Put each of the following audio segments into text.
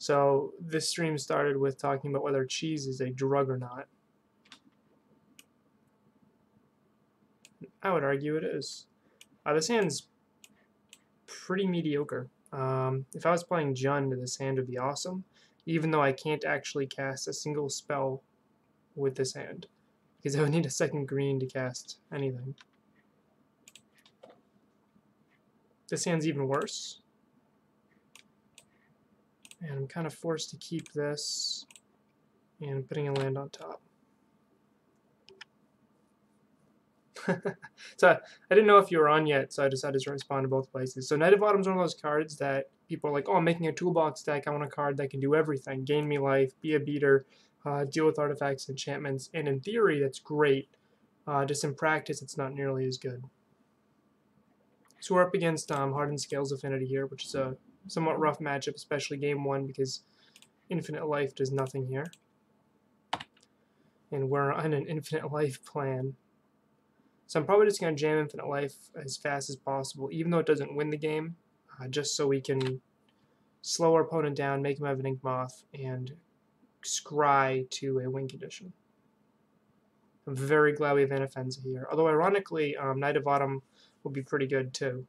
So this stream started with talking about whether cheese is a drug or not. I would argue it is. This hand's pretty mediocre. If I was playing Jund, this hand would be awesome, even though I can't actually cast a single spell with this hand, because I would need a second green to cast anything. This hand's even worse. And I'm kind of forced to keep this and putting a land on top. So I didn't know if you were on yet, so I decided to respond to both places. So Knight of Autumn's one of those cards that people are like, oh, I'm making a toolbox deck. I want a card that can do everything. Gain me life, be a beater, deal with artifacts, enchantments. And in theory, that's great. Just in practice, it's not nearly as good. So we're up against Hardened Scales Affinity here, which is a somewhat rough matchup, especially game one, because infinite life does nothing here. And we're on an infinite life plan. So I'm probably just going to jam infinite life as fast as possible, even though it doesn't win the game, just so we can slow our opponent down, make him have an Ink Moth, and scry to a win condition. I'm very glad we have Anafenza here. Although, ironically, Knight of Autumn will be pretty good, too.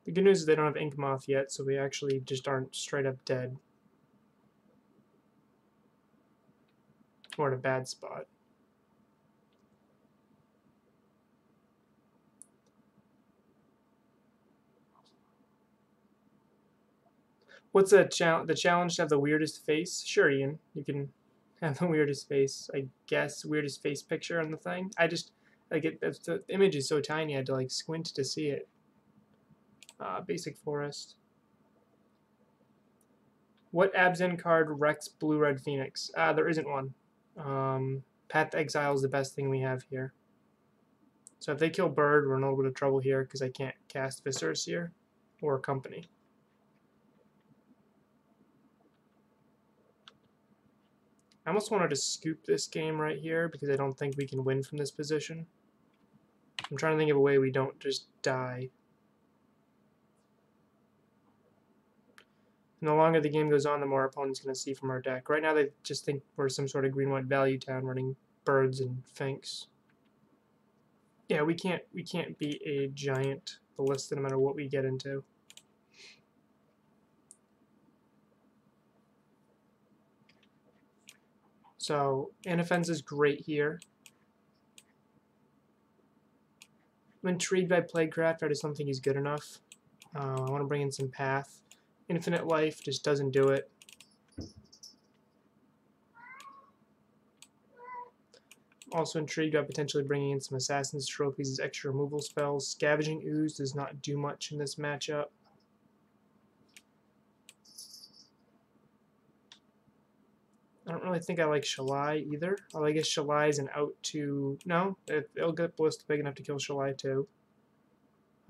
The good news is they don't have Ink Moth yet, so we actually just aren't straight up dead. Or in a bad spot. What's the challenge to have the weirdest face? Sure, Ian, you can have the weirdest face, I guess, weirdest face picture on the thing. I just, like, the image is so tiny, I had to, like, squint to see it. Basic Forest. What Abzan card wrecks Blue-Red Phoenix? There isn't one. Path to Exile is the best thing we have here. So if they kill Bird, we're in a little bit of trouble here because I can't cast Viscera here or Company. I almost wanted to scoop this game right here because I don't think we can win from this position. I'm trying to think of a way we don't just die. And the longer the game goes on, the more our opponent's going to see from our deck. Right now, they just think we're some sort of green-white value town running birds and finks. Yeah, we can't beat a giant ballista no matter what we get into. So Anafenza is great here. I'm intrigued by Plaguecraft. I just don't think he's good enough. I want to bring in some Path. Infinite Life just doesn't do it. Also intrigued by potentially bringing in some Assassin's Trophies as extra removal spells. Scavenging Ooze does not do much in this matchup. I don't really think I like Shalai either. Although I guess Shalai is an out to... No, it'll get Ballista big enough to kill Shalai too.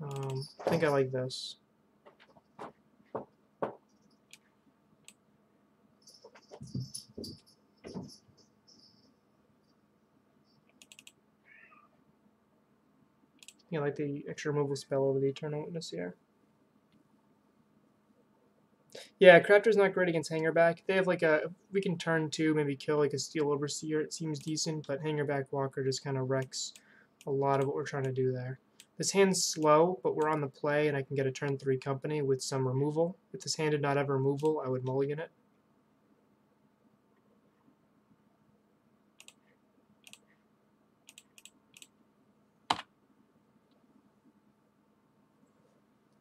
I think I like this. I like the extra removal spell over the Eternal Witness here. Yeah, Crafter's not great against Hangerback. They have like a... We can turn 2, maybe kill like a Steel Overseer. It seems decent, but Hangerback Walker just kind of wrecks a lot of what we're trying to do there. This hand's slow, but we're on the play, and I can get a turn 3 Company with some removal. If this hand did not have removal, I would mulligan it.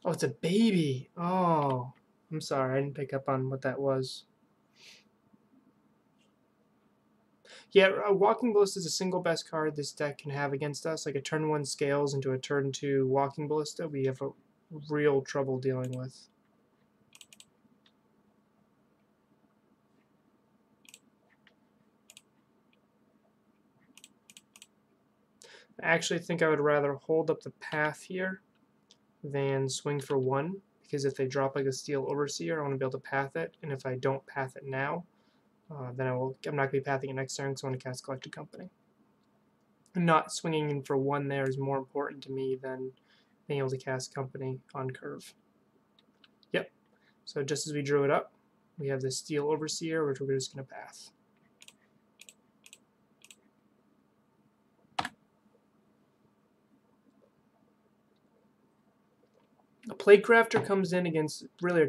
Oh, it's a baby. Oh, I'm sorry. I didn't pick up on what that was. Yeah, Walking Ballista is the single best card this deck can have against us. Like a turn 1 Scales into a turn 2 Walking Ballista, we have a real trouble dealing with. I actually think I would rather hold up the Path here than swing for 1, because if they drop like a Steel Overseer, I want to be able to path it, and if I don't path it now, then I'm not going to be pathing it next turn because I want to cast Collected Company. Not swinging in for 1 there is more important to me than being able to cast Company on curve. Yep. So just as we drew it up, we have the Steel Overseer, which we're just going to path. A Plaguecrafter comes in against really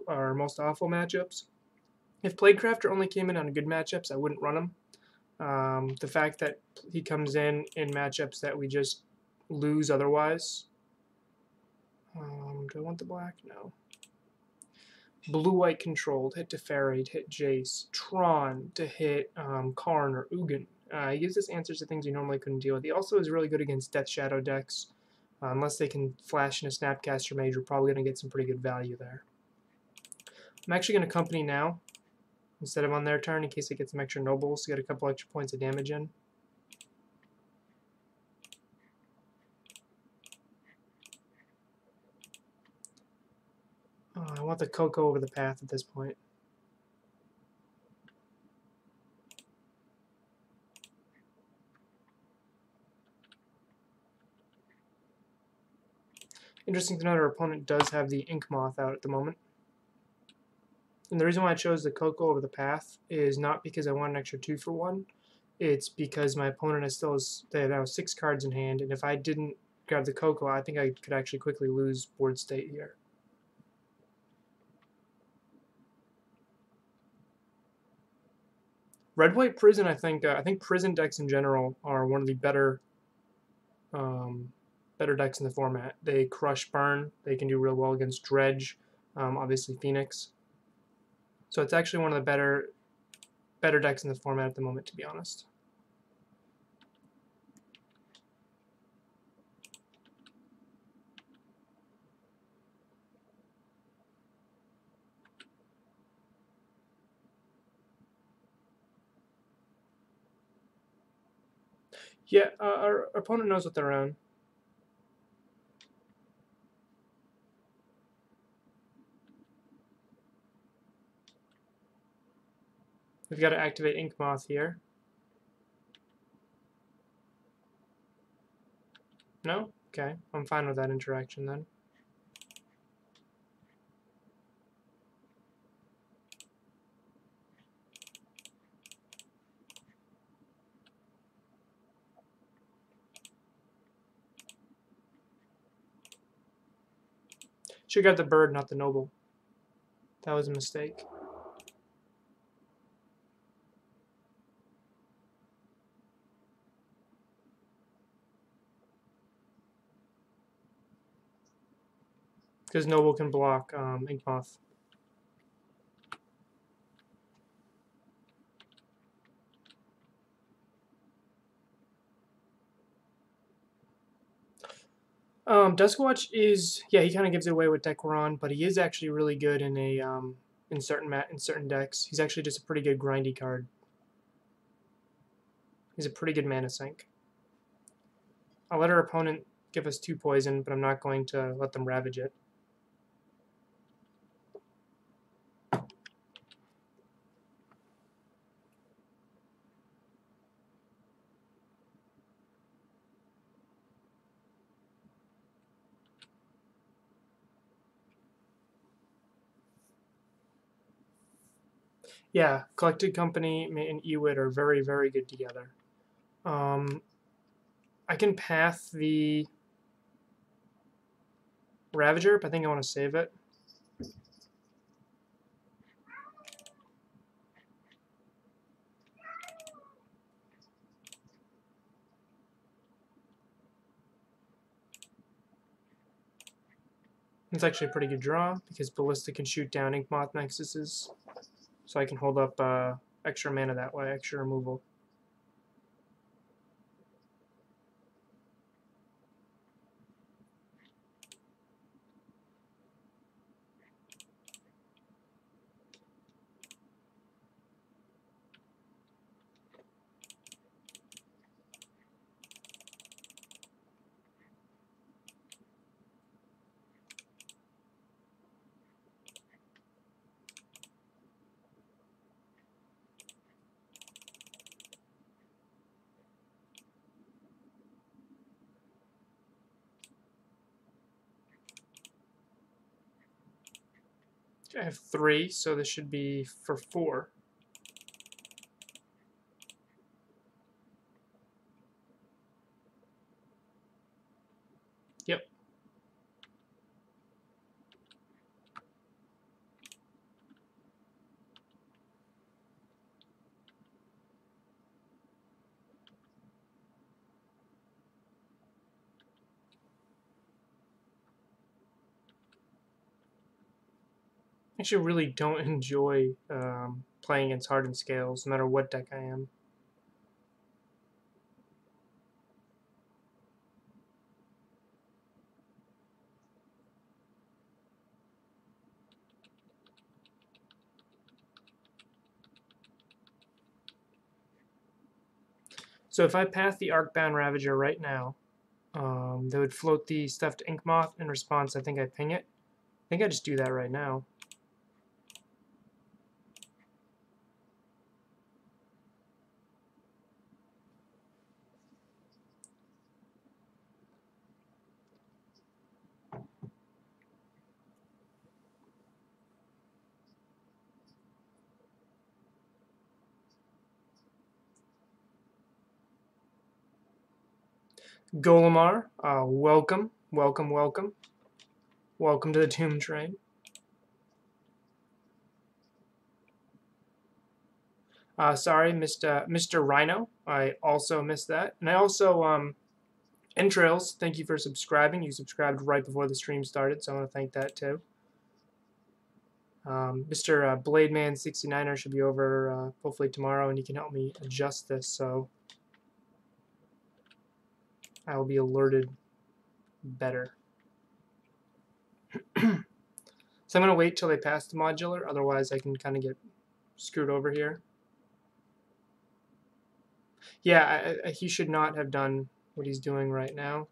our most awful matchups. If Plaguecrafter only came in on good matchups, I wouldn't run him. The fact that he comes in matchups that we just lose otherwise. Do I want the black? No. Blue-white controlled, hit Teferi, hit Jace, Tron to hit Karn or Ugin. He gives us answers to things you normally couldn't deal with. He also is really good against Death Shadow decks. Unless they can flash in a Snapcaster Mage, we're probably going to get some pretty good value there. I'm actually going to Company now, instead of on their turn, in case they get some extra Nobles to get a couple extra points of damage in. I want the Coco over the path at this point. Interesting to note, our opponent does have the Ink Moth out at the moment. And the reason why I chose the Coco over the path is not because I want an extra 2 for 1. It's because my opponent they have now 6 cards in hand, and if I didn't grab the Coco, I think I could actually quickly lose board state here. Red-White Prison, I think Prison decks in general are one of the better decks in the format. They crush burn. They can do real well against Dredge, obviously Phoenix. So it's actually one of the better decks in the format at the moment, to be honest. Yeah, our opponent knows what they're on. We've got to activate Ink Moth here. No? Okay, I'm fine with that interaction then. Should have got the bird, not the noble. That was a mistake. Because noble can block Ink Moth. Duskwatch is, yeah, he kind of gives it away with deck we're on, but he is actually really good in in certain decks. He's actually just a pretty good grindy card. He's a pretty good mana sink. I'll let our opponent give us 2 poison, but I'm not going to let them ravage it. Yeah, Collected Company and Ewit are very, very good together. I can path the Ravager, but I think I want to save it. It's actually a pretty good draw because Ballista can shoot down Ink Moth Nexuses, so I can hold up extra mana that way, extra removal. I have 3, so this should be for 4. Yep. I actually really don't enjoy playing against Hardened Scales, no matter what deck I am. So if I path the Arcbound Ravager right now, they would float the Stuffed Ink Moth. In response, I think I ping it. I think I just do that right now. Golemar, welcome, welcome, welcome. Welcome to the Tomb Train. Sorry, Mr. Rhino. I also missed that. And I also, Entrails, thank you for subscribing. You subscribed right before the stream started, so I want to thank that too. Mr. Blademan69er should be over hopefully tomorrow, and he can help me adjust this, so I will be alerted better. So I'm going to wait till they pass the modular, otherwise I can kind of get screwed over here. Yeah, he should not have done what he's doing right now.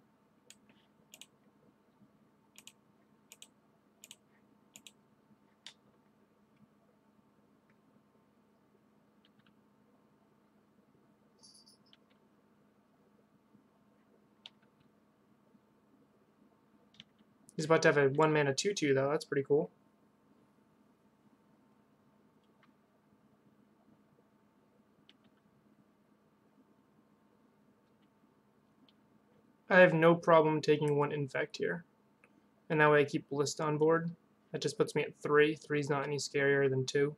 He's about to have a 1-mana 2/2 though. That's pretty cool. I have no problem taking 1 infect here. And that way I keep Ballista on board. That just puts me at 3. 3's not any scarier than 2.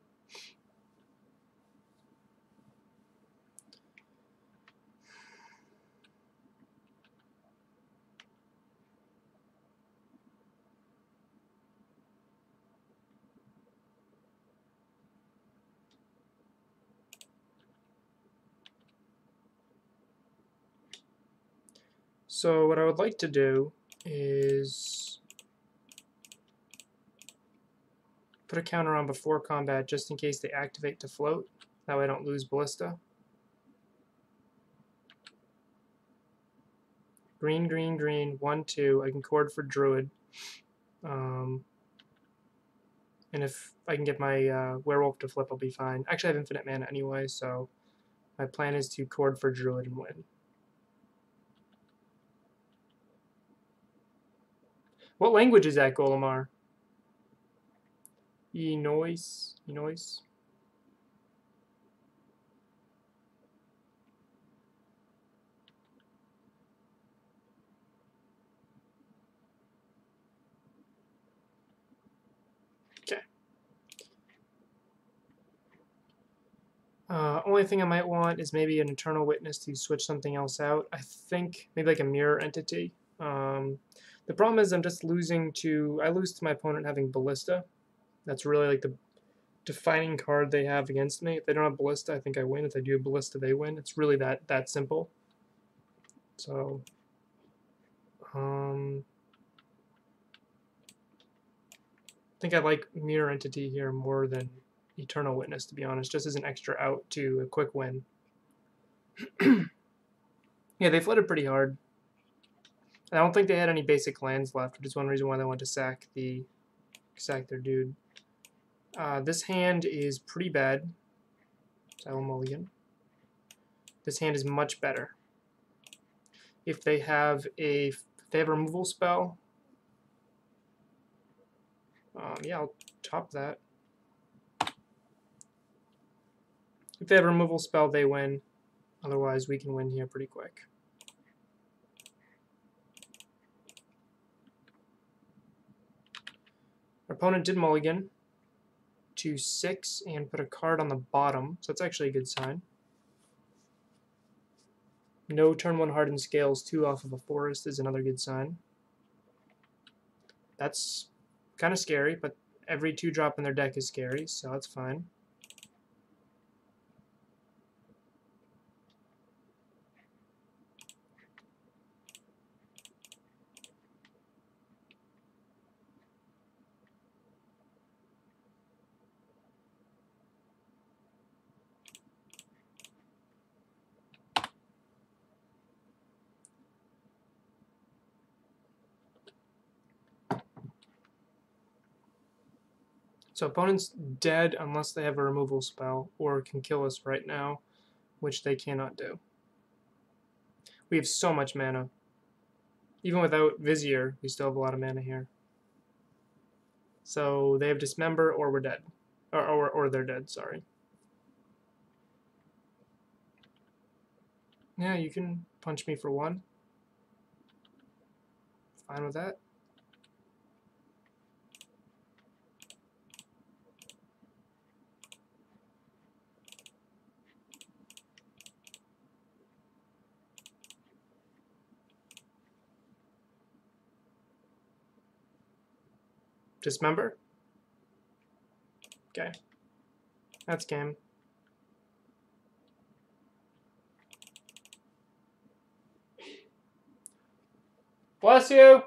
So what I would like to do is put a counter on before combat just in case they activate to float. That way I don't lose Ballista. Green, green, green, 1, 2. I can cord for Druid. And if I can get my Werewolf to flip, I'll be fine. Actually, I have infinite mana anyway, so my plan is to cord for Druid and win. What language is that, Golemar? Enois? Enois? Okay. Only thing I might want is maybe an Eternal Witness to switch something else out. I think maybe like a Mirror Entity. The problem is I'm just losing to... I lose to my opponent having Ballista. That's really like the defining card they have against me. If they don't have Ballista, I think I win. If they do have Ballista, they win. It's really that simple. So... I think I like Mirror Entity here more than Eternal Witness, to be honest, just as an extra out to a quick win. Yeah, they flooded pretty hard. I don't think they had any basic lands left, which is one reason why they wanted to sack their dude. This hand is pretty bad. So mulligan. This hand is much better. If they have a removal spell, Yeah, I'll top that. If they have a removal spell, they win. Otherwise, we can win here pretty quick. Our opponent did mulligan to 6 and put a card on the bottom, so that's actually a good sign. No turn 1 Hardened Scales, 2 off of a forest is another good sign. That's kind of scary, but every 2-drop in their deck is scary, so that's fine. So opponent's dead unless they have a removal spell or can kill us right now, which they cannot do. We have so much mana. Even without Vizier, we still have a lot of mana here. So they have Dismember or we're dead. Or they're dead, sorry. Yeah, you can punch me for 1. Fine with that. Dismember? Okay. That's game. Bless you!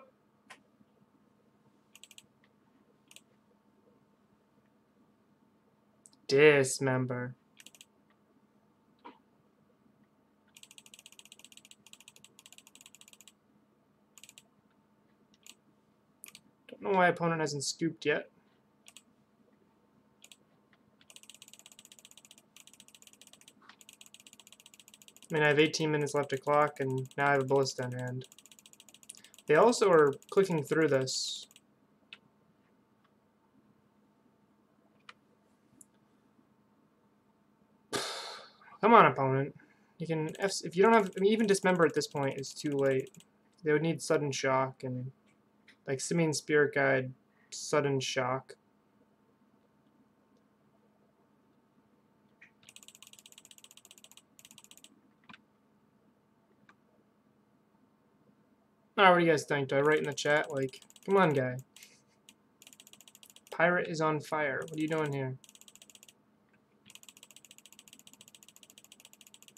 Dismember. Don't know why opponent hasn't scooped yet. I mean, I have 18 minutes left to clock, and now I have a Ballista in hand. They also are clicking through this. Come on, opponent. You can if you don't have. I mean, even Dismember at this point is too late. They would need Sudden Shock and like Simian Spirit Guide, Sudden Shock. Alright, what do you guys think? Do I write in the chat? Like, come on, guy. Pirate is on fire. What are you doing here?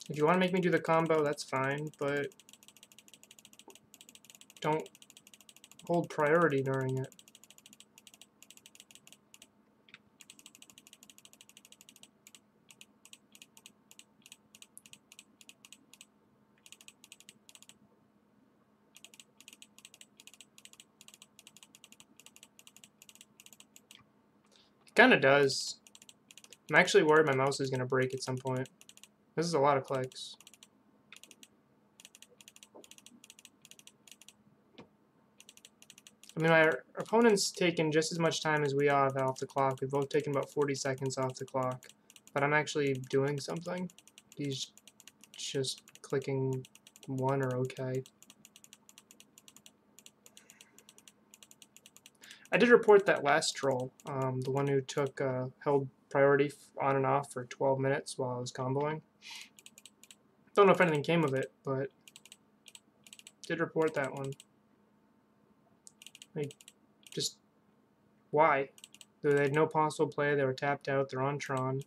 If you want to make me do the combo, that's fine, but don't hold priority during it. It kind of does. I'm actually worried my mouse is going to break at some point. This is a lot of clicks. I mean, our opponent's taken just as much time as we have off the clock. We've both taken about 40 seconds off the clock. But I'm actually doing something. He's just clicking 1 or okay. I did report that last troll, the one who took held priority on and off for 12 minutes while I was comboing. Don't know if anything came of it, but did report that one. Like, just why? They had no possible play. They were tapped out. They're on Tron.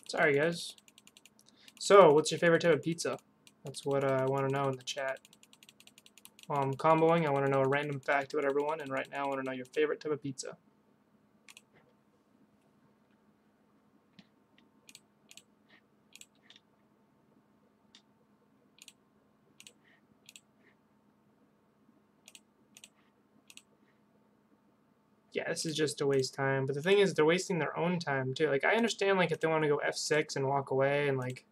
Sorry, guys. So, what's your favorite type of pizza? That's what I want to know in the chat. While I'm comboing, I want to know a random fact about everyone, and right now I want to know your favorite type of pizza. Yeah, this is just a waste time. But the thing is, they're wasting their own time too. Like I understand, like if they want to go F6 and walk away and like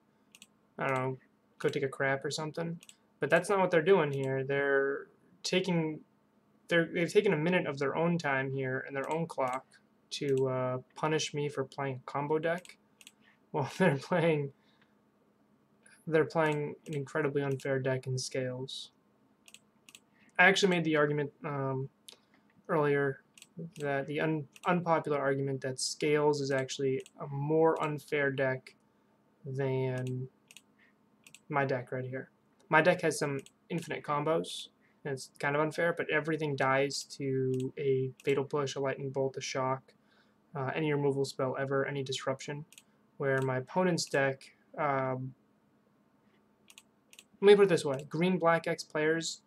I don't know, go take a crap or something. But that's not what they're doing here. They've taken a minute of their own time here and their own clock to punish me for playing a combo deck. Well, they're playing an incredibly unfair deck in Scales. I actually made the argument earlier that the unpopular argument that Scales is actually a more unfair deck than my deck right here. My deck has some infinite combos, and it's kind of unfair, but everything dies to a Fatal Push, a Lightning Bolt, a Shock, any removal spell ever, any disruption, where my opponent's deck, let me put it this way, Green-Black X players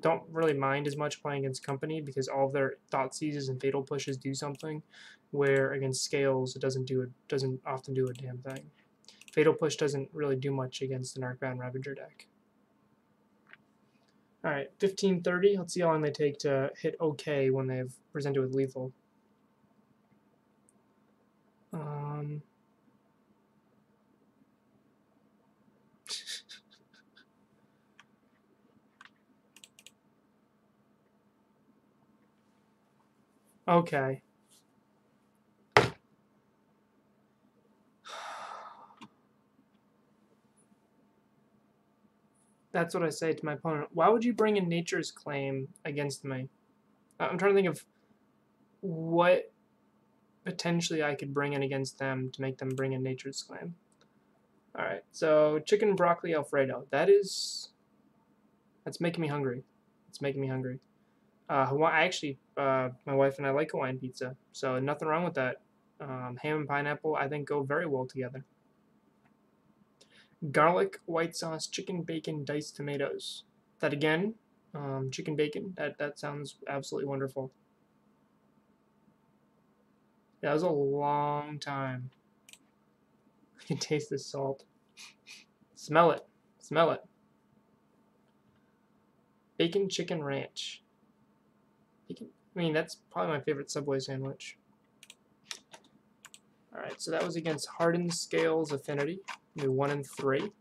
don't really mind as much playing against company because all of their Thought Seizes and Fatal Pushes do something, where against Scales it doesn't often do a damn thing. Fatal Push doesn't really do much against an Arcbound Ravager deck. Alright, 1530. Let's see how long they take to hit OK when they've presented with lethal. Okay. That's what I say to my opponent. Why would you bring in Nature's Claim against me? I'm trying to think of what potentially I could bring in against them to make them bring in Nature's Claim. Alright, so chicken broccoli Alfredo. That's making me hungry. It's making me hungry. Actually, my wife and I like Hawaiian pizza, so nothing wrong with that. Ham and pineapple, I think, go very well together. Garlic, white sauce, chicken bacon, diced tomatoes. That again, chicken bacon, that sounds absolutely wonderful. Yeah, that was a long time. I can taste the salt. Smell it. Smell it. Bacon chicken ranch. Bacon, I mean, that's probably my favorite Subway sandwich. Alright, so that was against Hardened Scales Affinity. 1 and 3.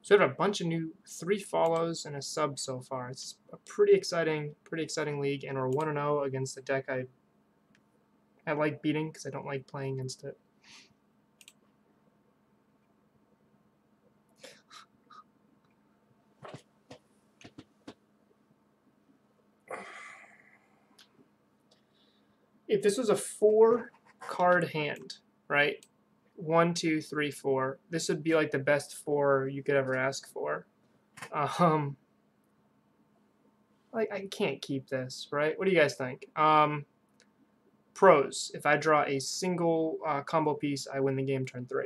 So we have a bunch of new 3 follows and a sub so far. It's a pretty exciting league, and we're 1-0 against a deck I like beating because I don't like playing against it. If this was a 4-card hand, right? 1, 2, 3, 4. This would be like the best 4 you could ever ask for. Like I can't keep this, right? What do you guys think? Pros: if I draw a single combo piece, I win the game turn 3.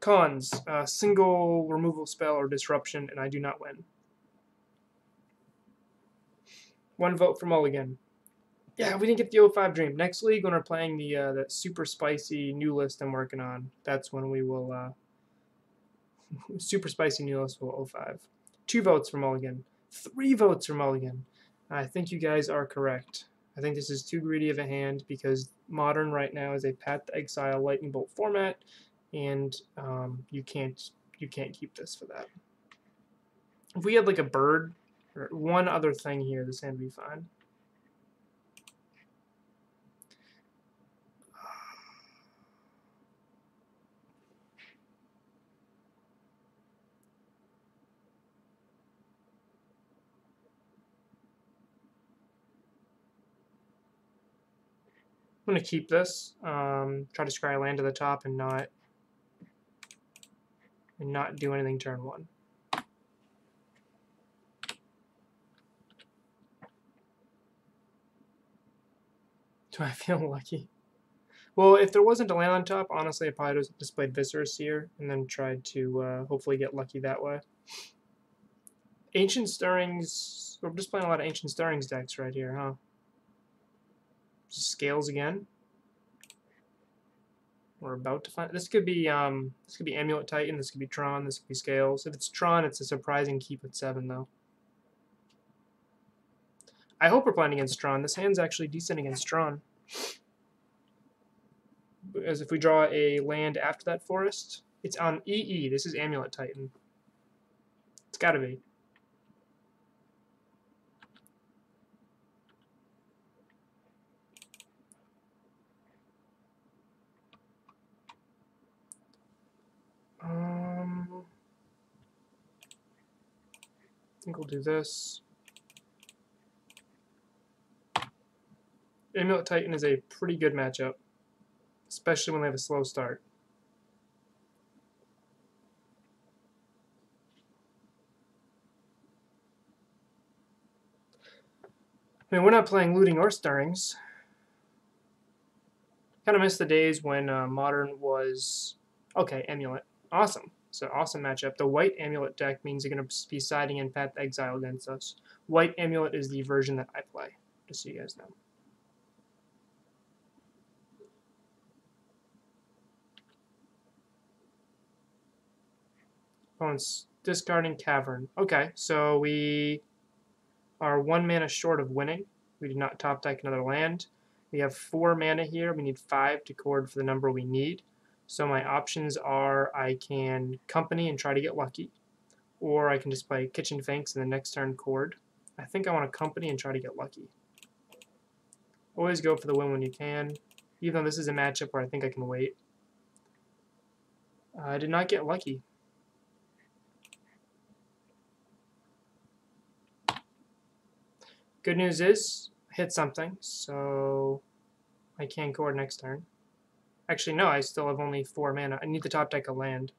Cons: single removal spell or disruption, and I do not win. 1 vote for Mulligan. Yeah, we didn't get the 05 Dream. Next league, when we're playing the super spicy new list I'm working on, that's when we will super spicy new list will 05. 2 votes for Mulligan. 3 votes for Mulligan. I think you guys are correct. I think this is too greedy of a hand because Modern right now is a Path to Exile Lightning Bolt format, and you can't keep this for that. If we had like a bird or one other thing here, this hand would be fine. I'm going to keep this, try to scry land to the top and not and not do anything turn 1. Do I feel lucky? Well, if there wasn't a land on top, honestly, I probably just displayed Viscera Seer and then tried to hopefully get lucky that way. Ancient Stirrings, we're just playing a lot of Ancient Stirrings decks right here, huh? Scales again. We're about to find, this could be Amulet Titan, this could be Tron, this could be Scales. If it's Tron, it's a surprising keep at 7 though. I hope we're playing against Tron. This hand's actually decent against Tron. Because if we draw a land after that forest, it's on EE. This is Amulet Titan. It's gotta be. I think we'll do this. Amulet Titan is a pretty good matchup, especially when they have a slow start. I mean, we're not playing Looting or Stirrings. Kind of miss the days when Modern was... Okay, Amulet. Awesome. So awesome matchup. The white Amulet deck means you're going to be siding in Path to Exile against us. White Amulet is the version that I play, just so you guys know. Opponent's discarding Cavern. Okay, so we are 1 mana short of winning. We did not top deck another land. We have 4 mana here. We need 5 to cord for the number we need. So my options are I can Company and try to get lucky, or I can just play Kitchen Finks and the next turn cord. I think I want to Company and try to get lucky. Always go for the win when you can, even though this is a matchup where I think I can wait. I did not get lucky. Good news is I hit something, so I can cord next turn. Actually, no, I still have only 4 mana. I need to top deck a land.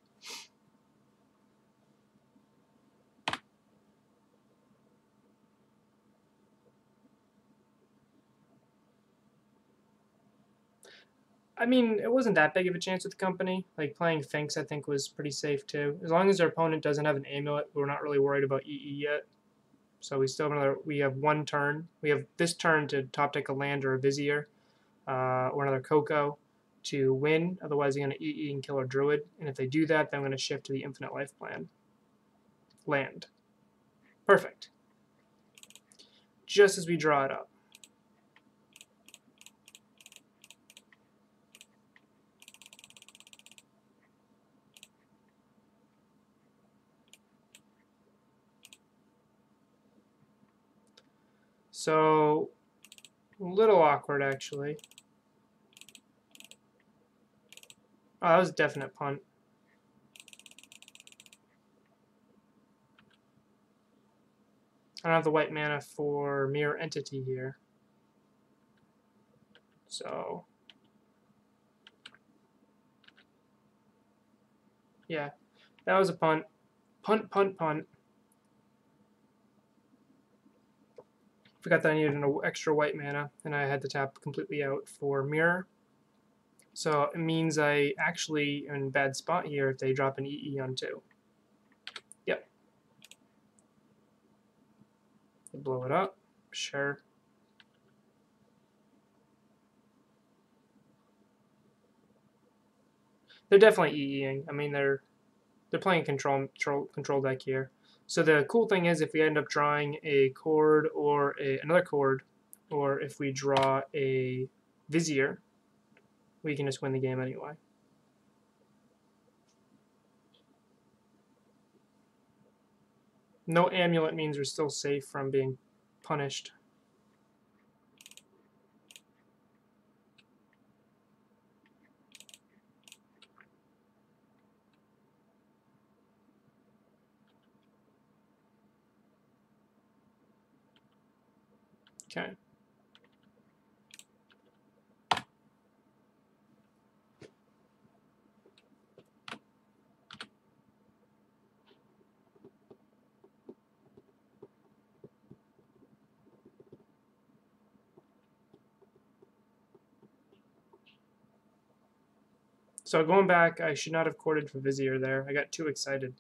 I mean, it wasn't that big of a chance with Company. Like, playing Finks, I think, was pretty safe, too. As long as our opponent doesn't have an Amulet, we're not really worried about EE yet. So we still have another, we have 1 turn. We have this turn to top deck a land or a Vizier, or another Coco to win. Otherwise, they're going to EE and kill our Druid. And if they do that, then I'm going to shift to the Infinite Life plan. Land. Perfect. Just as we draw it up. So, a little awkward, actually. Oh, that was a definite punt. I don't have the white mana for Mirror Entity here. So, yeah, that was a punt. Punt, punt, punt. Forgot that I needed an extra white mana, and I had to tap completely out for Mirror. So it means I actually am in a bad spot here if they drop an EE on 2. Yep. Blow it up. Sure. They're definitely EEing. I mean, they're playing control deck here. So the cool thing is if we end up drawing a cord or another cord, or if we draw a Vizier, we can just win the game anyway. No Amulet means we're still safe from being punished. Okay. So going back, I should not have courted for Vizier there. I got too excited.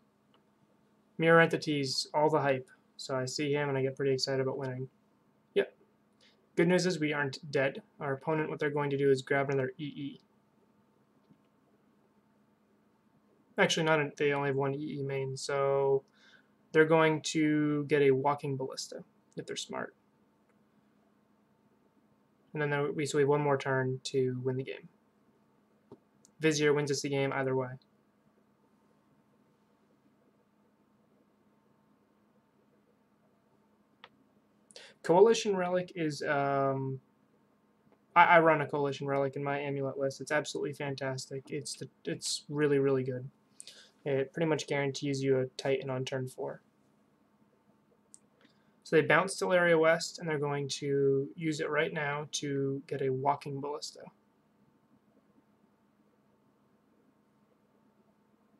Mirror Entities, all the hype. So I see him and I get pretty excited about winning. Yep. Good news is we aren't dead. Our opponent, what they're going to do is grab another EE. Actually, not. They only have one EE main, so they're going to get a Walking Ballista if they're smart. And then we have one more turn to win the game. Vizier wins us the game either way. Coalition Relic is I run a Coalition Relic in my Amulet list. It's absolutely fantastic. It's really, really good. It pretty much guarantees you a Titan on turn 4. So they bounce to Area West, and they're going to use it right now to get a Walking Ballista.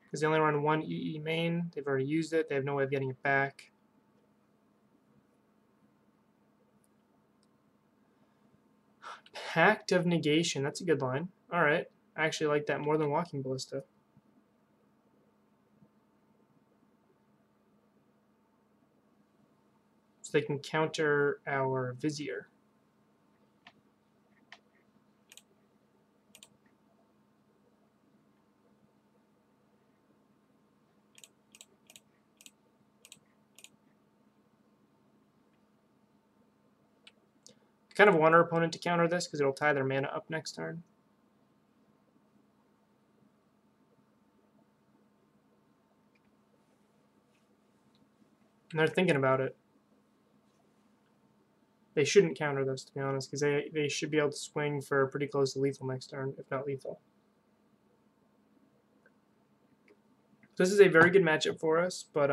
Because they only run one EE main. They've already used it. They have no way of getting it back. Pact of Negation. That's a good line. All right. I actually like that more than Walking Ballista. So they can counter our Vizier. I kind of want our opponent to counter this because it'll tie their mana up next turn. And they're thinking about it. They shouldn't counter this, to be honest, because they should be able to swing for pretty close to lethal next turn, if not lethal. This is a very good matchup for us, but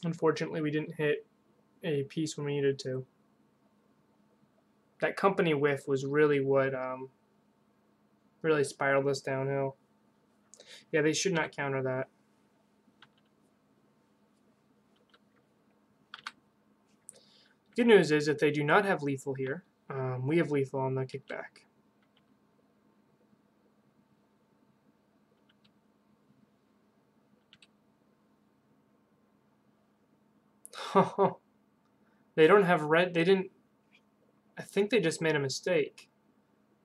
unfortunately we didn't hit a piece when we needed to. That company whiff was really what really spiraled us downhill. Yeah, they should not counter that. Good news is if they do not have lethal here, we have lethal on the kickback. They don't have red. They didn't. I think they just made a mistake.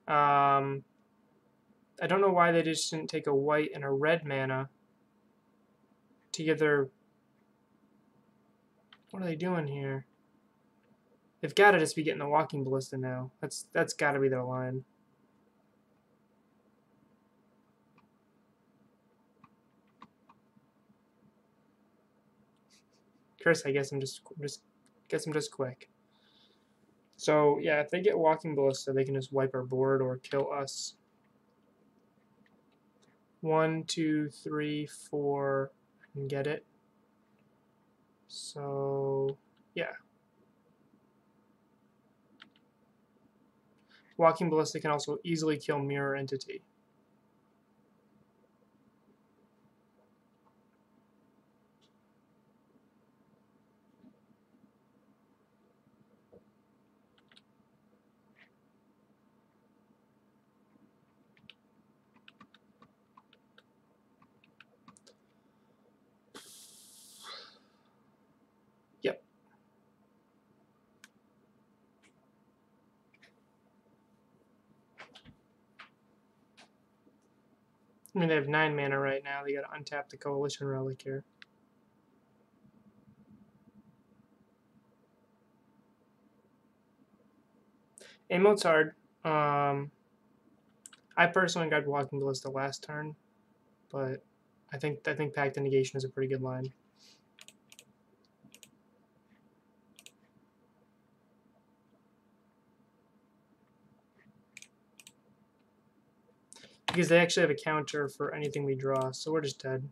I don't know why they just didn't take a white and a red mana to get their... What are they doing here? They've got to just be getting the Walking Ballista now. That's got to be their line. Chris, I guess I'm just quick. So yeah, if they get Walking Ballista, they can just wipe our board or kill us. 1, 2, 3, 4, and get it. So yeah. Walking Ballista can also easily kill Mirror Entity. Yep. I mean, they have 9 mana right now. They got to untap the Coalition Relic here. Amulet's hard. I personally got Walking Ballista last turn, but I think Pact of Negation is a pretty good line. Because they actually have a counter for anything we draw, so we're just dead.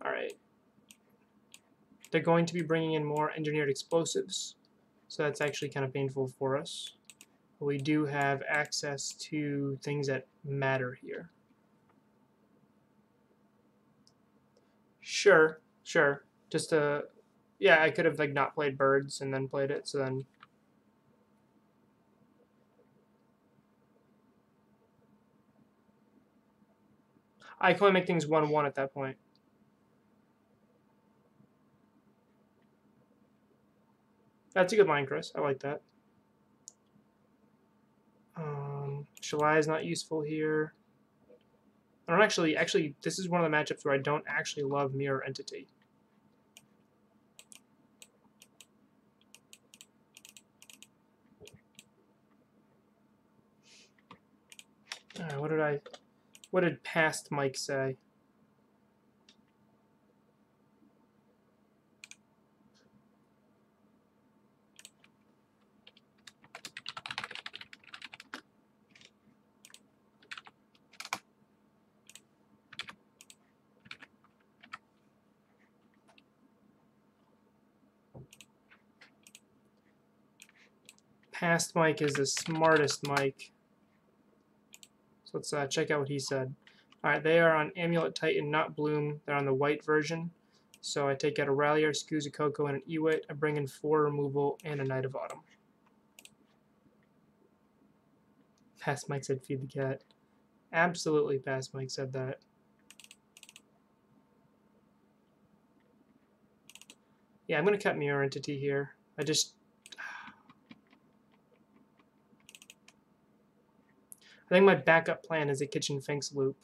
Alright. They're going to be bringing in more engineered explosives, so that's actually kind of painful for us. But we do have access to things that matter here. Sure. Just yeah, I could have like not played birds and then played it, so then I can only make things 1/1 at that point. That's a good line, Chris. I like that. Shalai is not useful here. I don't actually, this is one of the matchups where I don't actually love Mirror Entity. What did past Mike say? Past Mike is the smartest Mike. So let's check out what he said. Alright, they are on Amulet Titan, not Bloom. They're on the white version. So I take out a Rallier, Skuza Coco, and an Ewit. I bring in 4 removal and a Knight of Autumn. Past Mike said feed the cat. Absolutely, Past Mike said that. Yeah, I'm going to cut Mirror Entity here. I think my backup plan is a Kitchen Finks loop.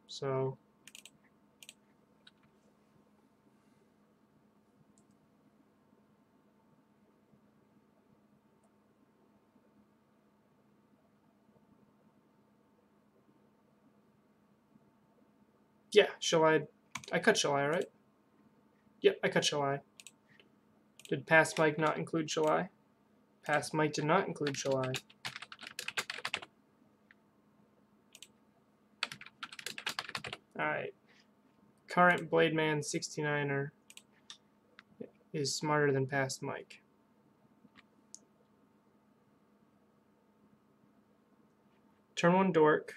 So yeah, I cut Shalai, right? Yep, I cut Shalai. Did Past Mike not include Shalai? Past Mike did not include Shalai. Alright. Current Blademan 69er is smarter than Past Mike. Turn 1 Dork.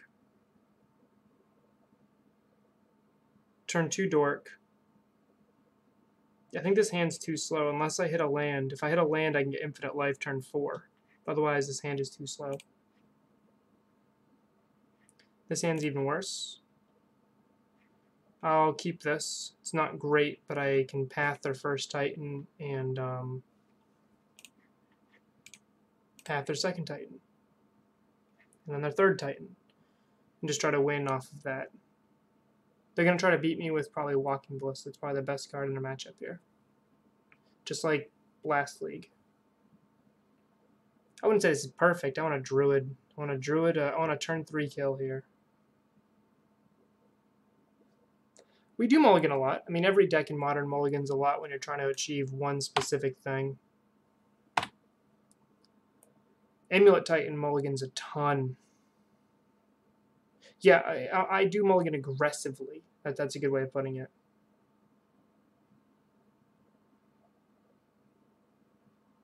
Turn 2 Dork. I think this hand's too slow unless I hit a land. If I hit a land, I can get infinite life turn 4. Otherwise, this hand is too slow. This hand's even worse. I'll keep this. It's not great, but I can path their first Titan and path their second Titan. And then their third Titan. And just try to win off of that. They're going to try to beat me with probably Walking Bliss. That's probably the best card in a matchup here. Just like last league. I wouldn't say this is perfect. I want a Druid. I want a turn 3 kill here. We do mulligan a lot. I mean, every deck in Modern mulligans a lot when you're trying to achieve one specific thing. Amulet Titan mulligans a ton. Yeah, I do mulligan aggressively. That's a good way of putting it.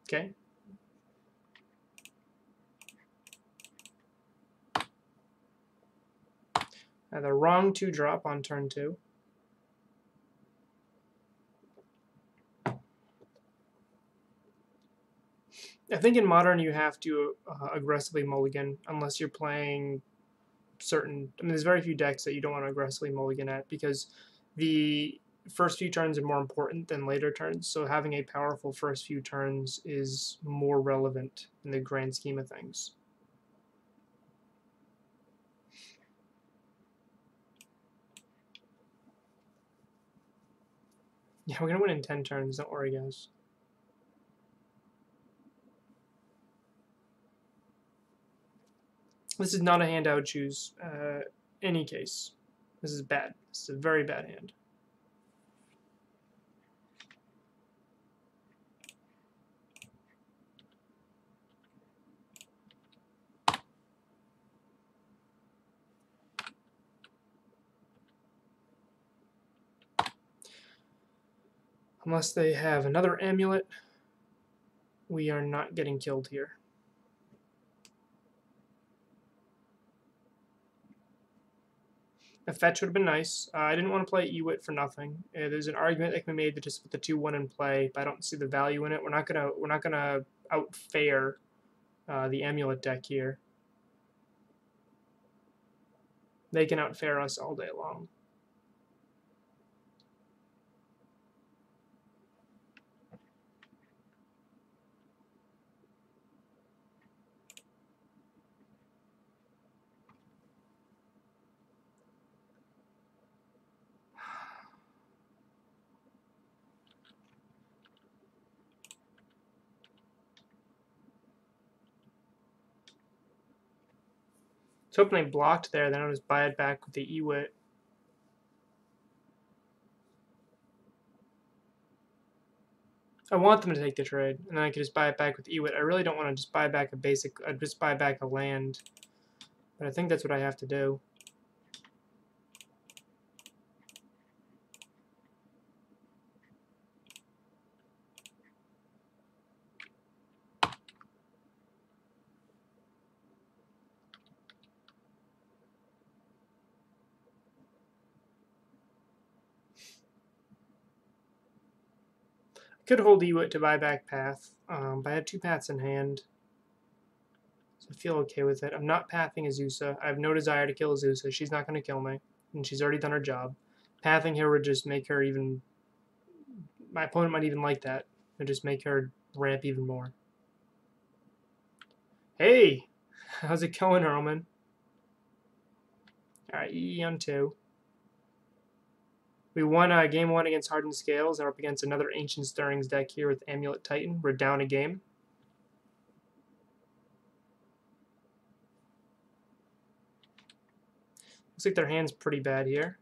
Okay. The wrong 2-drop on turn 2. I think in Modern you have to aggressively mulligan unless you're playing certain... I mean, there's very few decks that you don't want to aggressively mulligan at because the first few turns are more important than later turns, so having a powerful first few turns is more relevant in the grand scheme of things. Yeah, we're going to win in 10 turns, don't worry, guys. This is not a hand I would choose any case. This is bad. This is a very bad hand. Unless they have another amulet, we are not getting killed here. A fetch would have been nice. I didn't want to play Ewit for nothing. There's an argument that can be made to just put the 2/1 in play, but I don't see the value in it. We're not gonna outfare the Amulet deck here. They can outfare us all day long. I was hoping they blocked there, then I'll just buy it back with the Ewit. I want them to take the trade, and then I can just buy it back with Ewit. I really don't want to just buy back a basic, I'd just buy back a land. But I think that's what I have to do. Could hold Ewit to buy back Path, but I have 2 paths in hand, so I feel okay with it. I'm not pathing Azusa. I have no desire to kill Azusa. She's not going to kill me, and she's already done her job. Pathing her would just make her even... My opponent might even like that. It would just make her ramp even more. Hey! How's it going, Earlman? Alright, EE on 2. We won game 1 against Hardened Scales. We're up against another Ancient Stirrings deck here with Amulet Titan. We're down a game. Looks like their hand's pretty bad here.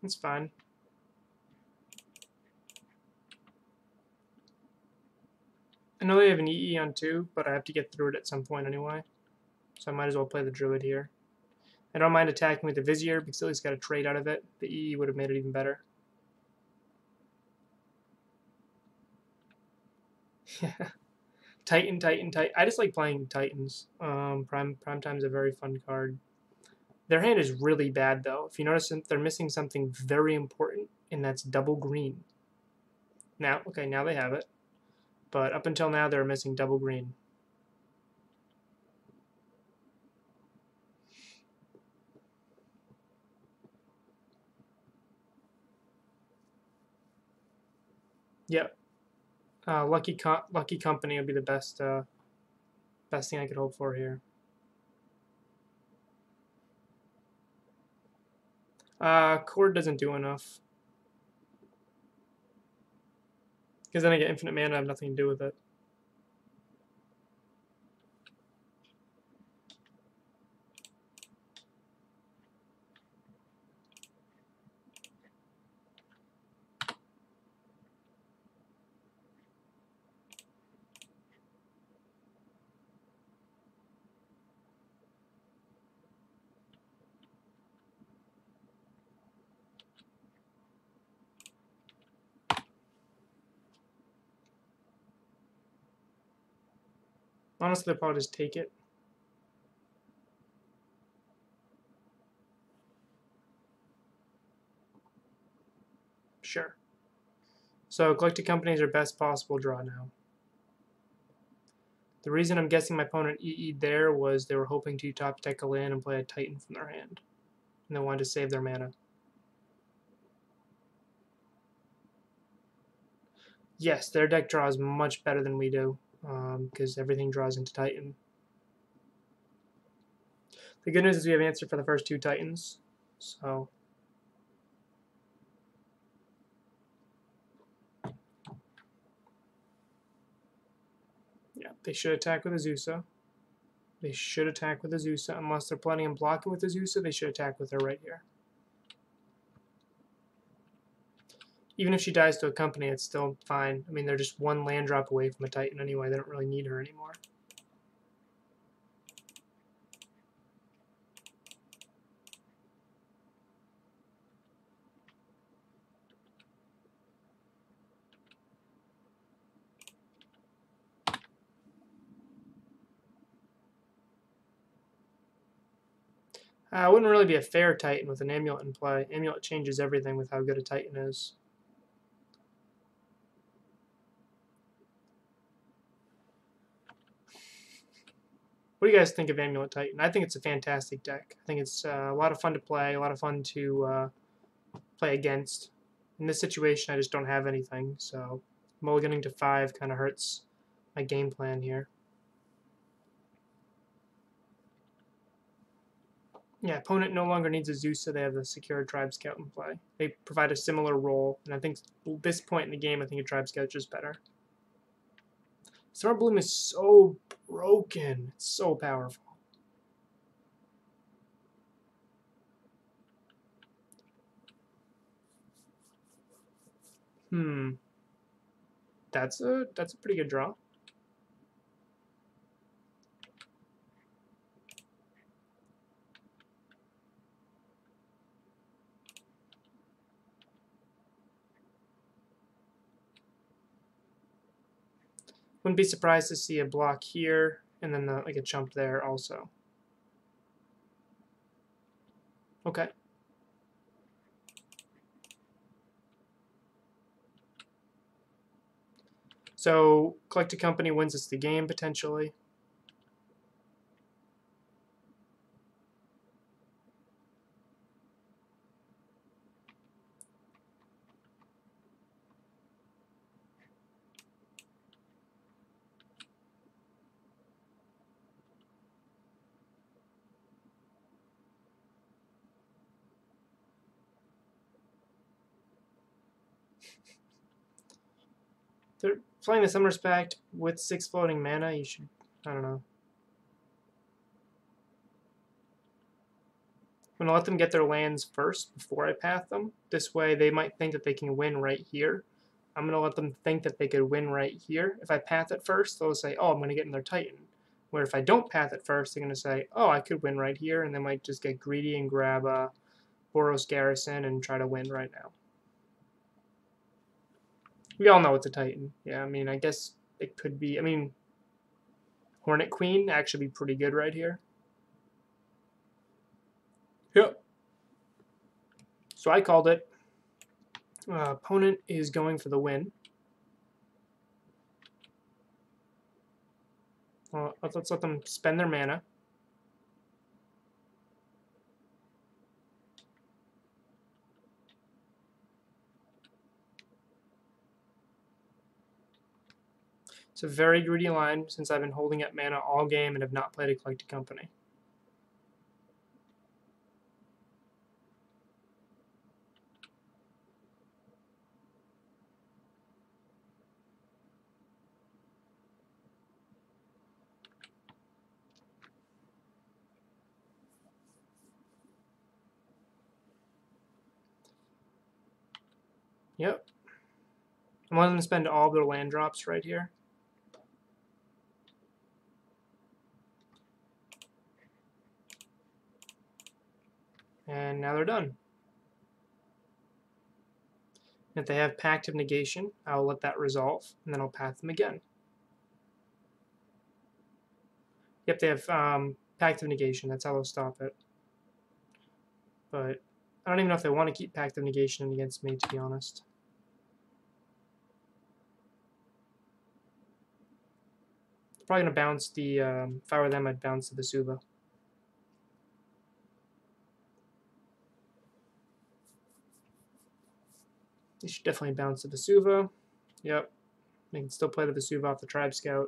That's fine. I know they have an EE on 2, but I have to get through it at some point anyway. So I might as well play the Druid here. I don't mind attacking with the Vizier because at least got a trade out of it. The EE would have made it even better. Yeah. Titan, Titan, Titan. I just like playing Titans. Prime Time's a very fun card. Their hand is really bad, though. If you notice, they're missing something very important, and that's double green. Now, okay, now they have it. But up until now, they're missing double green. Yep. Lucky Company would be the best best thing I could hope for here. Cord doesn't do enough. Because then I get infinite mana, I have nothing to do with it. Honestly, they'll probably just take it. Sure. So collected companies are best possible draw now. The reason I'm guessing my opponent EE'd there was they were hoping to top deck a land and play a Titan from their hand. And they wanted to save their mana. Yes, their deck draws much better than we do, because everything draws into Titan. The good news is we have answer for the first 2 Titans, so... Yeah, they should attack with Azusa. They should attack with Azusa. Unless they're planning on blocking with Azusa, they should attack with her right here. Even if she dies to a company, it's still fine. I mean, they're just 1 land drop away from a Titan anyway. They don't really need her anymore. It wouldn't really be a fair Titan with an Amulet in play. Amulet changes everything with how good a Titan is. What do you guys think of Amulet Titan? I think it's a fantastic deck. I think it's a lot of fun to play, a lot of fun to play against. In this situation, I just don't have anything, so mulliganing to 5 kind of hurts my game plan here. Yeah, opponent no longer needs a Zeus, so they have the Secure Tribe Scout in play. They provide a similar role, and I think at this point in the game, I think a Tribe Scout is just better. Summer Bloom is so broken. It's so powerful. That's a pretty good draw. Wouldn't be surprised to see a block here and then like a chump there also. Okay. So Collect a Company wins us the game potentially. They're playing the Summer's Pact with 6 floating mana. You should, I don't know. I'm going to let them get their lands first before I path them. This way they might think that they can win right here. I'm going to let them think that they could win right here. If I path it first, they'll say, oh, I'm going to get in their Titan. Where if I don't path it first, they're going to say, oh, I could win right here, and they might just get greedy and grab a Boros Garrison and try to win right now. We all know it's a Titan. Yeah, I mean, I guess it could be. I mean, Hornet Queen actually be pretty good right here. Yep. So I called it. Opponent is going for the win. Let's let them spend their mana. It's a very greedy line since I've been holding up mana all game and have not played a Collected Company. Yep. I'm letting them spend all their land drops right here. And now they're done. If they have Pact of Negation, I'll let that resolve, and then I'll path them again. Yep, they have Pact of Negation. That's how they'll stop it. But I don't even know if they want to keep Pact of Negation against me, to be honest. Probably going to bounce the, if I were them, I'd bounce the Vesuva. They should definitely bounce the Vesuva. Yep. They can still play the Vesuva off the Tribe Scout.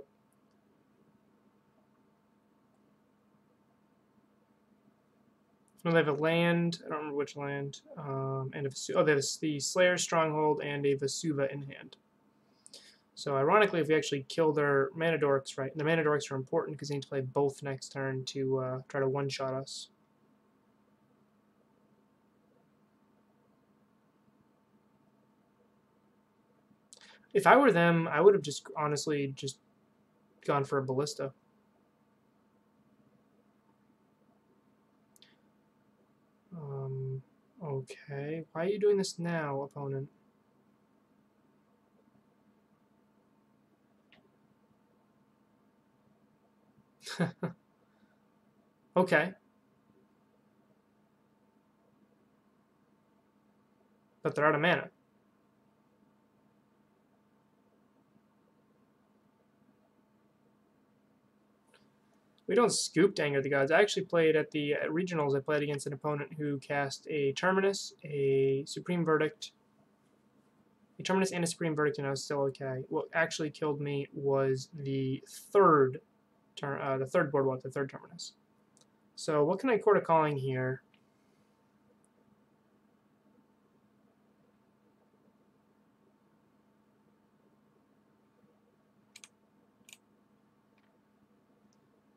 No, they have a land. I don't remember which land. And a Vesuva. Oh, they have the Slayer's Stronghold and a Vesuva in hand. So ironically, if we actually kill their Mana Dorks, right? The Mana Dorks are important because they need to play both next turn to try to one-shot us. If I were them, I would have just honestly just gone for a Ballista. Okay, why are you doing this now, opponent? Okay. but they're out of mana. We don't scoop to Anger the Gods. I actually played at the regionals. I played against an opponent who cast a Terminus, a Supreme Verdict, a Terminus and a Supreme Verdict, and I was still okay. What actually killed me was the third boardwalk, the third Terminus. So what can I Court of Calling here?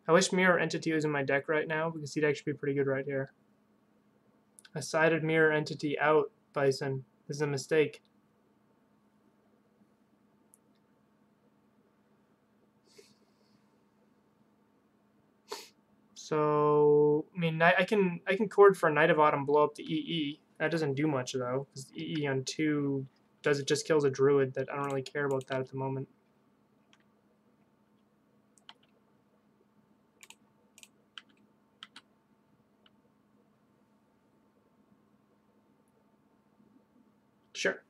I wish Mirror Entity was in my deck right now, because he'd actually be pretty good right here. I sided Mirror Entity out, Bison. This is a mistake. So, I mean, I can Chord for Knight of Autumn, blow up the EE. That doesn't do much, though, because the EE on 2 just kills a Druid. That I don't really care about that at the moment. Sure.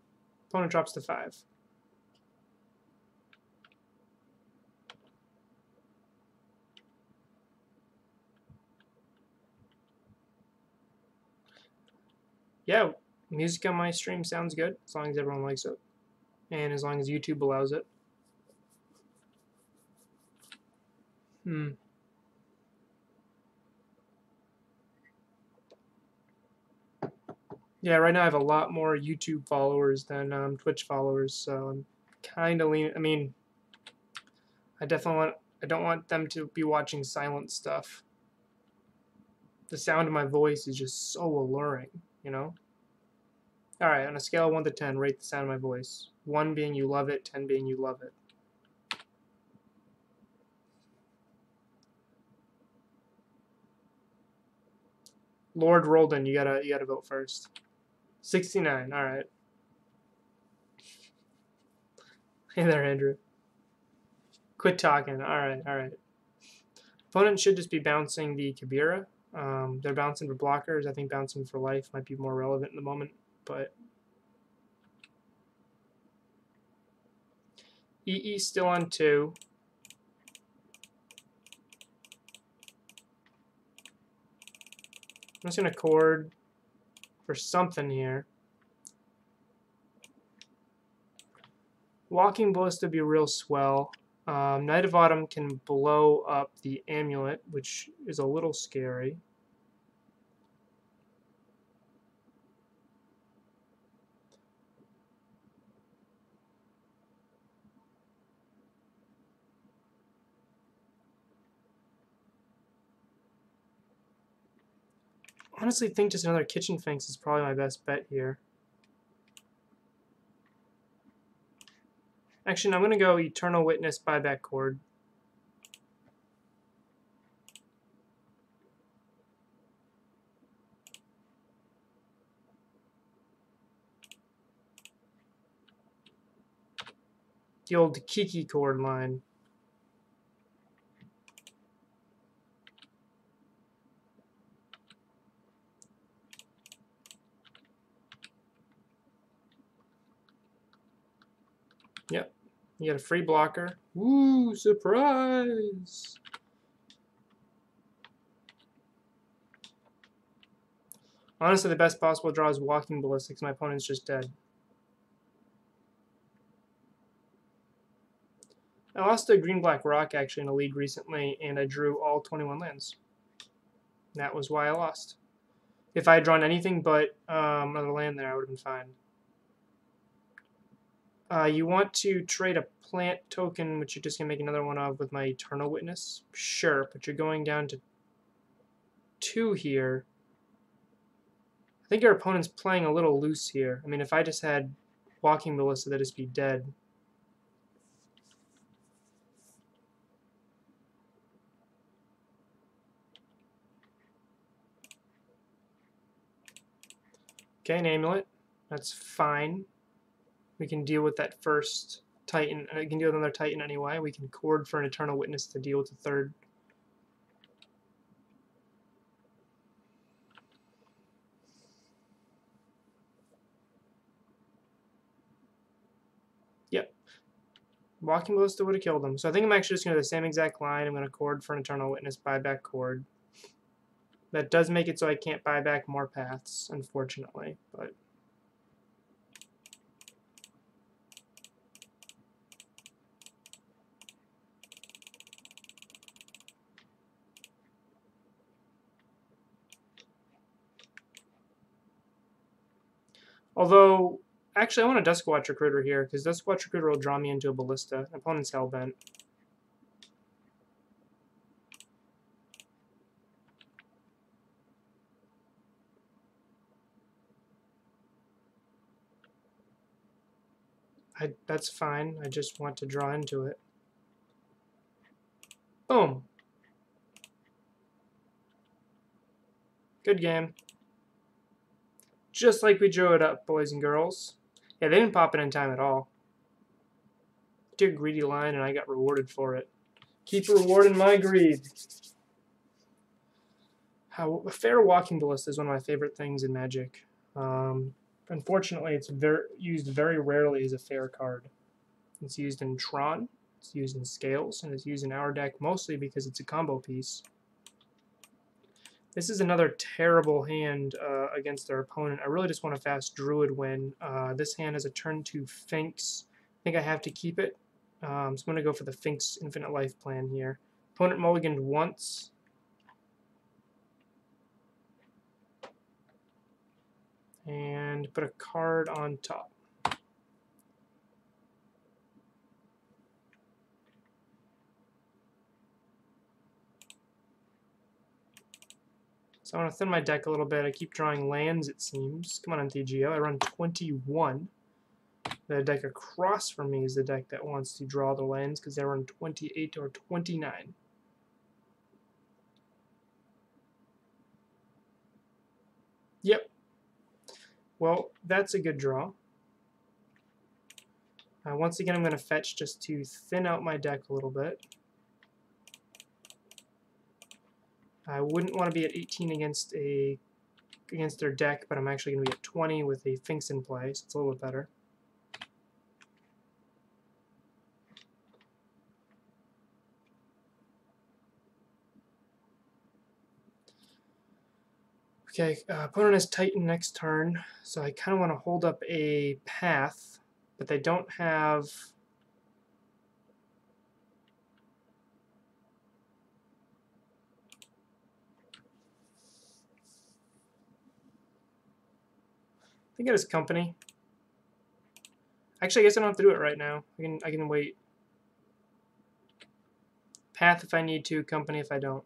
Opponent drops to 5. Yeah, music on my stream sounds good, as long as everyone likes it. And as long as YouTube allows it. Yeah, right now I have a lot more YouTube followers than Twitch followers, so I'm kind of leaning. I mean, I don't want them to be watching silent stuff. The sound of my voice is just so alluring, you know? Alright, on a scale of 1 to 10, rate the sound of my voice. 1 being you love it, 10 being you love it. Lord Roldan, you gotta vote first. 69, alright. Hey there, Andrew. Quit talking. Alright. Opponent should just be bouncing the Kabira. They're bouncing for blockers. I think bouncing for life might be more relevant in the moment, but EE still on 2. I'm just going to Chord for something here. Walking Ballista would be real swell. Knight of Autumn can blow up the Amulet, which is a little scary. Honestly, think just another Kitchen Finks is probably my best bet here. Actually, no, I'm going to go Eternal Witness, buyback Chord. The old Kiki Chord line. Yep. You get a free blocker. Woo, surprise! Honestly, the best possible draw is Walking Ballistics. My opponent's just dead. I lost a green-black rock, actually, in a league recently, and I drew all 21 lands. That was why I lost. If I had drawn anything but another land there, I would have been fine. You want to trade a plant token, which you're just going to make another one of with my Eternal Witness? Sure, but you're going down to 2 here. I think your opponent's playing a little loose here. I mean, if I just had Walking Ballista, that'd just be dead. Okay, an Amulet. That's fine. We can deal with that first Titan. I can deal with another Titan anyway. We can Chord for an Eternal Witness to deal with the third. Walking Ballista would have killed him. So I think I'm actually just going to do the same exact line. I'm going to Chord for an Eternal Witness, buy back Chord. That does make it so I can't buy back more paths, unfortunately. But although, actually, I want a Duskwatch Recruiter here, because Duskwatch Recruiter will draw me into a Ballista. Opponent's Hellbent. That's fine. I just want to draw into it. Boom. Good game. Just like we drew it up, boys and girls. Yeah, they didn't pop it in time at all. Did a greedy line, and I got rewarded for it. Keep rewarding my greed. A fair Walking Ballista is one of my favorite things in Magic. Unfortunately, it's used very rarely as a fair card. It's used in Tron, it's used in Scales, and it's used in our deck mostly because it's a combo piece. This is another terrible hand against their opponent. I really just want a fast Druid win. This hand has a turn 2 Finks. I think I have to keep it. So I'm going to go for the Finks Infinite Life plan here. Opponent mulliganed once. And put a card on top. So I want to thin my deck a little bit. I keep drawing lands, it seems. Come on, MTGO. I run 21. The deck across from me is the deck that wants to draw the lands because they run 28 or 29. Yep. Well, that's a good draw. Once again, I'm going to fetch just to thin out my deck a little bit. I wouldn't want to be at 18 against their deck, but I'm actually going to be at 20 with a Finks in play, so it's a little bit better. Okay, opponent has Titan next turn, so I kind of want to hold up a path, but they don't have... I think it is company. Actually, I guess I don't have to do it right now. I can wait. Path if I need to, company if I don't.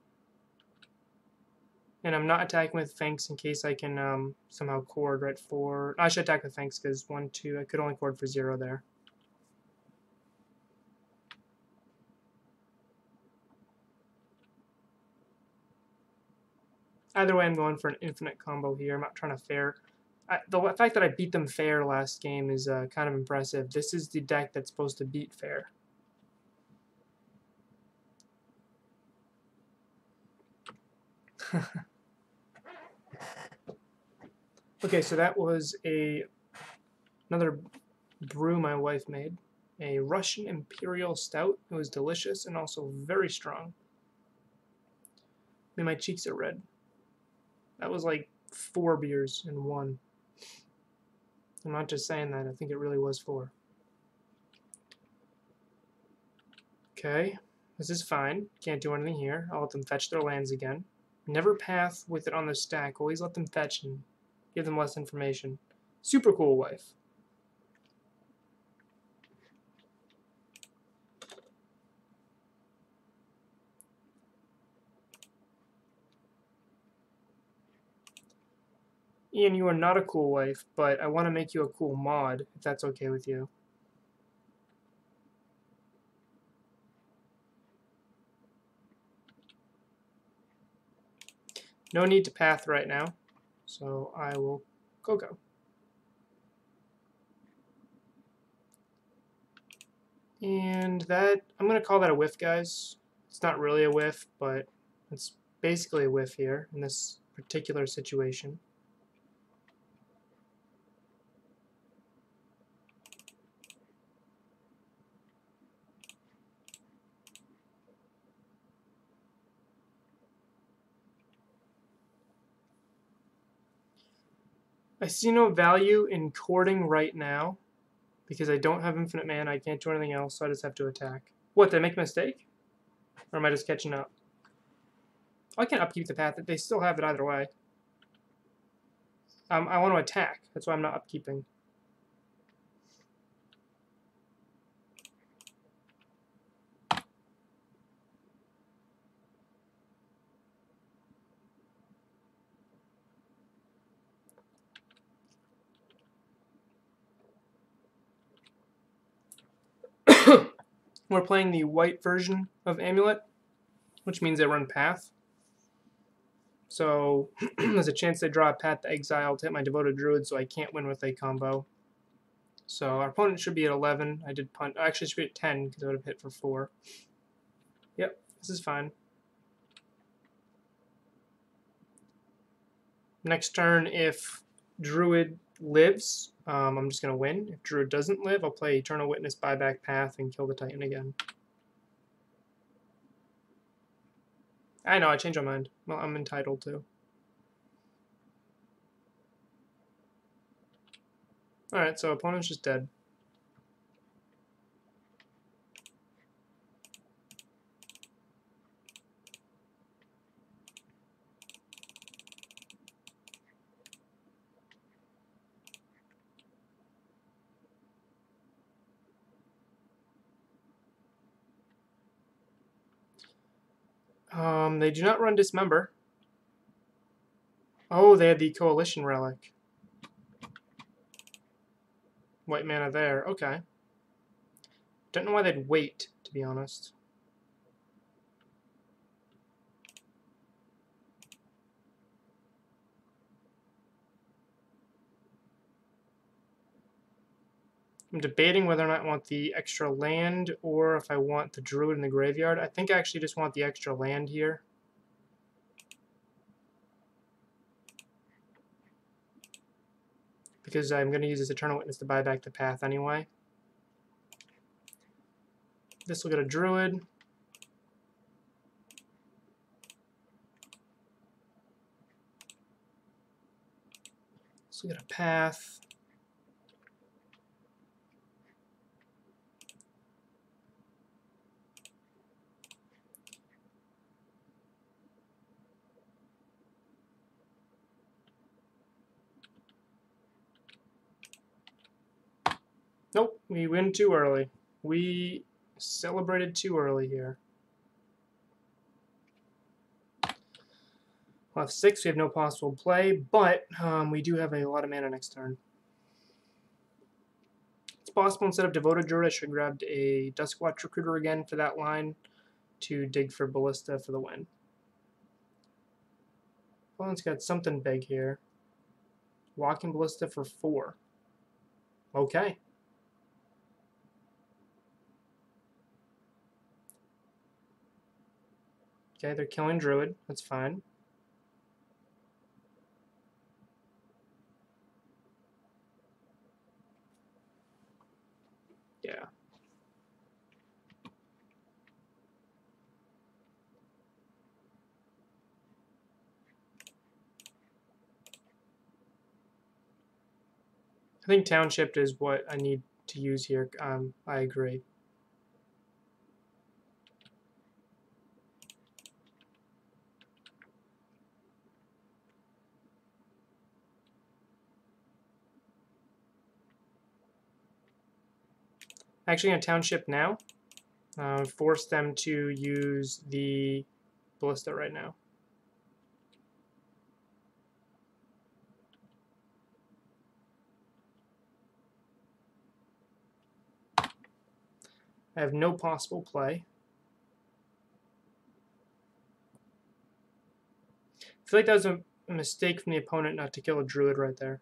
And I'm not attacking with Finks in case I can somehow chord right for... I should attack with Finks because 1, 2, I could only chord for 0 there. Either way, I'm going for an infinite combo here. I'm not trying to fair. The fact that I beat them fair last game is kind of impressive. This is the deck that's supposed to beat fair. Okay, so that was another brew my wife made. A Russian Imperial Stout. It was delicious and also very strong. I mean, my cheeks are red. That was like 4 beers in one. I'm not just saying that. I think it really was 4. Okay, this is fine. Can't do anything here. I'll let them fetch their lands again. Never path with it on the stack. Always let them fetch and give them less information. Super cool wife. Ian, you are not a cool wife, but I want to make you a cool mod, if that's okay with you. No need to path right now, so I will go. And that, I'm going to call that a whiff, guys. It's not really a whiff, but it's basically a whiff here in this particular situation. I see no value in courting right now because I don't have infinite mana. I can't do anything else, so I just have to attack. What, did I make a mistake? Or am I just catching up? I can upkeep the path. They still have it either way. I want to attack. That's why I'm not upkeeping. We're playing the white version of Amulet, which means they run Path. So there's a chance they draw a Path to Exile to hit my Devoted Druid, so I can't win with a combo. So our opponent should be at 11. I did punt. Actually, it should be at 10 because I would have hit for 4. Yep, this is fine. Next turn, if Druid lives, I'm just going to win. If Druid doesn't live, I'll play Eternal Witness, Buyback Path, and kill the Titan again. I know, I changed my mind. Well, I'm entitled to. Alright, so opponent's just dead. They do not run Dismember. Oh, they had the Coalition Relic. White mana there. Okay. Don't know why they'd wait, to be honest. I'm debating whether or not I want the extra land or if I want the Druid in the graveyard. I think I actually just want the extra land here. Because I'm going to use this Eternal Witness to buy back the path anyway. This will get a Druid. This will get a path. Nope, we win too early. We celebrated too early here. We'll have 6, we have no possible play, but we do have a lot of mana next turn. It's possible instead of Devoted Druid, I should have grabbed a Duskwatch Recruiter again for that line to dig for Ballista for the win. Opponent's got something big here. Walking Ballista for 4. Okay. Okay, they're killing Druid. That's fine. Yeah. I think Township is what I need to use here. I agree. Actually, going to Township now. Force them to use the Ballista right now. I have no possible play. I feel like that was a mistake from the opponent not to kill a Druid right there.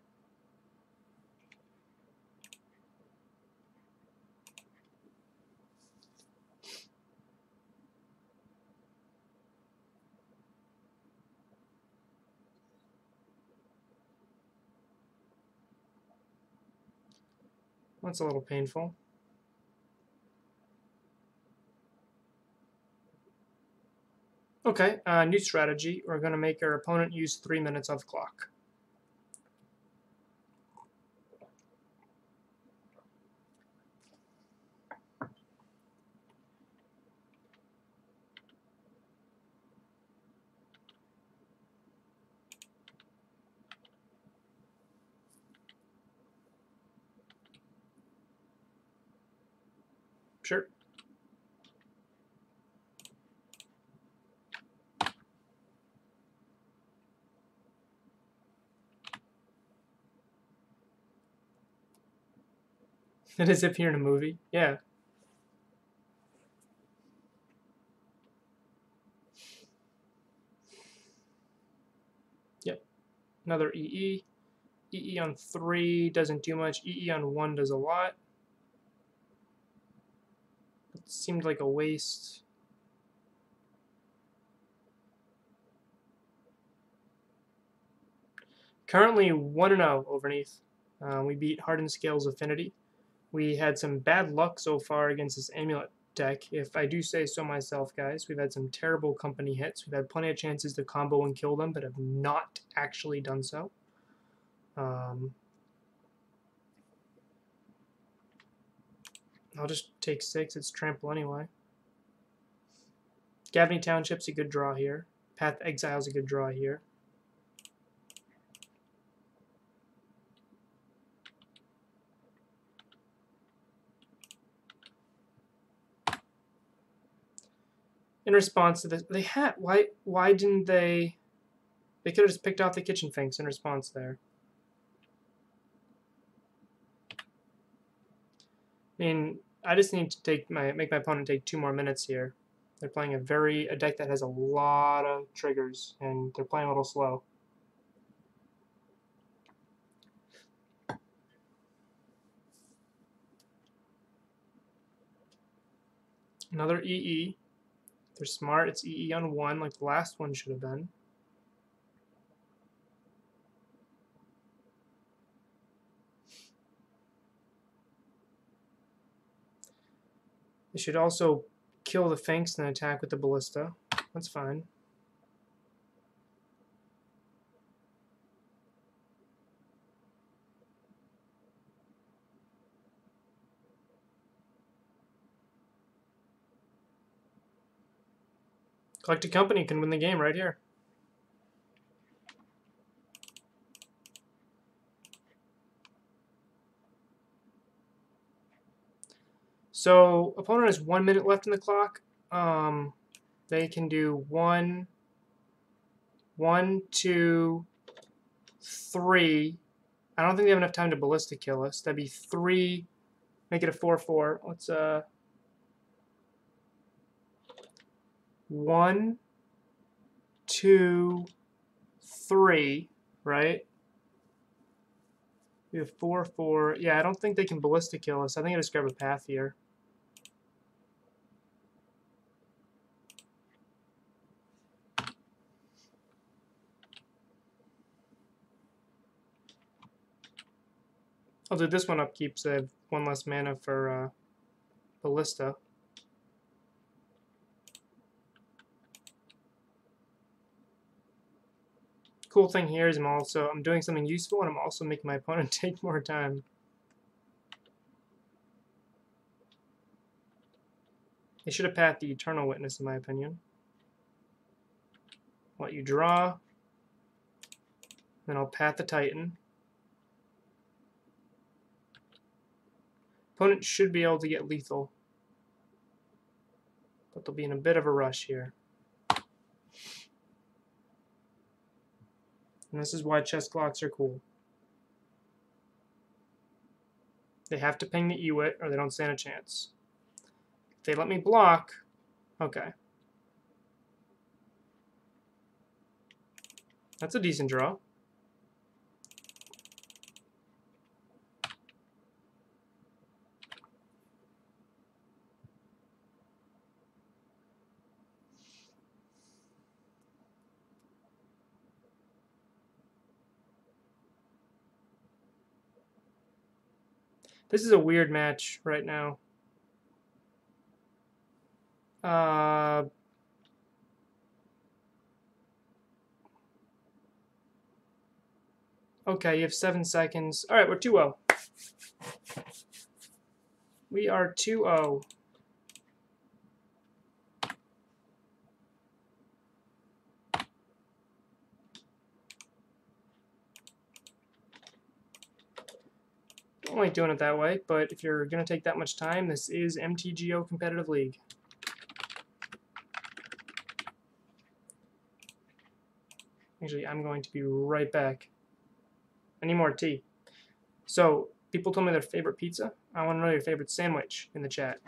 That's a little painful. Okay, new strategy. We're going to make our opponent use 3 minutes off the clock. As if you're in a movie. Yeah. Yep. Another EE. EE on 3 doesn't do much. EE on 1 does a lot. It seemed like a waste. Currently 1-0 overneath. We beat Hardened Scales Affinity. We had some bad luck so far against this Amulet deck, if I do say so myself, guys. We've had some terrible company hits. We've had plenty of chances to combo and kill them, but have not actually done so. I'll just take 6. It's trample anyway. Gavney Township's a good draw here. Path Exile's a good draw here. In response to this, they had why didn't they? They could have just picked off the Kitchen Finks in response there. I mean, I just need to make my opponent take 2 more minutes here. They're playing a deck that has a lot of triggers, and they're playing a little slow. Another EE. If they're smart, it's EE on 1, like the last one should have been. They should also kill the Finks and attack with the Ballista. That's fine. Collected Company can win the game right here. So opponent has 1 minute left in the clock. They can do 1, 2, 3. I don't think they have enough time to Ballista kill us. That'd be 3. Make it a 4/4. Let's 1, 2, 3. Right? We have 4/4. Yeah, I don't think they can Ballista kill us. I think I just grab a path here. I'll do this one upkeep so I have 1 less mana for Ballista. Cool thing here is I'm doing something useful, and I'm also making my opponent take more time. They should have pathed the Eternal Witness, in my opinion. Let you draw. Then I'll path the Titan. Opponent should be able to get lethal, but they'll be in a bit of a rush here. And this is why chess clocks are cool. They have to ping the Ewit, or they don't stand a chance. If they let me block, okay. That's a decent draw. This is a weird match right now. Okay, you have 7 seconds. All right, we're 2-0. We are 2-0. Don't like doing it that way, but if you're going to take that much time, this is MTGO Competitive League. Actually, I'm going to be right back. I need more tea. So, people told me their favorite pizza I want to know your favorite sandwich in the chat.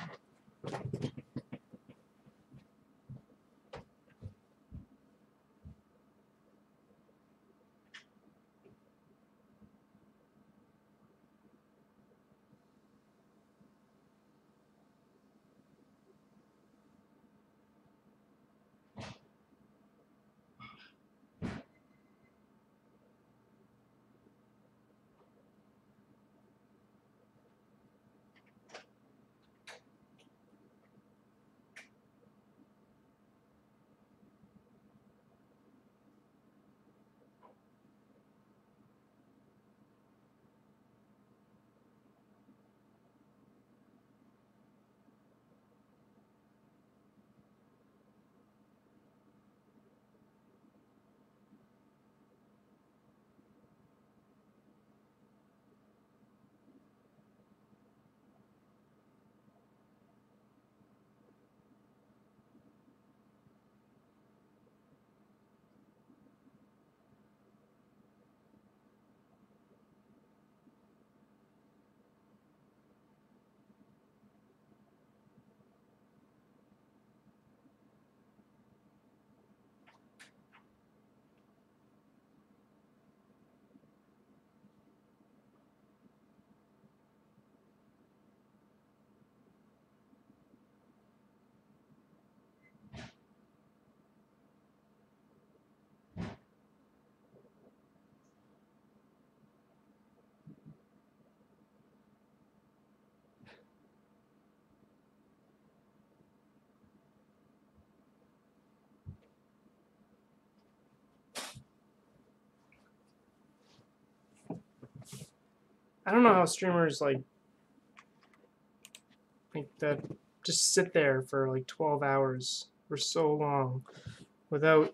I don't know how streamers like that just sit there for like 12 hours for so long without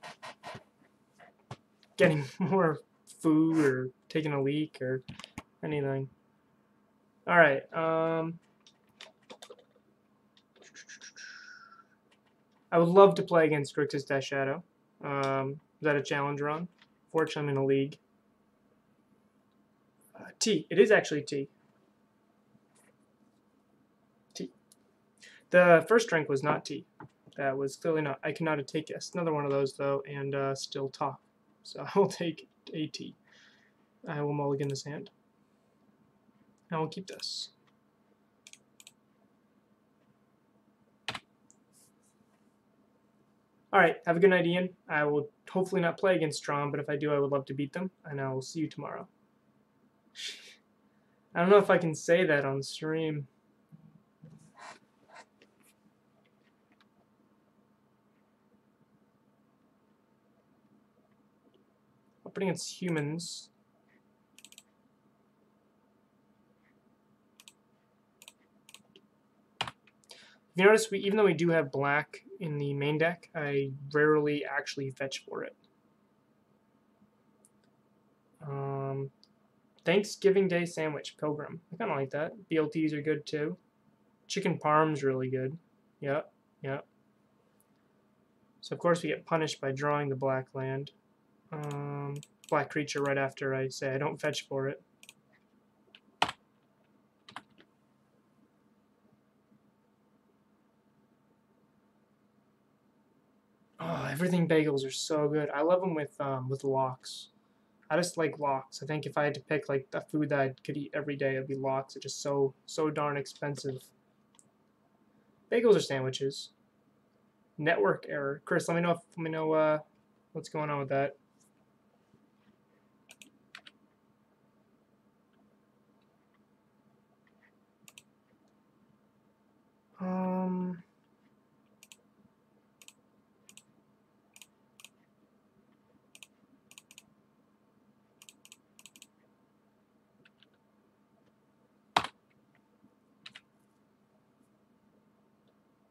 getting more food or taking a leak or anything. All right. I would love to play against Grixis Shadow. Is that a challenge run? Fortunately, I'm in a league. T. It is actually T. T. The first rank was not T. That was clearly not. I cannot take S. Another one of those, though, and still top. So I will take a T. I will mulligan this hand. I will keep this. Alright, have a good night, Ian. I will hopefully not play against Tron, but if I do, I would love to beat them, and I will see you tomorrow. I don't know if I can say that on stream. Up against humans. If you notice, even though we do have black in the main deck, I rarely actually fetch for it. Thanksgiving Day sandwich, Pilgrim. I kind of like that. BLTs are good too. Chicken parm's really good. Yep, yep. So of course we get punished by drawing the black land. Black creature right after I say I don't fetch for it. Oh, everything bagels are so good. I love them with lox. I just like lox. I think if I had to pick like a food that I could eat every day, it'd be lox. It's just so darn expensive. Bagels are sandwiches. Network error. Chris, let me know what's going on with that.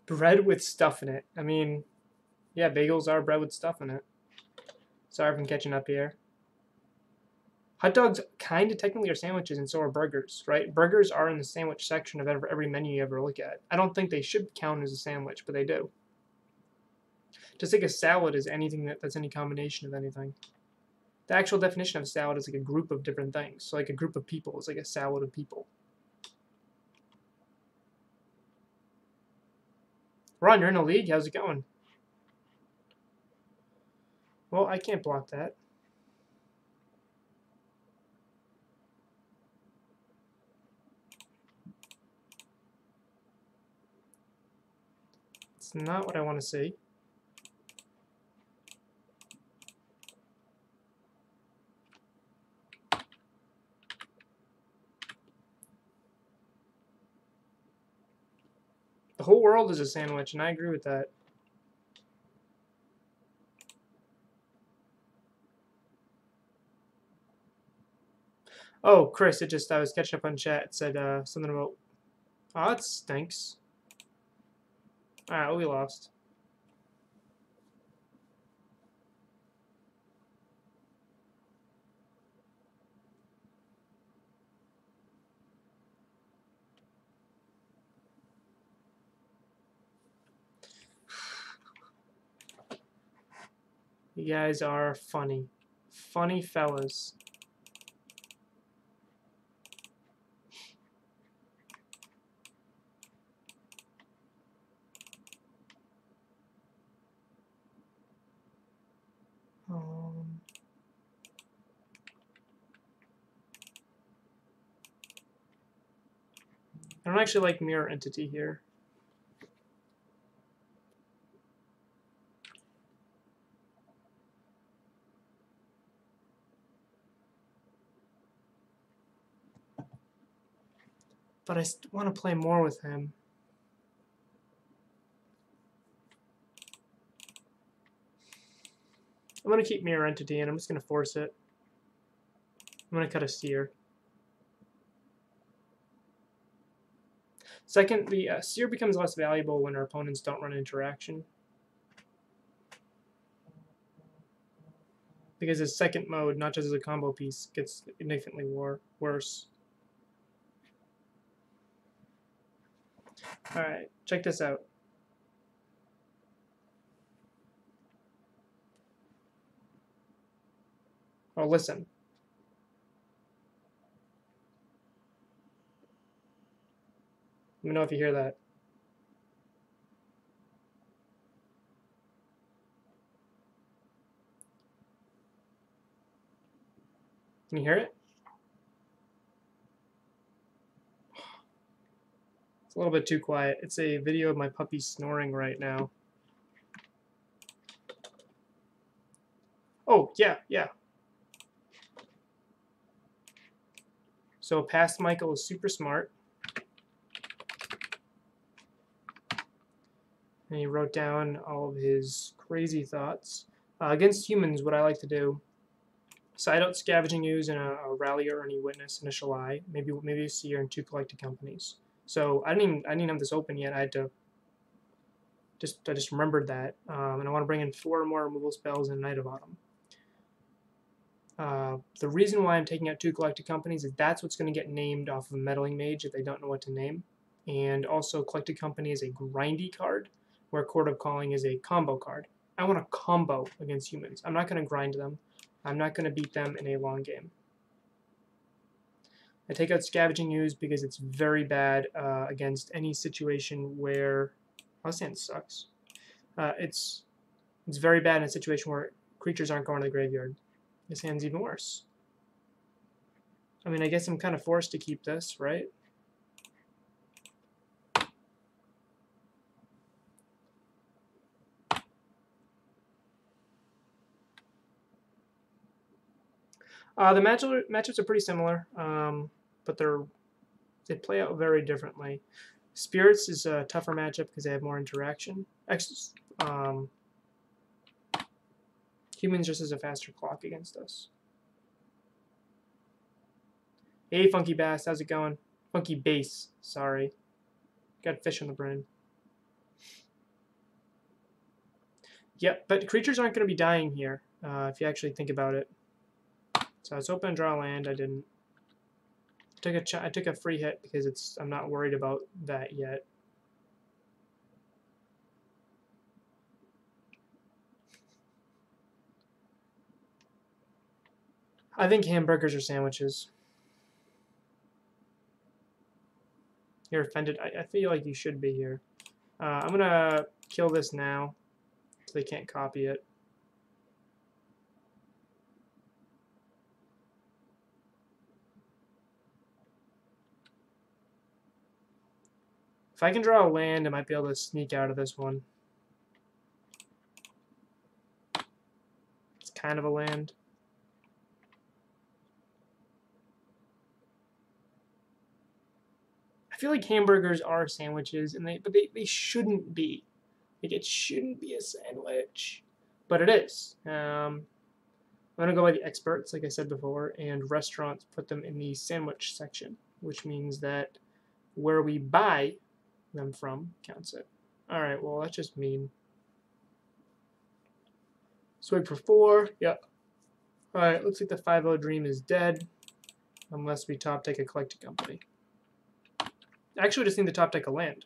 Bread with stuff in it. I mean, yeah, bagels are bread with stuff in it. Sorry if I'm catching up here. Hot dogs kind of technically are sandwiches, and so are burgers, right? Burgers are in the sandwich section of every menu you ever look at. I don't think they should count as a sandwich, but they do. Just like a salad is anything that's any combination of anything. The actual definition of a salad is like a group of different things. So like a group of people is like a salad of people. Ron, you're in the league? How's it going? Well, I can't block that. It's not what I want to see. The whole world is a sandwich, and I agree with that. Oh, Chris, I was catching up on chat. It said something about, oh, that stinks. Alright, we lost. You guys are funny. Funny fellas. I don't actually like mirror entity here. But I want to play more with him. I'm going to keep mirror entity and I'm just going to force it. I'm going to cut a seer. Second, the seer becomes less valuable when our opponents don't run interaction. Because his second mode, not just as a combo piece, gets significantly worse. Alright, check this out. Oh, listen. Let me know if you hear that. Can you hear it? It's a little bit too quiet. It's a video of my puppy snoring right now. Oh, yeah. So past Michael is super smart. And he wrote down all of his crazy thoughts. Against humans, what I like to do, side out Scavenging Ooze and a Rally or any Witness, Initial Eye, maybe a Seer and 2 Collected Companies. So I didn't even have this open yet. I just remembered that, and I want to bring in 4 more removal spells and Night of Autumn. The reason why I'm taking out 2 Collected Companies is that's what's going to get named off of a Meddling Mage if they don't know what to name. And also, Collected Company is a grindy card, where Court of Calling is a combo card. I want a combo against humans. I'm not going to grind them. I'm not going to beat them in a long game. I take out Scavenging Ooze because it's very bad against any situation where... Oh, this hand sucks. It's very bad in a situation where creatures aren't going to the graveyard. This hand's even worse. I mean, I guess I'm kind of forced to keep this, right? The matchups are pretty similar, but they play out very differently. Spirits is a tougher matchup because they have more interaction. Humans just has a faster clock against us. Hey, Funky Bass, how's it going? Funky Bass, sorry. Got fish on the brain. Yep, but creatures aren't going to be dying here, if you actually think about it. So I was hoping to draw land, I didn't. I took a free hit because I'm not worried about that yet. I think hamburgers are sandwiches. You're offended? I feel like you should be here. I'm going to kill this now so they can't copy it. If I can draw a land, I might be able to sneak out of this one. It's kind of a land. I feel like hamburgers are sandwiches, and they shouldn't be. Like, it shouldn't be a sandwich, but it is. I'm going to go by the experts, like I said before, and restaurants put them in the sandwich section, which means that where we buy them from counts it. All right, well, that's just mean. Swig for 4, yep. All right, looks like the 5-0 dream is dead, unless we top take a collecting company. Actually, just need to top take a land.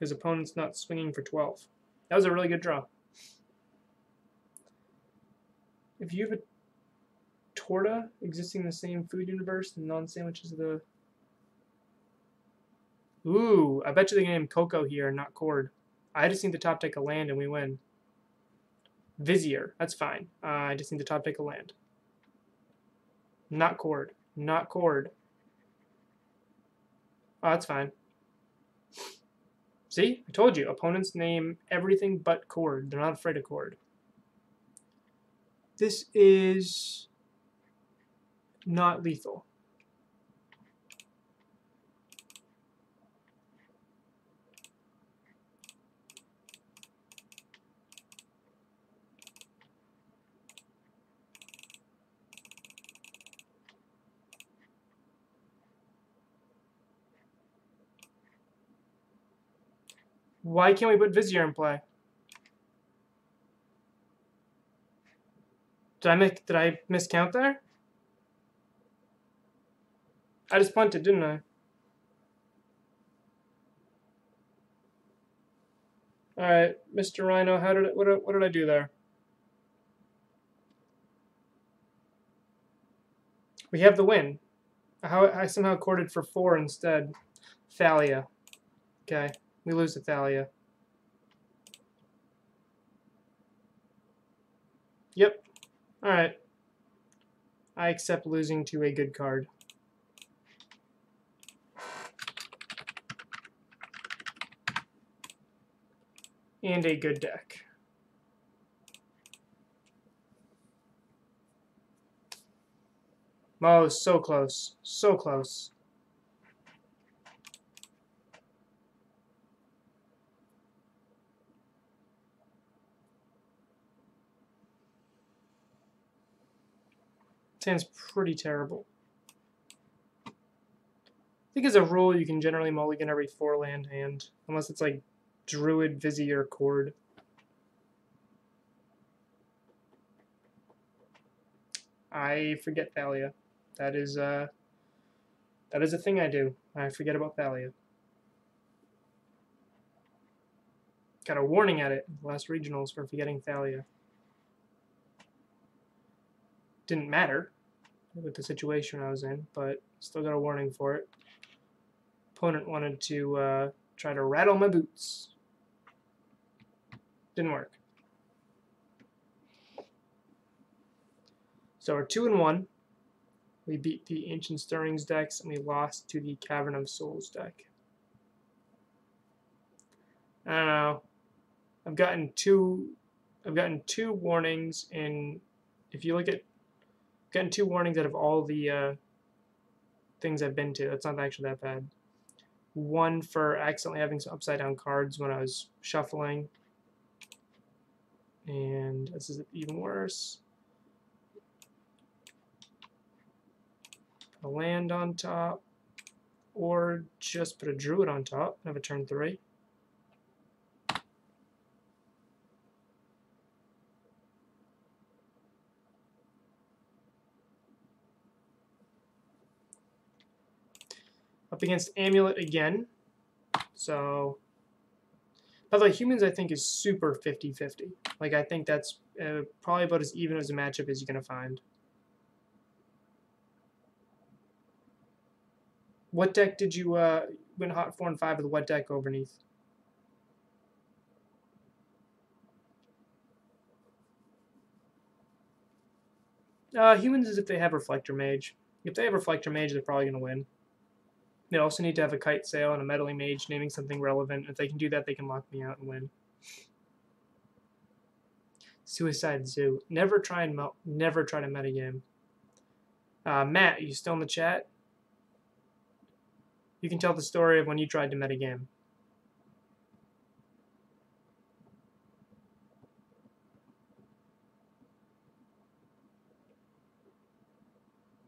His opponent's not swinging for 12. That was a really good draw. If you have a torta existing in the same food universe, the non-sandwiches of the... Ooh, I bet you they're going to name Coco here and not Cord. I just need to top take a land and we win. Vizier, that's fine. I just need to top take a land. Not Cord. Not Cord. Oh, that's fine. See? I told you. Opponents name everything but Cord. They're not afraid of Cord. This is not lethal. Why can't we put Vizier in play? Did I miscount there? I just punted, didn't I? All right, Mr. Rhino, what did I do there? We have the win. I somehow corded for 4 instead. Thalia. Okay, we lose to Thalia. Yep. All right. I accept losing to a good card. And a good deck. Oh, so close. So close. Sounds pretty terrible. I think as a rule, you can generally mulligan every 4-land hand, unless it's like Druid, Vizier, Cord. I forget Thalia. That is a thing I do. I forget about Thalia. Got a warning at it in the last regionals for forgetting Thalia. Didn't matter with the situation I was in, but still got a warning for it. Opponent wanted to try to rattle my boots. Didn't work. So we're 2-1. We beat the Ancient Stirrings decks, and we lost to the Cavern of Souls deck. I don't know. I've gotten two warnings, and if you look at, I've gotten 2 warnings out of all the things I've been to. That's not actually that bad. One for accidentally having some upside down cards when I was shuffling, and this is even worse. A land on top, or just put a druid on top and have a turn 3. Up against Amulet again. So, by the way, humans I think is super 50-50. Like, I think that's probably about as even as a matchup as you're going to find. What deck did you win hot 4 and 5 with what deck overneath? Humans is if they have Reflector Mage. If they have Reflector Mage, they're probably going to win. They also need to have a Kite Sail and a Meddling Mage naming something relevant. If they can do that, they can lock me out and win. Suicide Zoo. Never try to metagame. Matt, you still in the chat? You can tell the story of when you tried to metagame.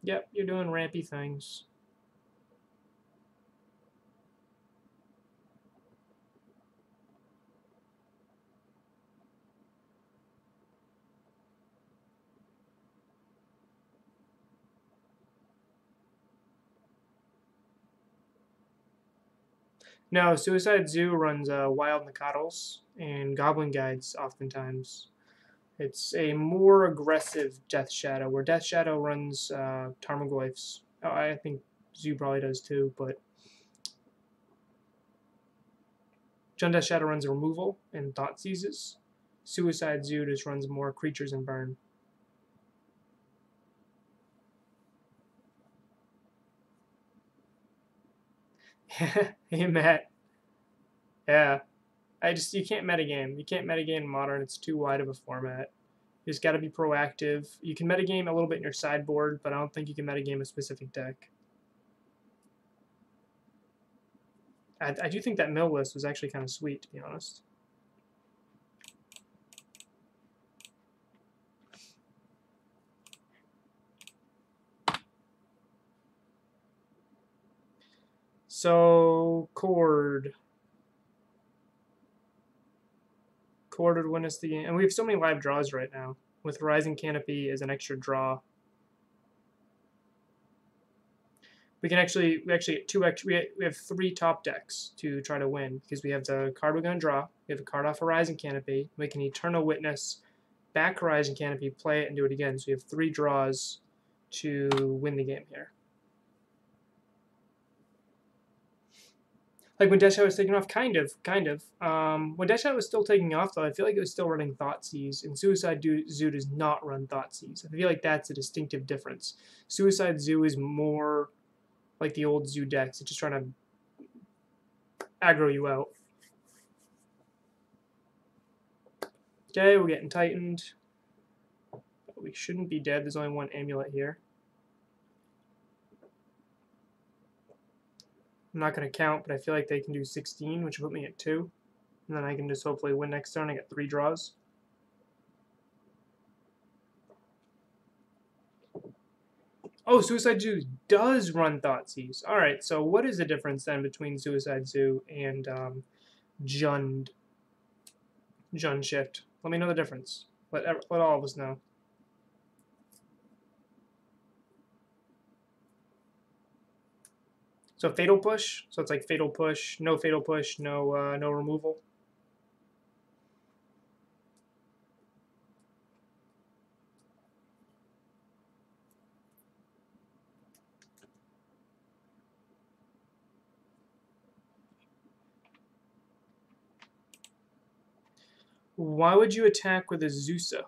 Yep, you're doing rampy things. No, Suicide Zoo runs Wild Nakatos and Goblin Guides oftentimes. It's a more aggressive Death Shadow, where Death Shadow runs Tarmogoyfs. Oh, I think Zoo probably does too, but Jund Death Shadow runs Removal and Thought Seizes. Suicide Zoo just runs more Creatures and Burn. Hey, Matt. Yeah. You can't metagame. You can't metagame Modern. It's too wide of a format. You just got to be proactive. You can metagame a little bit in your sideboard, but I don't think you can metagame a specific deck. I do think that mill list was actually kind of sweet, to be honest. So, Cord would win us the game. And we have so many live draws right now, with Rising Canopy as an extra draw. We have 3 top decks to try to win, because we have the card we're going to draw, we have a card off a Rising Canopy, we can Eternal Witness, back Rising Canopy, play it, and do it again. So we have 3 draws to win the game here. Like when Death Shadow was taking off, kind of. When Death Shadow was still taking off, though, I feel like it was still running Thoughtseize, and Suicide Zoo does not run Thougtseize. I feel like that's a distinctive difference. Suicide Zoo is more like the old Zoo decks. It's just trying to aggro you out. Okay, we're getting tightened. But we shouldn't be dead. There's only 1 amulet here. I'm not going to count, but I feel like they can do 16, which will put me at 2. And then I can just hopefully win next turn. I get 3 draws. Oh, Suicide Zoo does run Thoughtseize. All right, so what is the difference then between Suicide Zoo and Jund Shift? Let me know the difference. Let all of us know. So Fatal Push. So it's like Fatal Push, no removal. Why would you attack with a Zusa?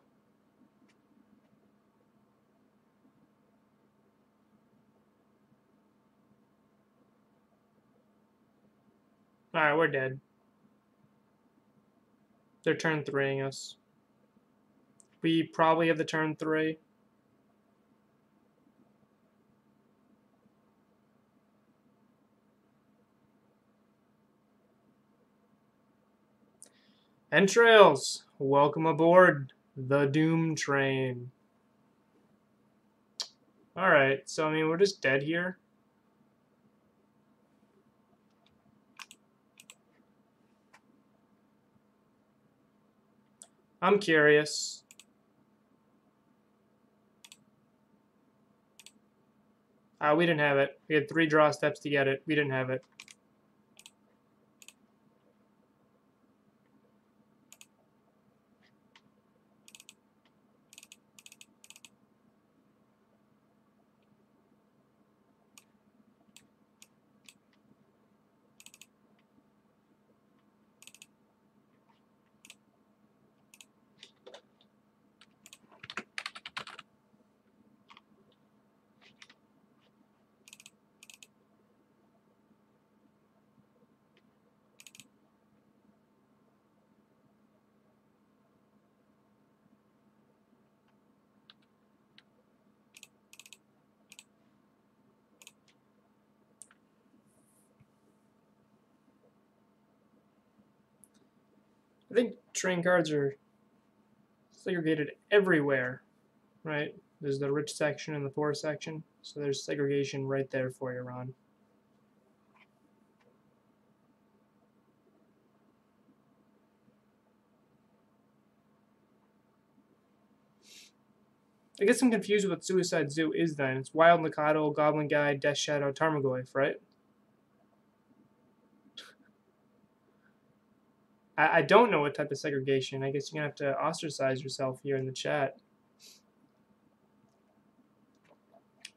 Alright, we're dead. They're turn 3ing us. We probably have the turn 3. Entrails, welcome aboard the Doom Train. Alright, so I mean, we're just dead here. I'm curious. We didn't have it. We had 3 draw steps to get it. We didn't have it. I think terrain cards are segregated everywhere, right? There's the rich section and the poor section, so there's segregation right there for you, Ron. I guess I'm confused with what Suicide Zoo is then. It's Wild Mikado, Goblin Guy, Death Shadow, Tarmogoyf, right? I don't know what type of segregation. I guess you're going to have to ostracize yourself here in the chat.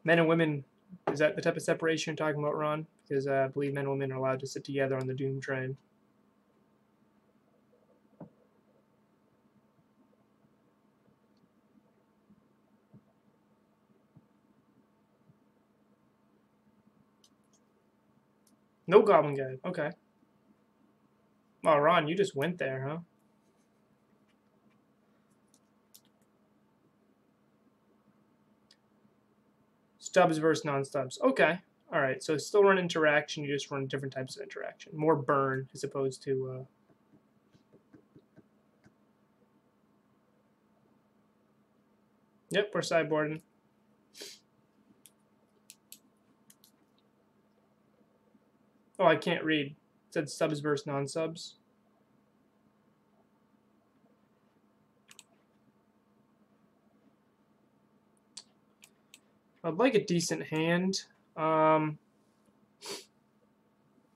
Men and women, is that the type of separation you're talking about, Ron? Because I believe men and women are allowed to sit together on the Doom train. No Goblin Guy. Okay. Oh, Ron, you just went there, huh? Stubs versus non-stubs. Okay. All right. So still run interaction. You just run different types of interaction. More burn as opposed to... Yep, we're sideboarding. Oh, I can't read. It said subs versus non-subs. I'd like a decent hand. I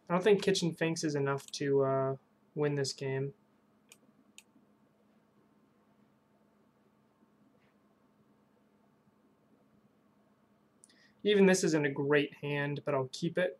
don't think Kitchen Finks is enough to win this game. Even this isn't a great hand, but I'll keep it.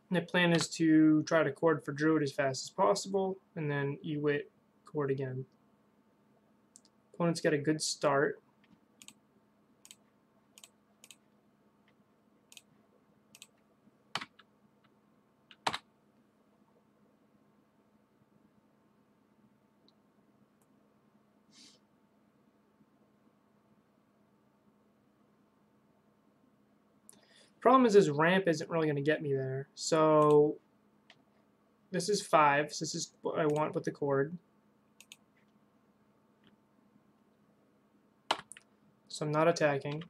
And the plan is to try to cord for Druid as fast as possible, and then Ewit cord again. Opponent's got a good start. Problem is his ramp isn't really going to get me there. So this is 5. So this is what I want with the cord. So I'm not attacking.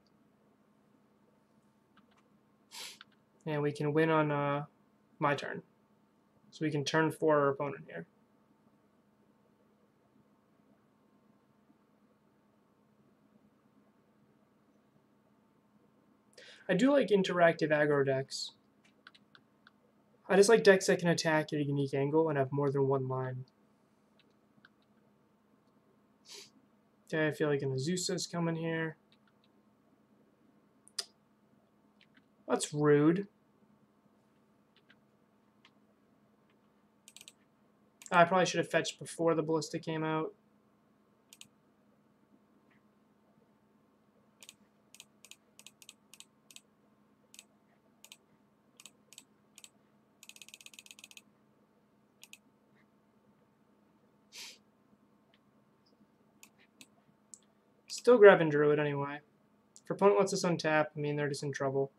And we can win on my turn. So we can turn 4 our opponent here. I do like interactive aggro decks. I just like decks that can attack at a unique angle and have more than one line. Okay, I feel like an Azusa's coming here. That's rude. I probably should have fetched before the Ballista came out. Still grabbing Druid anyway. If your opponent lets us untap, I mean, they're just in trouble.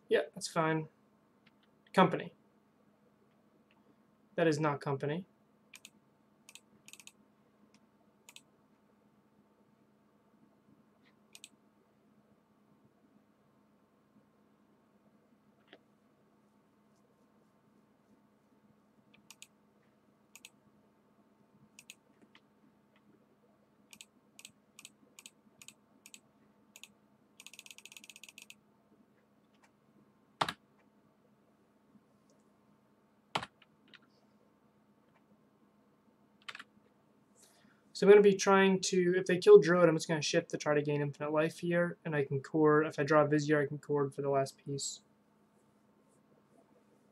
Yeah, that's fine. Company. That is not company. So I'm going to be trying to, if they kill Druid, I'm just going to shift to try to gain infinite life here, and I can cord, if I draw Vizier, I can cord for the last piece.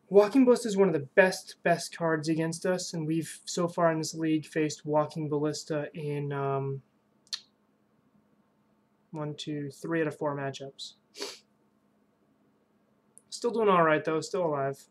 Walking Ballista is one of the best cards against us, and we've so far in this league faced Walking Ballista in 1, 2, 3 out of 4 matchups. Still doing all right though, still alive.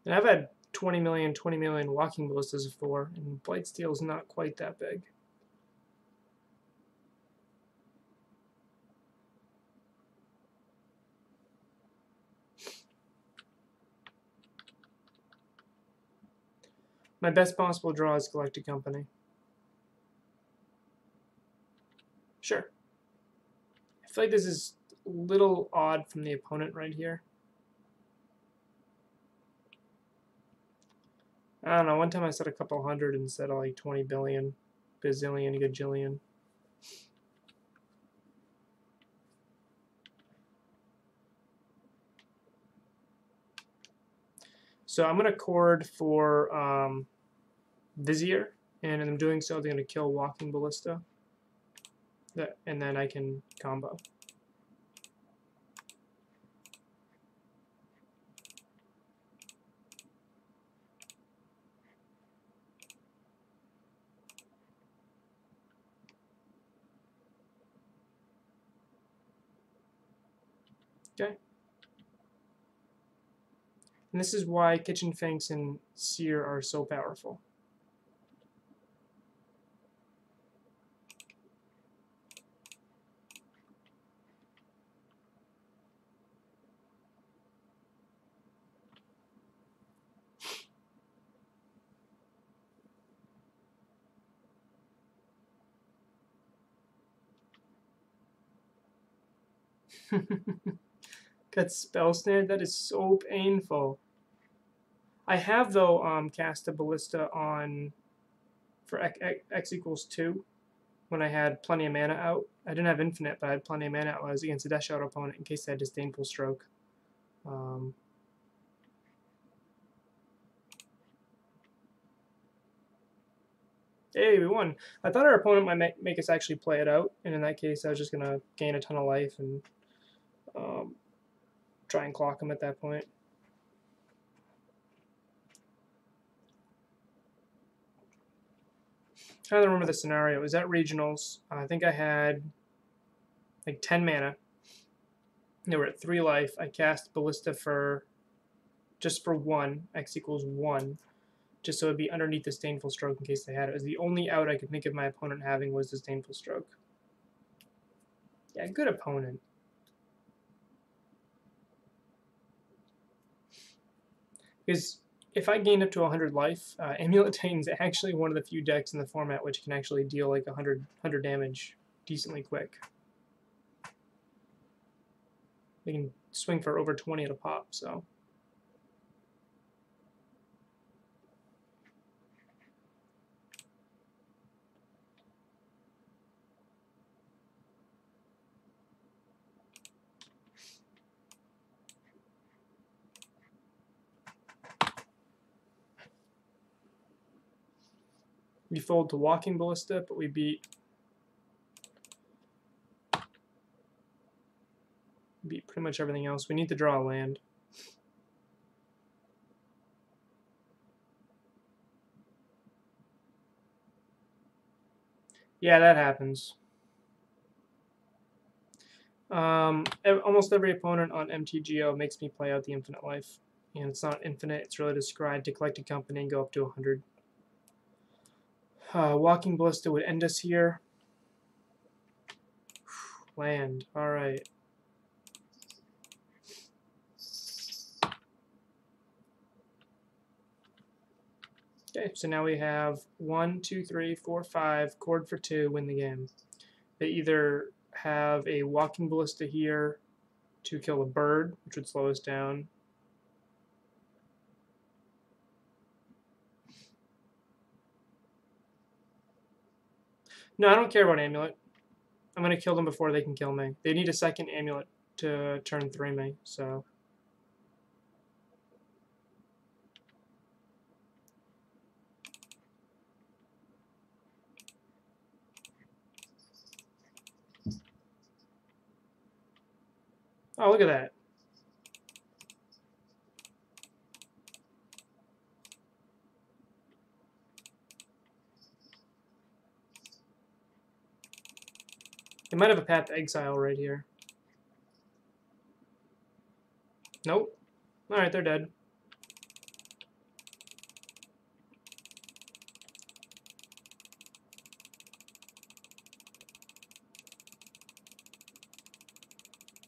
And I've had 20 million Walking Ballistas before, and Blightsteel is not quite that big. My best possible draw is Galactic Company. Sure. I feel like this is a little odd from the opponent right here. I don't know, one time I said a couple hundred instead of like 20 billion, bazillion, gajillion. So I'm going to chord for Vizier, and in doing so, they're going to kill Walking Ballista. And then I can combo. Okay. And this is why Kitchen Finks and Seer are so powerful. Got spell snared. That is so painful. I have though cast a ballista on for x equals 2 when I had plenty of mana out. I didn't have infinite, but I had plenty of mana out when I was against a Death Shadow opponent in case they had Disdainful Stroke. Hey, we won. I thought our opponent might make us actually play it out, and in that case, I was just going to gain a ton of life and try and clock him at that point. I'm trying to remember the scenario. It was at Regionals. I think I had like 10 mana. They were at 3 life. I cast Ballista for just for 1, x equals 1, just so it'd be underneath Disdainful Stroke in case they had it. It was the only out I could think of my opponent having was Disdainful Stroke. Yeah, good opponent. Because if I gained up to 100 life, Amulet Titan is actually one of the few decks in the format which can actually deal like 100 damage decently quick. They can swing for over 20 at a pop, so. We fold to Walking Ballista, but we beat pretty much everything else. We need to draw a land. Yeah, that happens. Almost every opponent on MTGO makes me play out the infinite life. And it's not infinite, it's really described to Collected Company and go up to 100. Walking Ballista would end us here. Land, alright. Okay, so now we have 1, 2, 3, 4, 5, cord for 2, win the game. They either have a walking ballista here to kill a bird, which would slow us down. No, I don't care about Amulet. I'm going to kill them before they can kill me. They need a second Amulet to turn 3 me, so... Oh, look at that. They might have a path to exile right here. Nope. Alright, they're dead.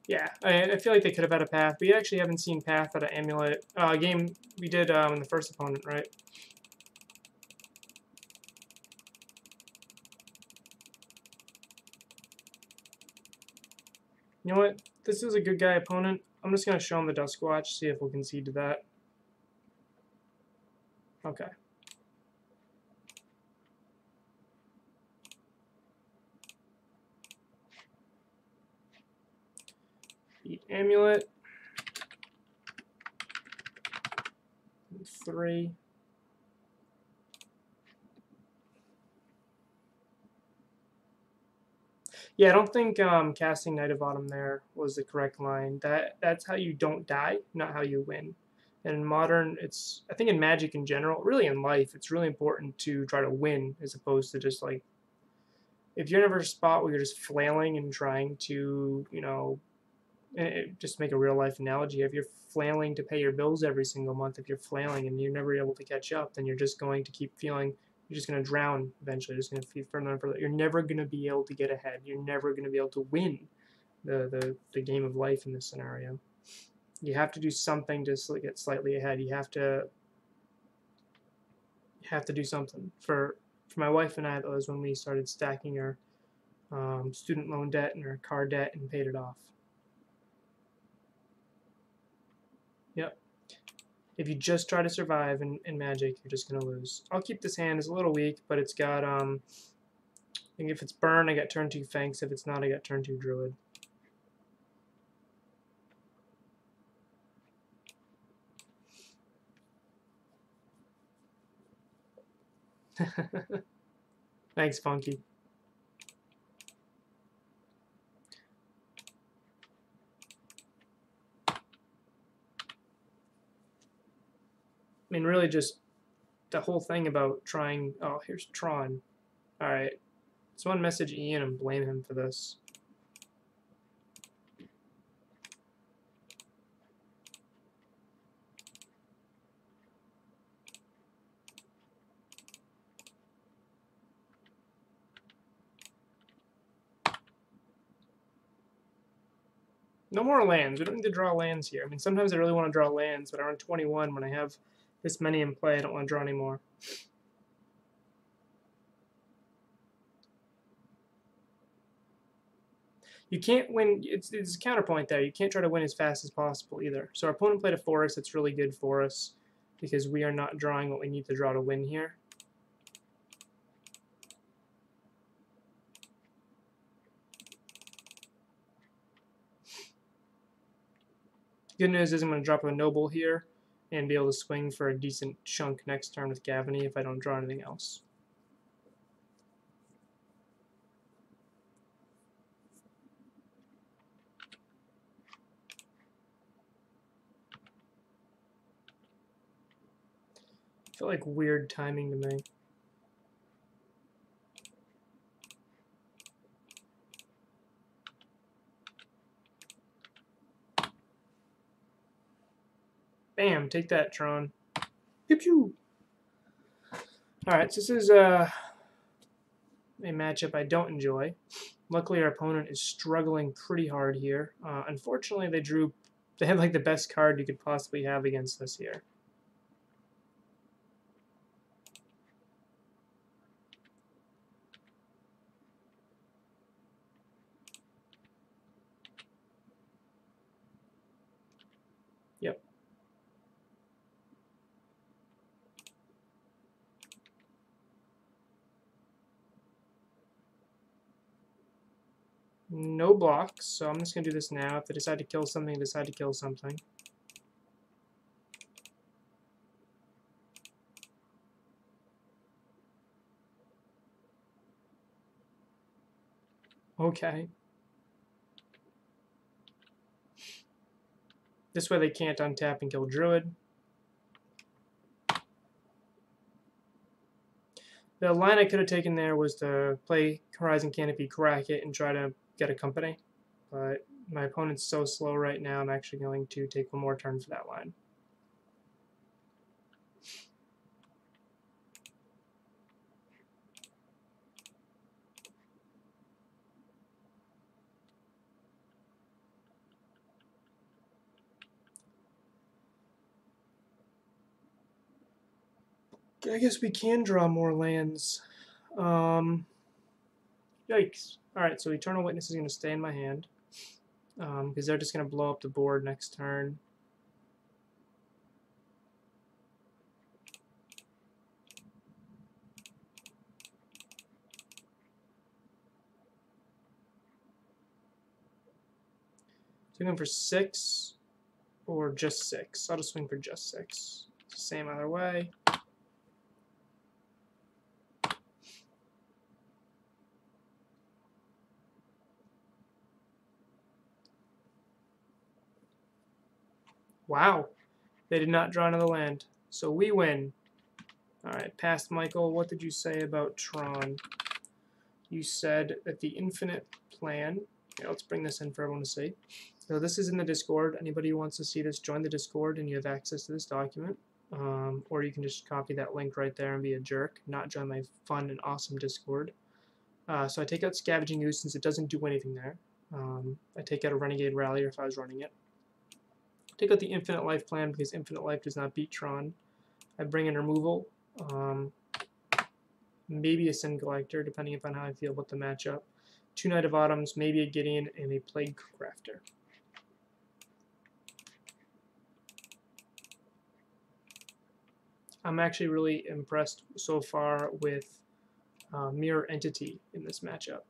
Yeah, I feel like they could have had a path. We actually haven't seen path at an Amulet game we did in the first opponent, right? You know what? This is a good guy opponent. I'm just going to show him the Dusk Watch, see if we'll concede to that. Okay. Eat Amulet. 3. Yeah, I don't think casting Knight of Autumn there was the correct line. That's how you don't die, not how you win. And in Modern, I think in Magic in general, really in life, it's really important to try to win as opposed to just like, if you're in a spot where you're just flailing and trying to, you know, just make a real life analogy, if you're flailing to pay your bills every single month, if you're flailing and you're never able to catch up, then you're just going to keep feeling you're just going to drown eventually. Just going to feed further and further. You're never going to be able to get ahead. You're never going to be able to win the game of life in this scenario. You have to do something to get slightly ahead. You have to do something. For my wife and I, that was when we started stacking our student loan debt and our car debt and paid it off. Yep. If you just try to survive in Magic, you're just going to lose. I'll keep this hand. It's a little weak, but it's got, I think if it's Burn, I got turn 2 Fangs. If it's not, I got turn 2 Druid. Thanks, Funky. I mean, really just the whole thing about trying... Oh, here's Tron. Alright. Someone message Ian and blame him for this. No more lands. We don't need to draw lands here. I mean, sometimes I really want to draw lands, but around 21, when I have this many in play, I don't want to draw any more. You can't win. It's a counterpoint there. You can't try to win as fast as possible either. So our opponent played a forest. That's really good for us because we are not drawing what we need to draw to win here. Good news is I'm going to drop a Noble here and be able to swing for a decent chunk next turn with Gavany if I don't draw anything else. I feel like weird timing to me. Bam, take that, Tron. Pew pew. Alright, so this is a matchup I don't enjoy. Luckily, our opponent is struggling pretty hard here. Unfortunately, they have like the best card you could possibly have against us here. No blocks, so I'm just going to do this now. If they decide to kill something, decide to kill something. Okay. This way they can't untap and kill Druid. The line I could have taken there was to play Horizon Canopy, crack it, and try to get a company. But my opponent's so slow right now, I'm actually going to take one more turn for that line. I guess we can draw more lands. Yikes. Alright, so Eternal Witness is going to stay in my hand. Because they're just going to blow up the board next turn. Swing for 6 or just 6. I'll just swing for just 6. It's the same either way. Wow. They did not draw another land. So we win. Alright, past Michael, what did you say about Tron? You said that the infinite plan... Okay, let's bring this in for everyone to see. So this is in the Discord. Anybody who wants to see this, join the Discord and you have access to this document. Or you can just copy that link right there and be a jerk, not join my fun and awesome Discord. So I take out Scavenging Ooze since it doesn't do anything there. I take out a Renegade Rallier if I was running it. Take out the Infinite Life plan because Infinite Life does not beat Tron. I bring in Removal. Maybe a Sin Collector, depending upon how I feel about the matchup. 2 Knight of Autumns, maybe a Gideon, and a Plague Crafter. I'm actually really impressed so far with Mirror Entity in this matchup.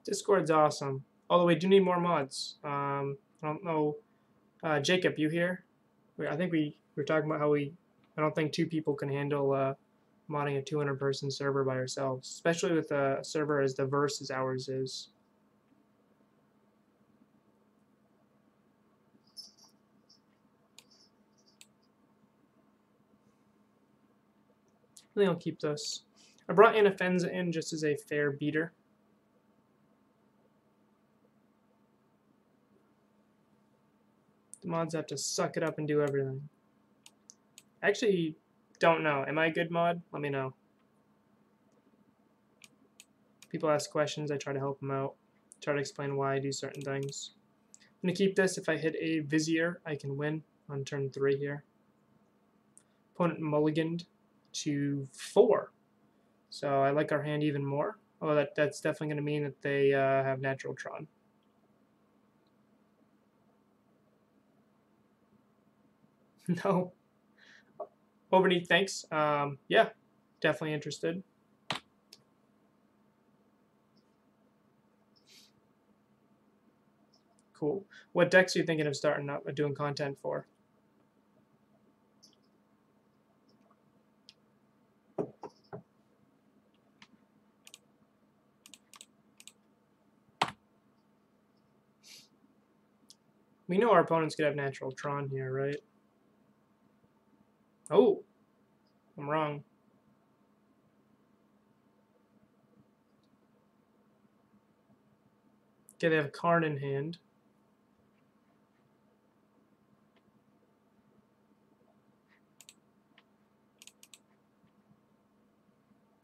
Discord's awesome. Although we do need more mods. I don't know. Jacob, you here? I think we were talking about how I don't think 2 people can handle modding a 200-person server by ourselves, especially with a server as diverse as ours is. I think I'll keep this. I brought Anafenza in just as a fair beater. The mods have to suck it up and do everything. I actually don't know. Am I a good mod? Let me know. People ask questions, I try to help them out. Try to explain why I do certain things. I'm going to keep this. If I hit a Vizier, I can win on turn 3 here. Opponent mulliganed to 4. So I like our hand even more. Oh, that's definitely going to mean that they have natural Tron. No. Overneath, thanks. Yeah, definitely interested. Cool. What decks are you thinking of starting up doing content for? We know our opponents could have natural Tron here, right? Oh, I'm wrong. Okay, they have Karn in hand.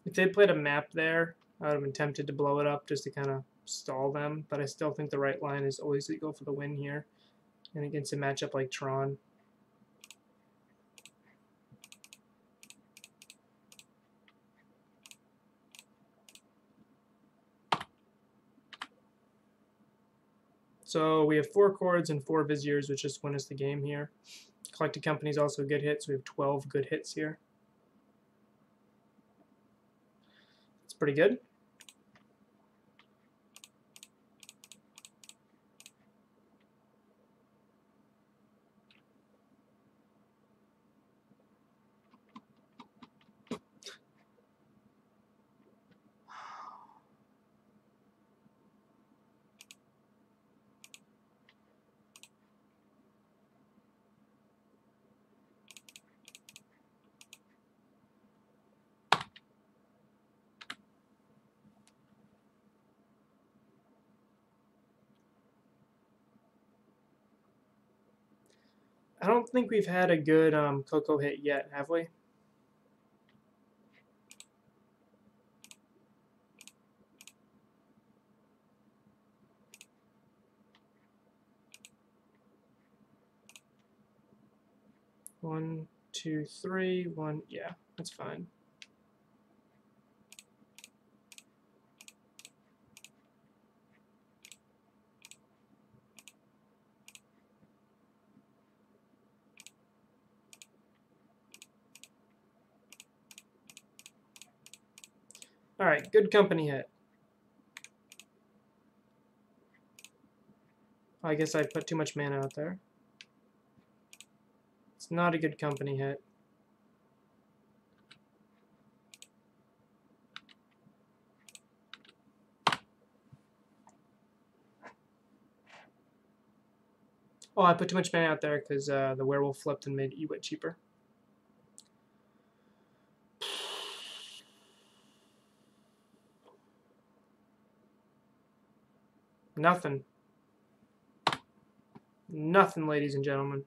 If they played a map there, I would have been tempted to blow it up just to kind of stall them, but I still think the right line is always to go for the win here. And against a matchup like Tron. So we have 4 chords and 4 Viziers, which just win us the game here. Collected Company is also a good hit, so we have 12 good hits here. It's pretty good. I don't think we've had a good Coco hit yet, have we? One, two, three, one. Yeah, that's fine. All right, good company hit. I guess I put too much mana out there. It's not a good company hit. Oh, I put too much mana out there because the werewolf flipped and made Ewit cheaper. Nothing. Nothing, ladies and gentlemen.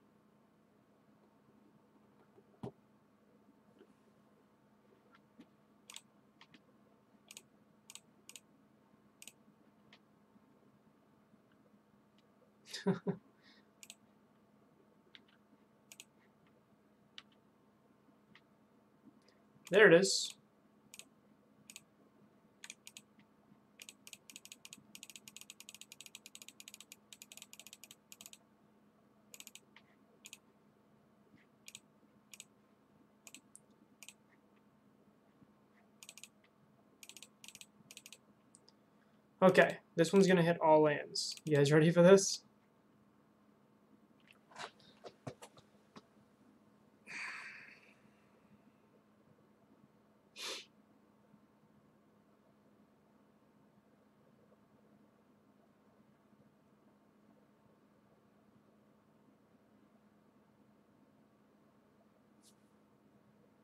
There it is. Okay, this one's gonna hit all lands. You guys ready for this?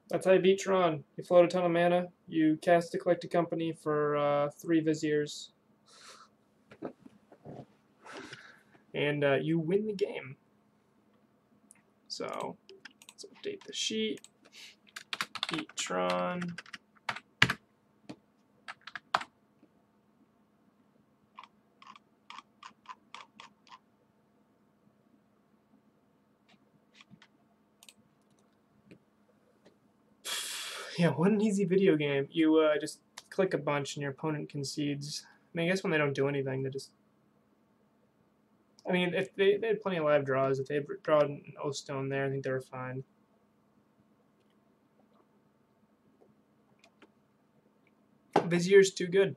That's how you beat Tron. You float a ton of mana, you cast the Collected Company for 3 Viziers, and you win the game. So, let's update the sheet. Beat Tron. Yeah, what an easy video game. You just click a bunch and your opponent concedes. I mean, I guess when they don't do anything, they just... I mean, if they had plenty of live draws, if they had drawn an O-Stone there, I think they were fine. Vizier's too good.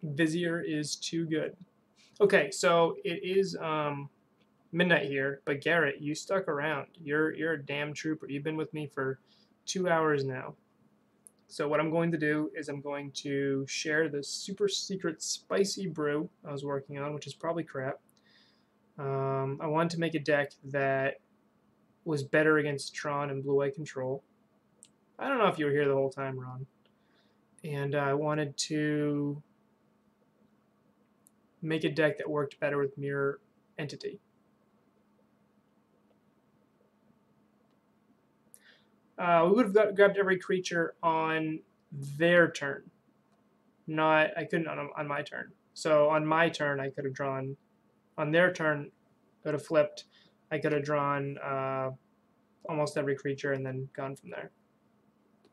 Vizier is too good. Okay, so it is midnight here, but Garrett, you stuck around. You're a damn trooper. You've been with me for 2 hours now. So what I'm going to do is I'm going to share the super secret spicy brew I was working on, which is probably crap. I wanted to make a deck that was better against Tron and Blue-White Control. I don't know if you were here the whole time, Ron. And I wanted to make a deck that worked better with Mirror Entity. We would have grabbed every creature on their turn. Not, I couldn't on my turn. So on my turn, I could have drawn, on their turn, could have flipped. I could have drawn almost every creature and then gone from there.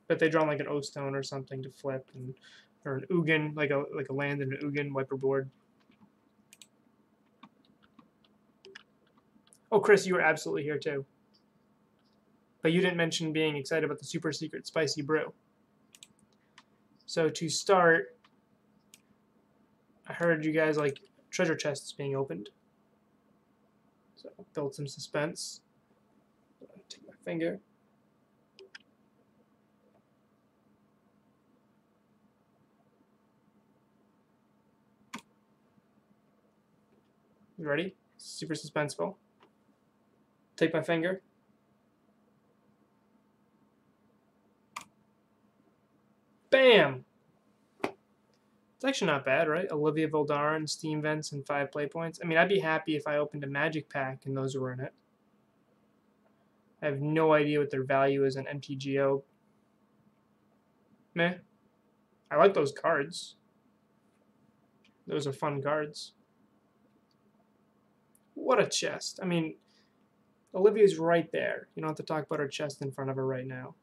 But they drawn like an O-Stone or something to flip, and or an Ugin, like a land and an Ugin wiper board. Oh, Chris, you were absolutely here too. But you didn't mention being excited about the super secret spicy brew. So to start, I heard you guys like treasure chests being opened. So build some suspense. Take my finger. You ready? Super suspenseful. Take my finger. Bam! It's actually not bad, right? Olivia Voldaren, Steam Vents, and 5 play points. I mean, I'd be happy if I opened a Magic pack and those were in it. I have no idea what their value is on MTGO. Meh. I like those cards. Those are fun cards. What a chest. I mean, Olivia's right there. You don't have to talk about her chest in front of her right now.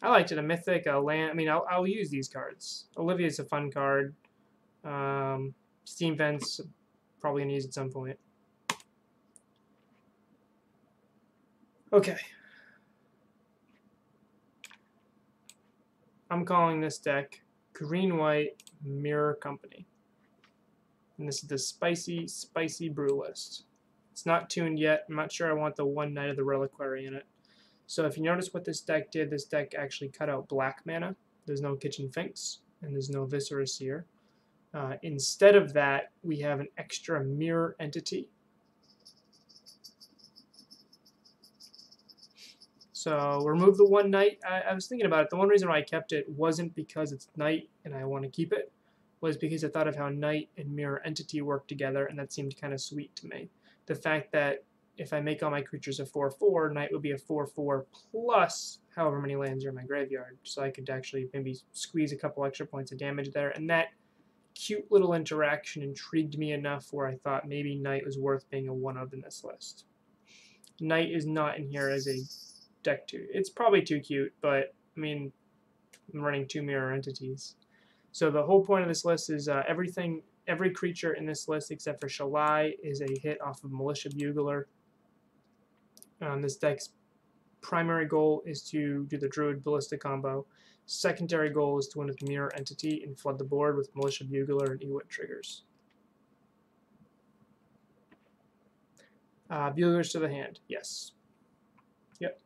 I liked it. A mythic, a land. I mean, I'll use these cards. Olivia's a fun card. Steam Vents, probably going to use at some point. Okay. I'm calling this deck Green-White Mirror Company. And this is the spicy, spicy brew list. It's not tuned yet. I'm not sure I want the one Knight of the Reliquary in it. So if you notice what this deck did, this deck actually cut out black mana. There's no Kitchen Finks, and there's no Viscera Seer. Instead of that, we have an extra mirror entity. So remove the one Knight. I was thinking about it. The one reason why I kept it wasn't because it's Knight and I want to keep it, was because I thought of how Knight and mirror entity work together, and that seemed kind of sweet to me. The fact that if I make all my creatures a 4/4, Knight would be a 4/4 plus however many lands are in my graveyard. So I could actually maybe squeeze a couple extra points of damage there. And that cute little interaction intrigued me enough where I thought maybe Knight was worth being a one of in this list. Knight is not in here as a deck 2. It's probably too cute, but I mean, I'm running 2 mirror entities. So the whole point of this list is every creature in this list except for Shalai is a hit off of Militia Bugler. This deck's primary goal is to do the Druid Ballista combo. Secondary goal is to win with Mirror Entity and flood the board with Militia Bugler and Ewit triggers. Buglers to the hand, yes. Yep.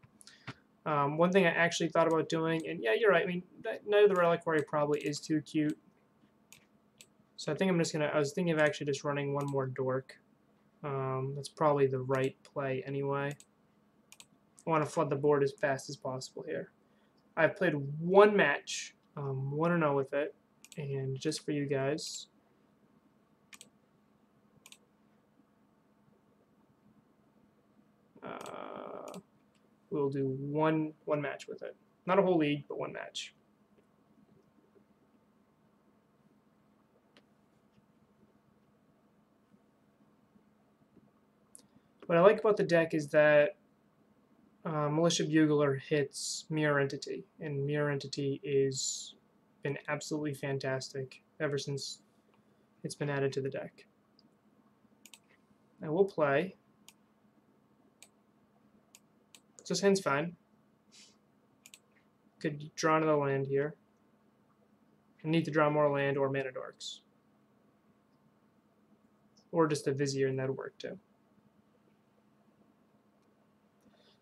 One thing I actually thought about doing, and yeah, you're right, I mean, Knight of the Reliquary probably is too cute. So I think I'm just going to, I was thinking of actually just running one more Dork. That's probably the right play anyway. I want to flood the board as fast as possible here. I've played one match, 1-0 with it, and just for you guys, we'll do one match with it. Not a whole league, but one match. What I like about the deck is that Militia Bugler hits Mirror Entity, and Mirror Entity is been absolutely fantastic ever since it's been added to the deck. I will play. This hand's fine. Could draw another land here. I need to draw more land or mana dorks. Or just a Vizier, and that would work too.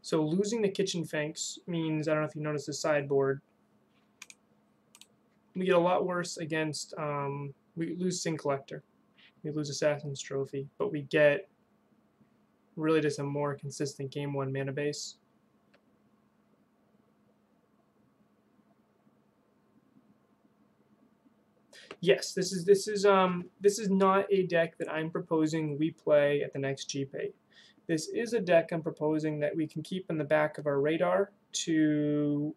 So losing the Kitchen Finks means, I don't know if you noticed the sideboard, we get a lot worse against, we lose Sin Collector, we lose Assassin's Trophy, but we get really just a more consistent Game 1 mana base. Yes, this is not a deck that I'm proposing we play at the next GP. This is a deck I'm proposing that we can keep in the back of our radar to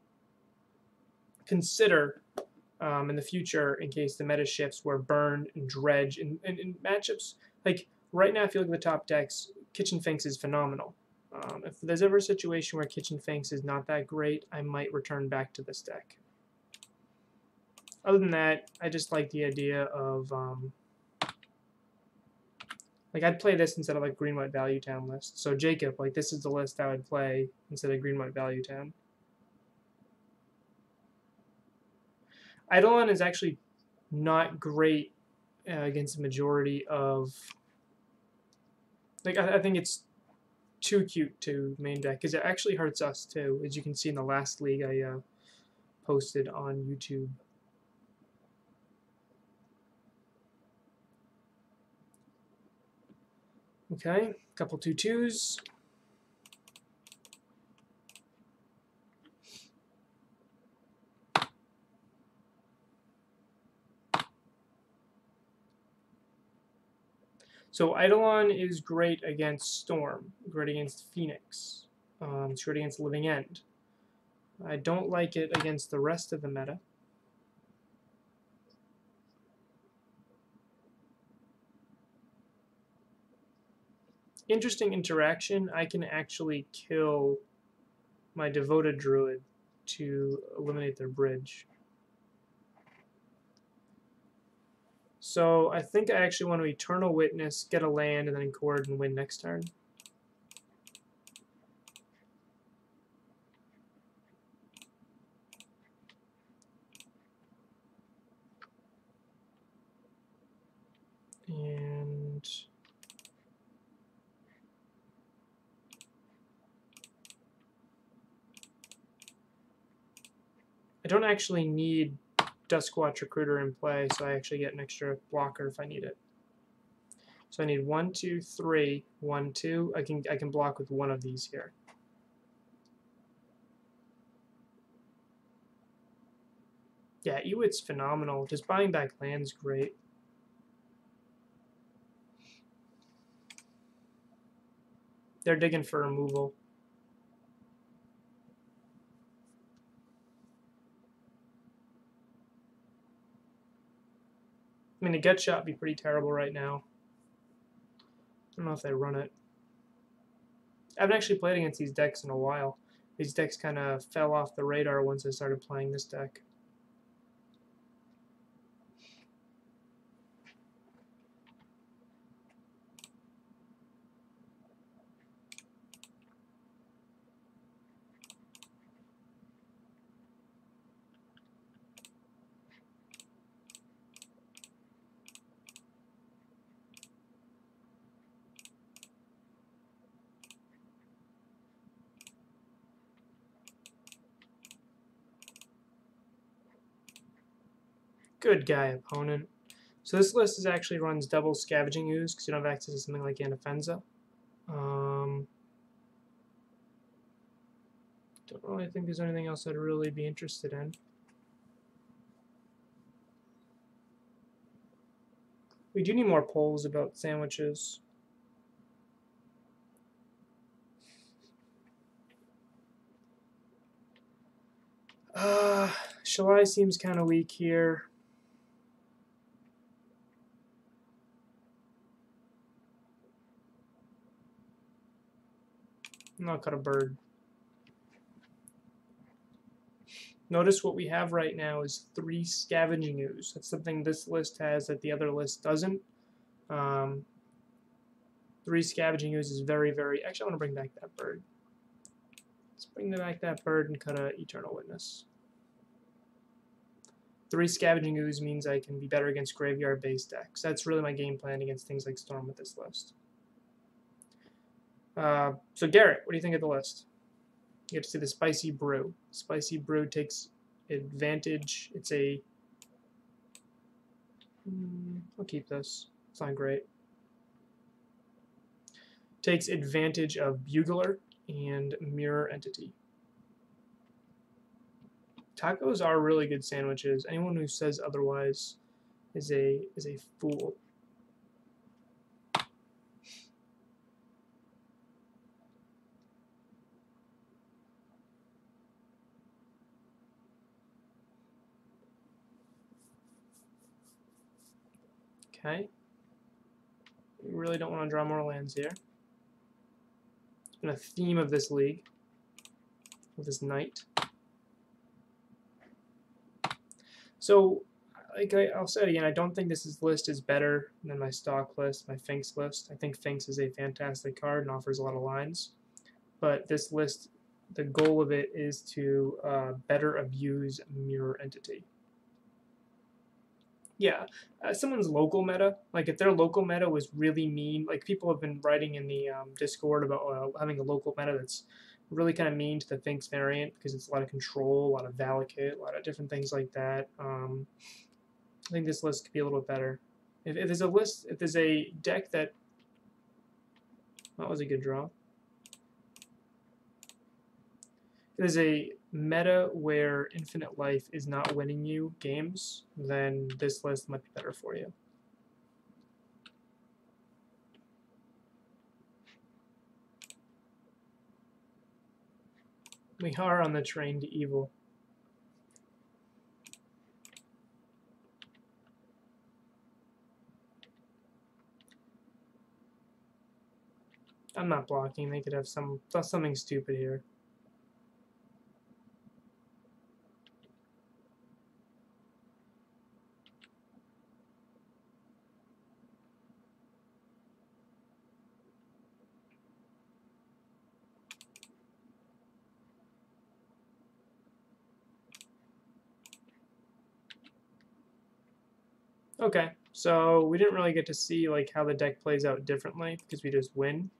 consider in the future in case the meta shifts where Burn and Dredge and matchups. Like right now, if you look at the top decks, Kitchen Finks is phenomenal. If there's ever a situation where Kitchen Finks is not that great, I might return back to this deck. Other than that, I just like the idea of like I'd play this instead of like Green White Value Town list. So Jacob, like this is the list I would play instead of Green White Value Town. Eidolon is actually not great against the majority of. Like I think it's too cute to main deck because it actually hurts us too, as you can see in the last league I posted on YouTube. Okay, couple 2/2s. So Eidolon is great against Storm, great against Phoenix, it's great against Living End. I don't like it against the rest of the meta. Interesting interaction, I can actually kill my Devoted Druid to eliminate their bridge. So I think I actually want to Eternal Witness, get a land, and then Accord and win next turn. And I don't actually need Duskwatch Recruiter in play, so I actually get an extra blocker if I need it. So I need 1, 2, 3, 1, 2. I can block with one of these here. Yeah, Ewit's phenomenal. Just buying back land's great. They're digging for removal. I mean, a gut shot would be pretty terrible right now. I don't know if they run it. I haven't actually played against these decks in a while. These decks kind of fell off the radar once I started playing this deck. Good guy, opponent. So this list actually runs double Scavenging Ooze because you don't have access to something like Anafenza. Don't really think there's anything else I'd really be interested in. We do need more polls about sandwiches. Shalai seems kind of weak here. I'll cut a bird. Notice what we have right now is 3 Scavenging Ooze. That's something this list has that the other list doesn't. 3 Scavenging Ooze is very, very... Actually, I want to bring back that bird. Let's bring back that bird and cut a Eternal Witness. 3 Scavenging Ooze means I can be better against graveyard-based decks. That's really my game plan against things like Storm with this list. So Garrett, what do you think of the list? You get to see the Spicy Brew. Spicy Brew takes advantage. It's a... I'll keep this. It's not great. Takes advantage of Bugler and Mirror Entity. Tacos are really good sandwiches. Anyone who says otherwise is a fool. Okay. We really don't want to draw more lands here. It's been a theme of this league, with this knight. So, like I'll say it again, I don't think this list is better than my stock list, my Finks list. I think Finks is a fantastic card and offers a lot of lines. But this list, the goal of it is to better abuse Mirror Entity. Yeah, someone's local meta, like if their local meta was really mean, like people have been writing in the Discord about having a local meta that's really kind of mean to the Finks variant because it's a lot of control, a lot of Valakut, a lot of different things like that. I think this list could be a little bit better. If there's a list, if there's a deck that was a good draw. If there's a meta where Infinite Life is not winning you games, then this list might be better for you. We are on the train to evil. I'm not blocking. They could have something stupid here. Okay, so we didn't really get to see like how the deck plays out differently because we just win.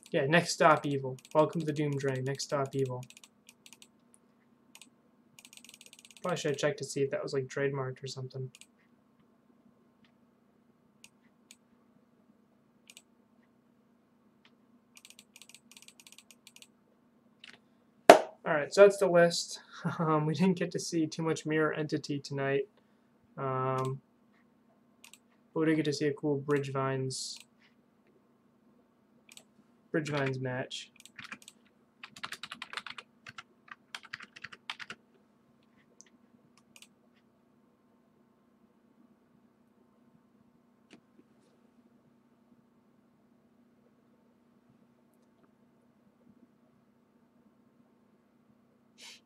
Yeah, next stop evil. Welcome to the Doom Drain. Next stop evil. Probably should have checked to see if that was like trademarked or something. Alright, so that's the list. We didn't get to see too much Mirror Entity tonight. But we did get to see a cool Bridgevine's match.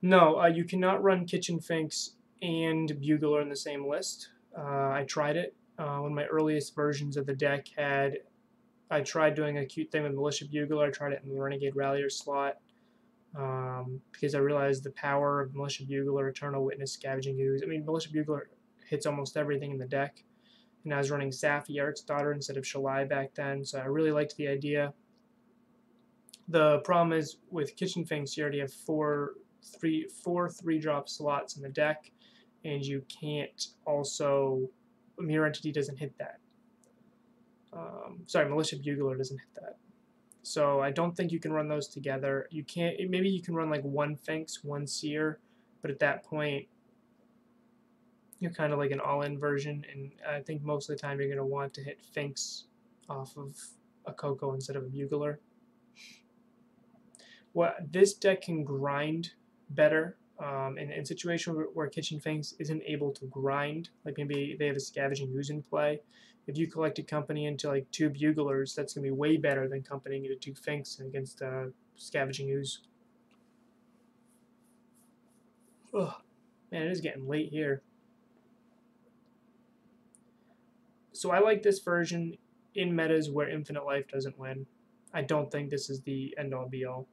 No, you cannot run Kitchen Finks and Bugler in the same list. I tried it. One of my earliest versions of the deck I tried doing a cute thing with Militia Bugler. I tried it in the Renegade Rallier slot because I realized the power of Militia Bugler, Eternal Witness, Scavenging Ooze. I mean, Militia Bugler hits almost everything in the deck. And I was running Safi, Eric's daughter, instead of Shalai back then, so I really liked the idea. The problem is with Kitchen Finks, you already have four 3-drop slots in the deck, and you can't also. Mirror Entity doesn't hit that. Sorry, Militia Bugler doesn't hit that. So I don't think you can run those together. You can't. Maybe you can run like one Finks, one Seer, but at that point, you're kind of like an all-in version, and I think most of the time you're going to want to hit Finks off of a Coco instead of a Bugler. Well, this deck can grind better in situations where Kitchen Finks isn't able to grind, like maybe they have a Scavenging Ooze in play. If you collected company into like 2 Buglers, that's going to be way better than companying into 2 Finks against Scavenging Ooze. Ugh, man, it is getting late here. So I like this version in metas where Infinite Life doesn't win. I don't think this is the end-all be-all.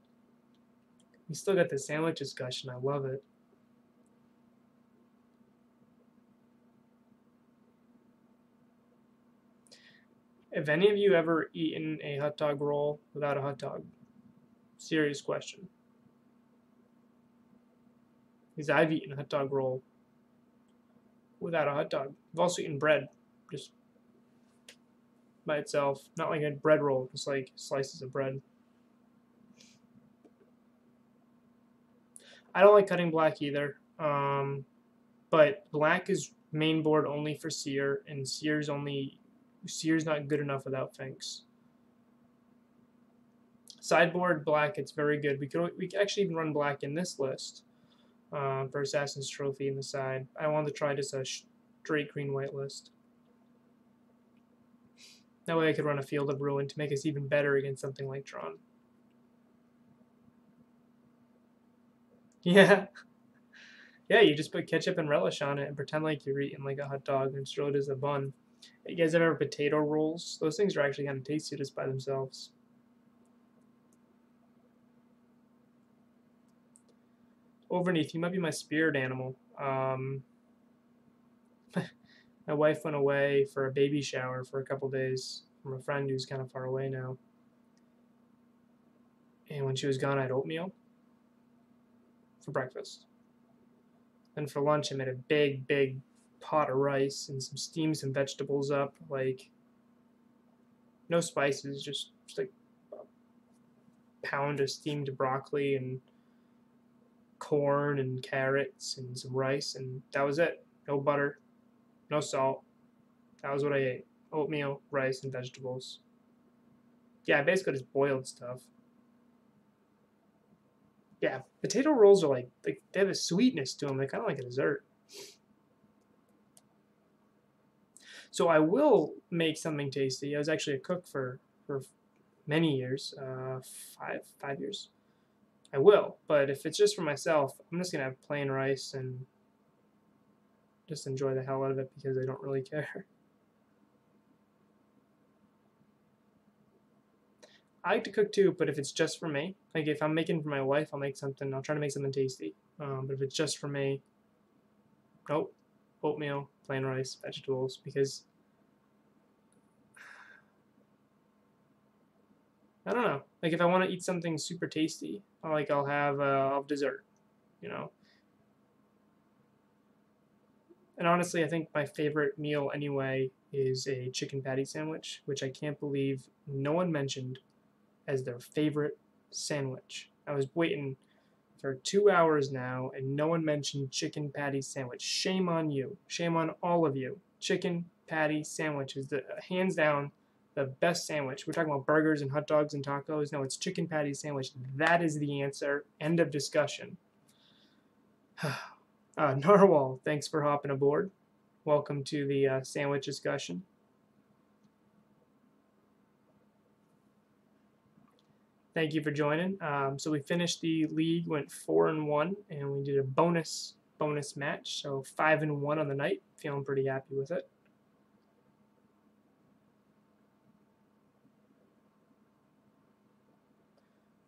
We still got the sandwich discussion. I love it. Have any of you ever eaten a hot dog roll without a hot dog? Serious question. Because I've eaten a hot dog roll without a hot dog. I've also eaten bread, just by itself. Not like a bread roll, just like slices of bread. I don't like cutting black either, but black is main board only for Seer, and Seer's not good enough without Finks. Sideboard black, it's very good. We could actually even run black in this list for Assassin's Trophy in the side. I wanted to try just a straight green-white list. That way I could run a Field of Ruin to make us even better against something like Tron. Yeah. Yeah, you just put ketchup and relish on it and pretend like you're eating like a hot dog and throw it as a bun. You guys ever potato rolls? Those things are actually kind of tasty just by themselves. Overneath, you might be my spirit animal. My wife went away for a baby shower for a couple days from a friend who's kind of far away now. And when she was gone, I had oatmeal for breakfast. And for lunch, I made a big, big pot of rice and steamed some vegetables up, like no spices, just like a pound of steamed broccoli and corn and carrots and some rice, and that was it. No butter, no salt. That was what I ate. Oatmeal, rice, and vegetables. Yeah, basically just boiled stuff. Yeah, potato rolls are like they have a sweetness to them. They're kind of like a dessert. So I will make something tasty. I was actually a cook for many years, 5 years. I will, but if it's just for myself, I'm just gonna have plain rice and just enjoy the hell out of it because I don't really care. I like to cook too, but if it's just for me, like if I'm making for my wife, I'll try to make something tasty. But if it's just for me, nope, oatmeal, plain rice, vegetables, because I don't know. Like if I want to eat something super tasty, I'll have dessert, you know. And honestly, I think my favorite meal anyway is a chicken patty sandwich, which I can't believe no one mentioned as their favorite sandwich. I was waiting for 2 hours now, and no one mentioned chicken patty sandwich. Shame on you. Shame on all of you. Chicken patty sandwich is the hands down the best sandwich. We're talking about burgers and hot dogs and tacos. No, it's chicken patty sandwich. That is the answer. End of discussion. Narwhal, thanks for hopping aboard. Welcome to the sandwich discussion. Thank you for joining. So we finished the league, went 4-1, and we did a bonus match. So 5-1 on the night. Feeling pretty happy with it.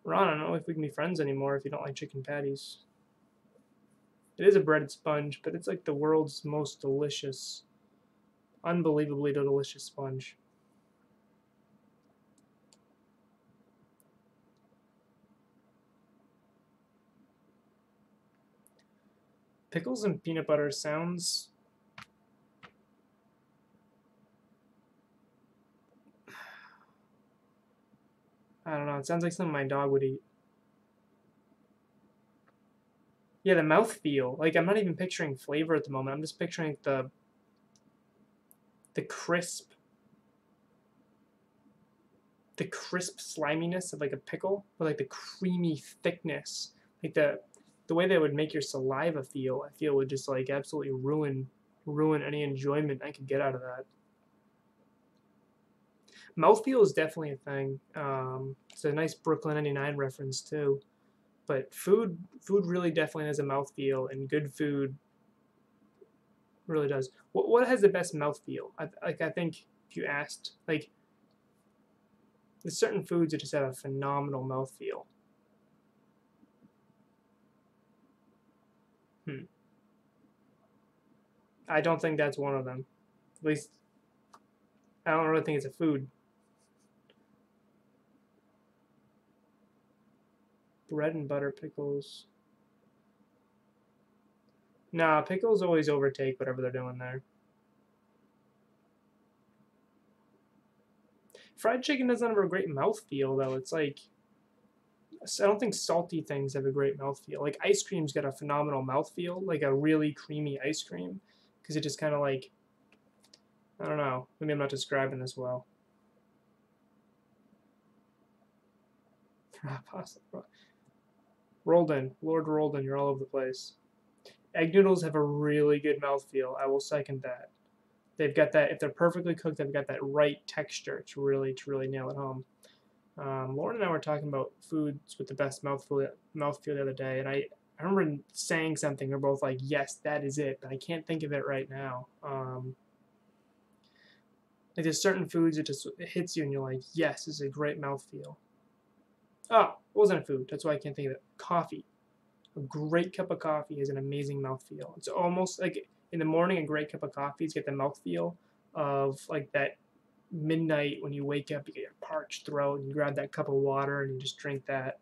Ron, I don't know if we can be friends anymore if you don't like chicken patties. It is a breaded sponge, but it's like the world's most delicious, unbelievably delicious sponge. Pickles and peanut butter sounds... I don't know, it sounds like something my dog would eat. Yeah, the mouthfeel. Like, I'm not even picturing flavor at the moment. I'm just picturing the crisp sliminess of like a pickle, or like the creamy thickness. Like the way they would make your saliva feel, I feel would just like absolutely ruin any enjoyment I could get out of that. Mouthfeel is definitely a thing. It's a nice Brooklyn 99 reference too. But food really definitely has a mouthfeel, and good food really does. What has the best mouthfeel? I think if you asked, like, there's certain foods that just have a phenomenal mouthfeel. I don't think that's one of them. At least, I don't really think it's a food. Bread and butter pickles. Nah, pickles always overtake whatever they're doing there. Fried chicken doesn't have a great mouthfeel, though. It's like, I don't think salty things have a great mouthfeel. Like, ice cream's got a phenomenal mouthfeel, like a really creamy ice cream, because it just kind of like, I don't know. Maybe I'm not describing this well. Roldan, Lord Roldan, you're all over the place. Egg noodles have a really good mouthfeel. I will second that. They've got that, if they're perfectly cooked, they've got that right texture to really nail it home. Lauren and I were talking about foods with the best mouthfeel the other day, and I remember saying something. We're both like, yes, that is it, but I can't think of it right now. Like there's certain foods it hits you and you're like, yes, this is a great mouthfeel. Oh, it wasn't a food. That's why I can't think of it. Coffee. A great cup of coffee has an amazing mouthfeel. It's almost like in the morning, a great cup of coffee is get the mouthfeel of like that midnight when you wake up, you get your parched throat, and you grab that cup of water and you just drink that.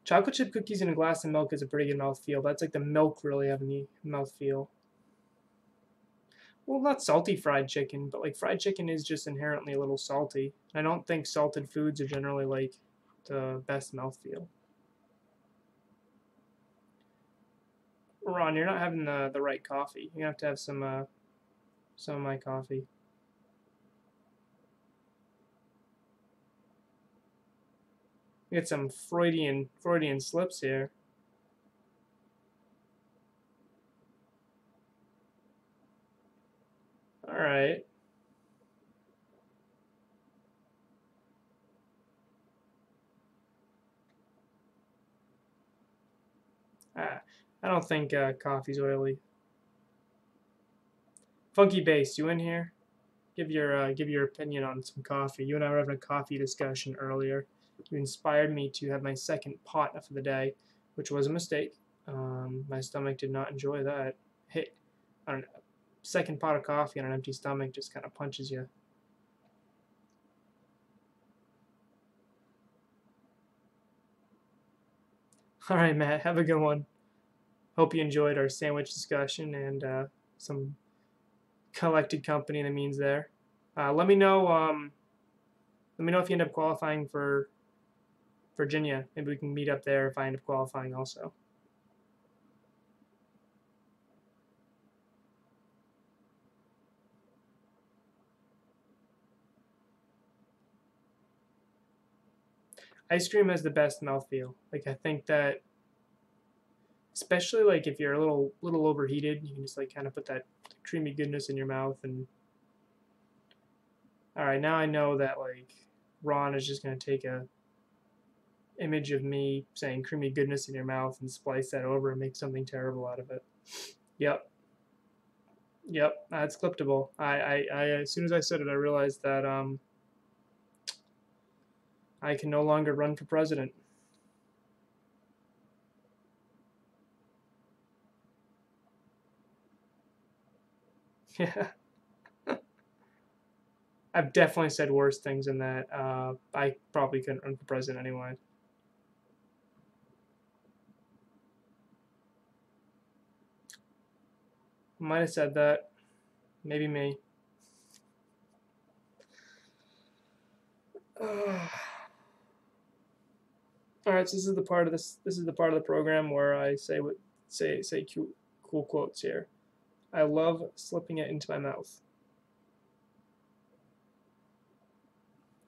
Chocolate chip cookies in a glass of milk is a pretty good mouthfeel. That's like the milk really having the mouthfeel. Well, not salty fried chicken, but like fried chicken is just inherently a little salty. I don't think salted foods are generally like the best mouthfeel. Ron, you're not having the right coffee. You're gonna have to have some of my coffee. Get some Freudian slips here. All right. I don't think coffee's oily. Funky Bass, you in here? Give your opinion on some coffee. You and I were having a coffee discussion earlier. You inspired me to have my second pot for the day, which was a mistake. My stomach did not enjoy that. Hit on a second pot of coffee on an empty stomach just kind of punches you. All right, Matt. Have a good one. Hope you enjoyed our sandwich discussion and some collected company in the means there. Let me know. Let me know if you end up qualifying for Virginia. Maybe we can meet up there if I end up qualifying also. Ice cream has the best mouthfeel. Like I think that, especially like if you're a little overheated, you can just like kind of put that creamy goodness in your mouth. And all right, now I know that like Ron is just gonna take a image of me saying creamy goodness in your mouth and splice that over and make something terrible out of it. Yep. Yep, that's clippable. I as soon as I said it, I realized that I can no longer run for president. Yeah, I've definitely said worse things than that. I probably couldn't run for president anyway. Might have said that. Maybe me. All right, so this is the part of this. This is the part of the program where I say cool quotes here. I love slipping it into my mouth.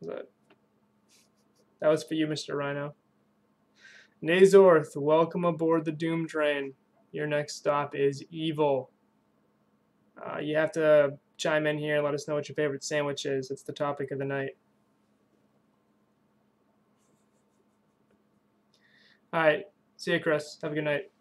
That was for you, Mr. Rhino. Nazorth, welcome aboard the Doom Train. Your next stop is evil. You have to chime in here and let us know what your favorite sandwich is. It's the topic of the night. All right. See you, Chris. Have a good night.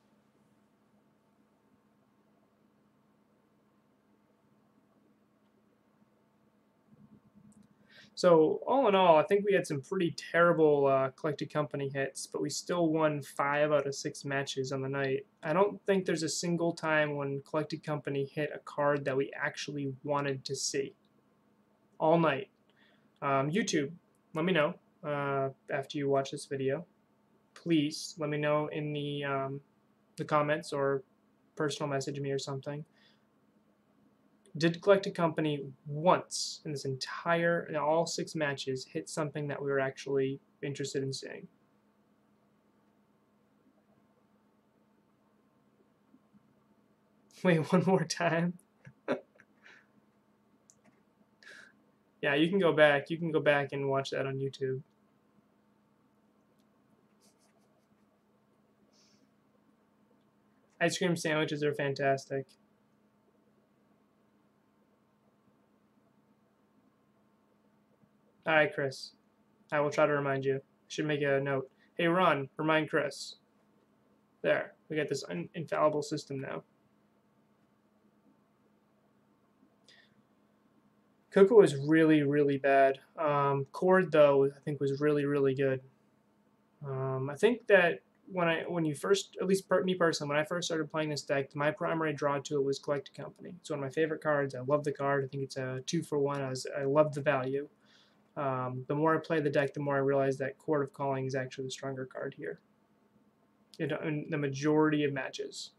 So all in all, I think we had some pretty terrible collected company hits, but we still won 5 out of 6 matches on the night. I don't think there's a single time when collected company hit a card that we actually wanted to see all night. YouTube, let me know after you watch this video. Please let me know in the comments or personal message me or something. Did Collected Company once in all 6 matches hit something that we were actually interested in seeing? Wait, one more time? Yeah, you can go back. You can go back and watch that on YouTube. Ice cream sandwiches are fantastic. All right, Chris. I will try to remind you. I should make a note. Hey, Ron, remind Chris. There. We got this infallible system now. Cocoa was really, really bad. Cord, though, I think was really, really good. I think that when you first, at least me personally, when I first started playing this deck, my primary draw to it was Collect a Company. It's one of my favorite cards. I love the card. I think it's a 2-for-1. I love the value. The more I play the deck, the more I realize that Court of Calling is actually the stronger card here. In the majority of matches.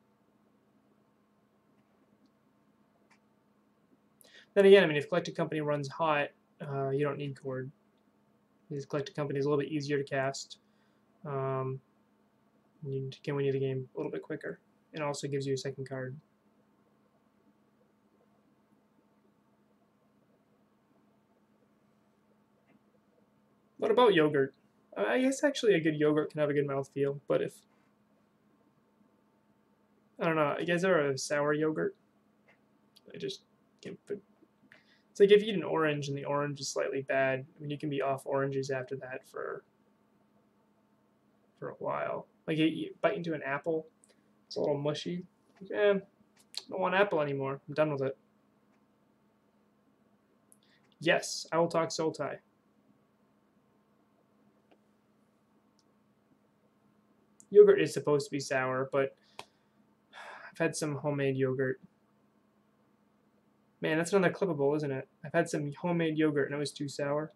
Then again, I mean, if Collect a Company runs hot, you don't need Cord. Because Collect a Company is a little bit easier to cast. You can win you the game a little bit quicker. It also gives you a second card. What about yogurt? I guess actually a good yogurt can have a good mouthfeel, but if I don't know, you guys ever have sour yogurt? I just can't put. It's like if you eat an orange and the orange is slightly bad. I mean, you can be off oranges after that for a while. Like you bite into an apple, it's a little mushy. I don't want apple anymore. I'm done with it. Yes, I will talk Sultai. Yogurt is supposed to be sour, but I've had some homemade yogurt. Man, that's another clippable, isn't it? I've had some homemade yogurt and it was too sour.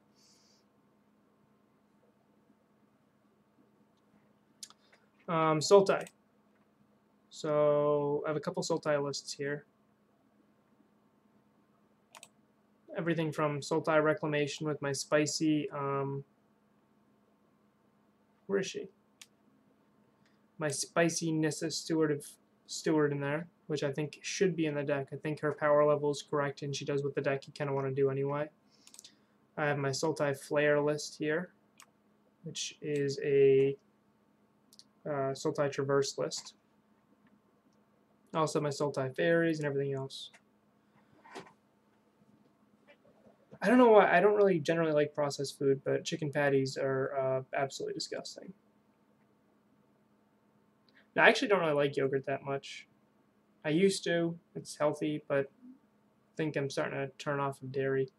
Sultai. So I have a couple Sultai lists here. Everything from Sultai Reclamation with my spicy, where is she? My spicy Nissa Steward in there, which I think should be in the deck. I think her power level is correct, and she does what the deck you kind of want to do anyway. I have my Sultai Flare list here, which is a Sultai Traverse list. Also my Sultai Fairies and everything else. I don't know why. I don't really generally like processed food, but chicken patties are absolutely disgusting. Now, I actually don't really like yogurt that much. I used to. It's healthy, but I think I'm starting to turn off of dairy.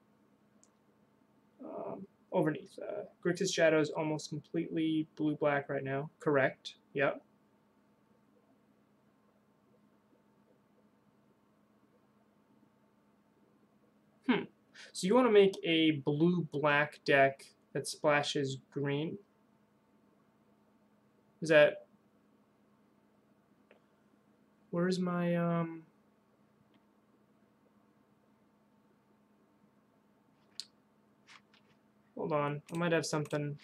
Overneath. Grixis Shadow is almost completely blue-black right now. Correct. Yep. So you want to make a blue-black deck that splashes green? Is that... Where's my... Hold on. I might have something...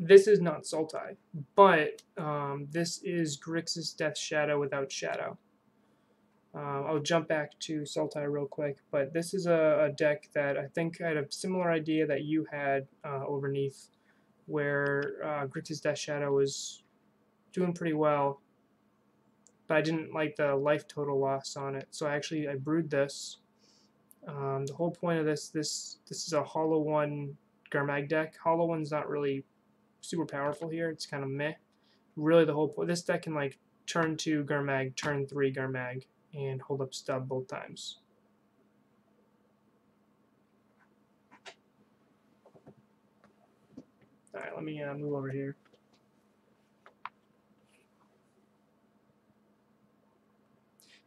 This is not Sultai, but this is Grixis Death Shadow without Shadow. I'll jump back to Sultai real quick, but this is a deck that I think I had a similar idea that you had overneath, where Grixis Death Shadow was doing pretty well, but I didn't like the life total loss on it, so I brewed this. The whole point of this is a Hollow One Garmag deck. Hollow One's not really super powerful here. It's kind of meh. Really, the whole point. This deck can like turn 2 Garmag, turn 3 Garmag, and hold up stub both times. All right, let me move over here.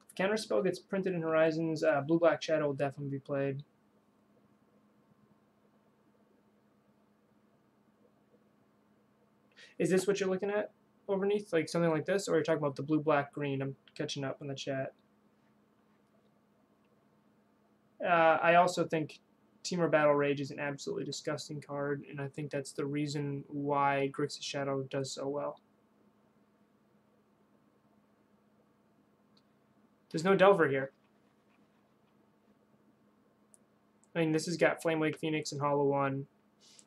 If Counterspell gets printed in Horizons, Blue-Black Shadow will definitely be played. Is this what you're looking at overneath? Like something like this? Or are you talking about the blue, black, green? I'm catching up in the chat. I also think Temur Battle Rage is an absolutely disgusting card, and I think that's the reason why Grixis Shadow does so well. There's no Delver here. I mean, this has got Flame Wake Phoenix and Hollow One.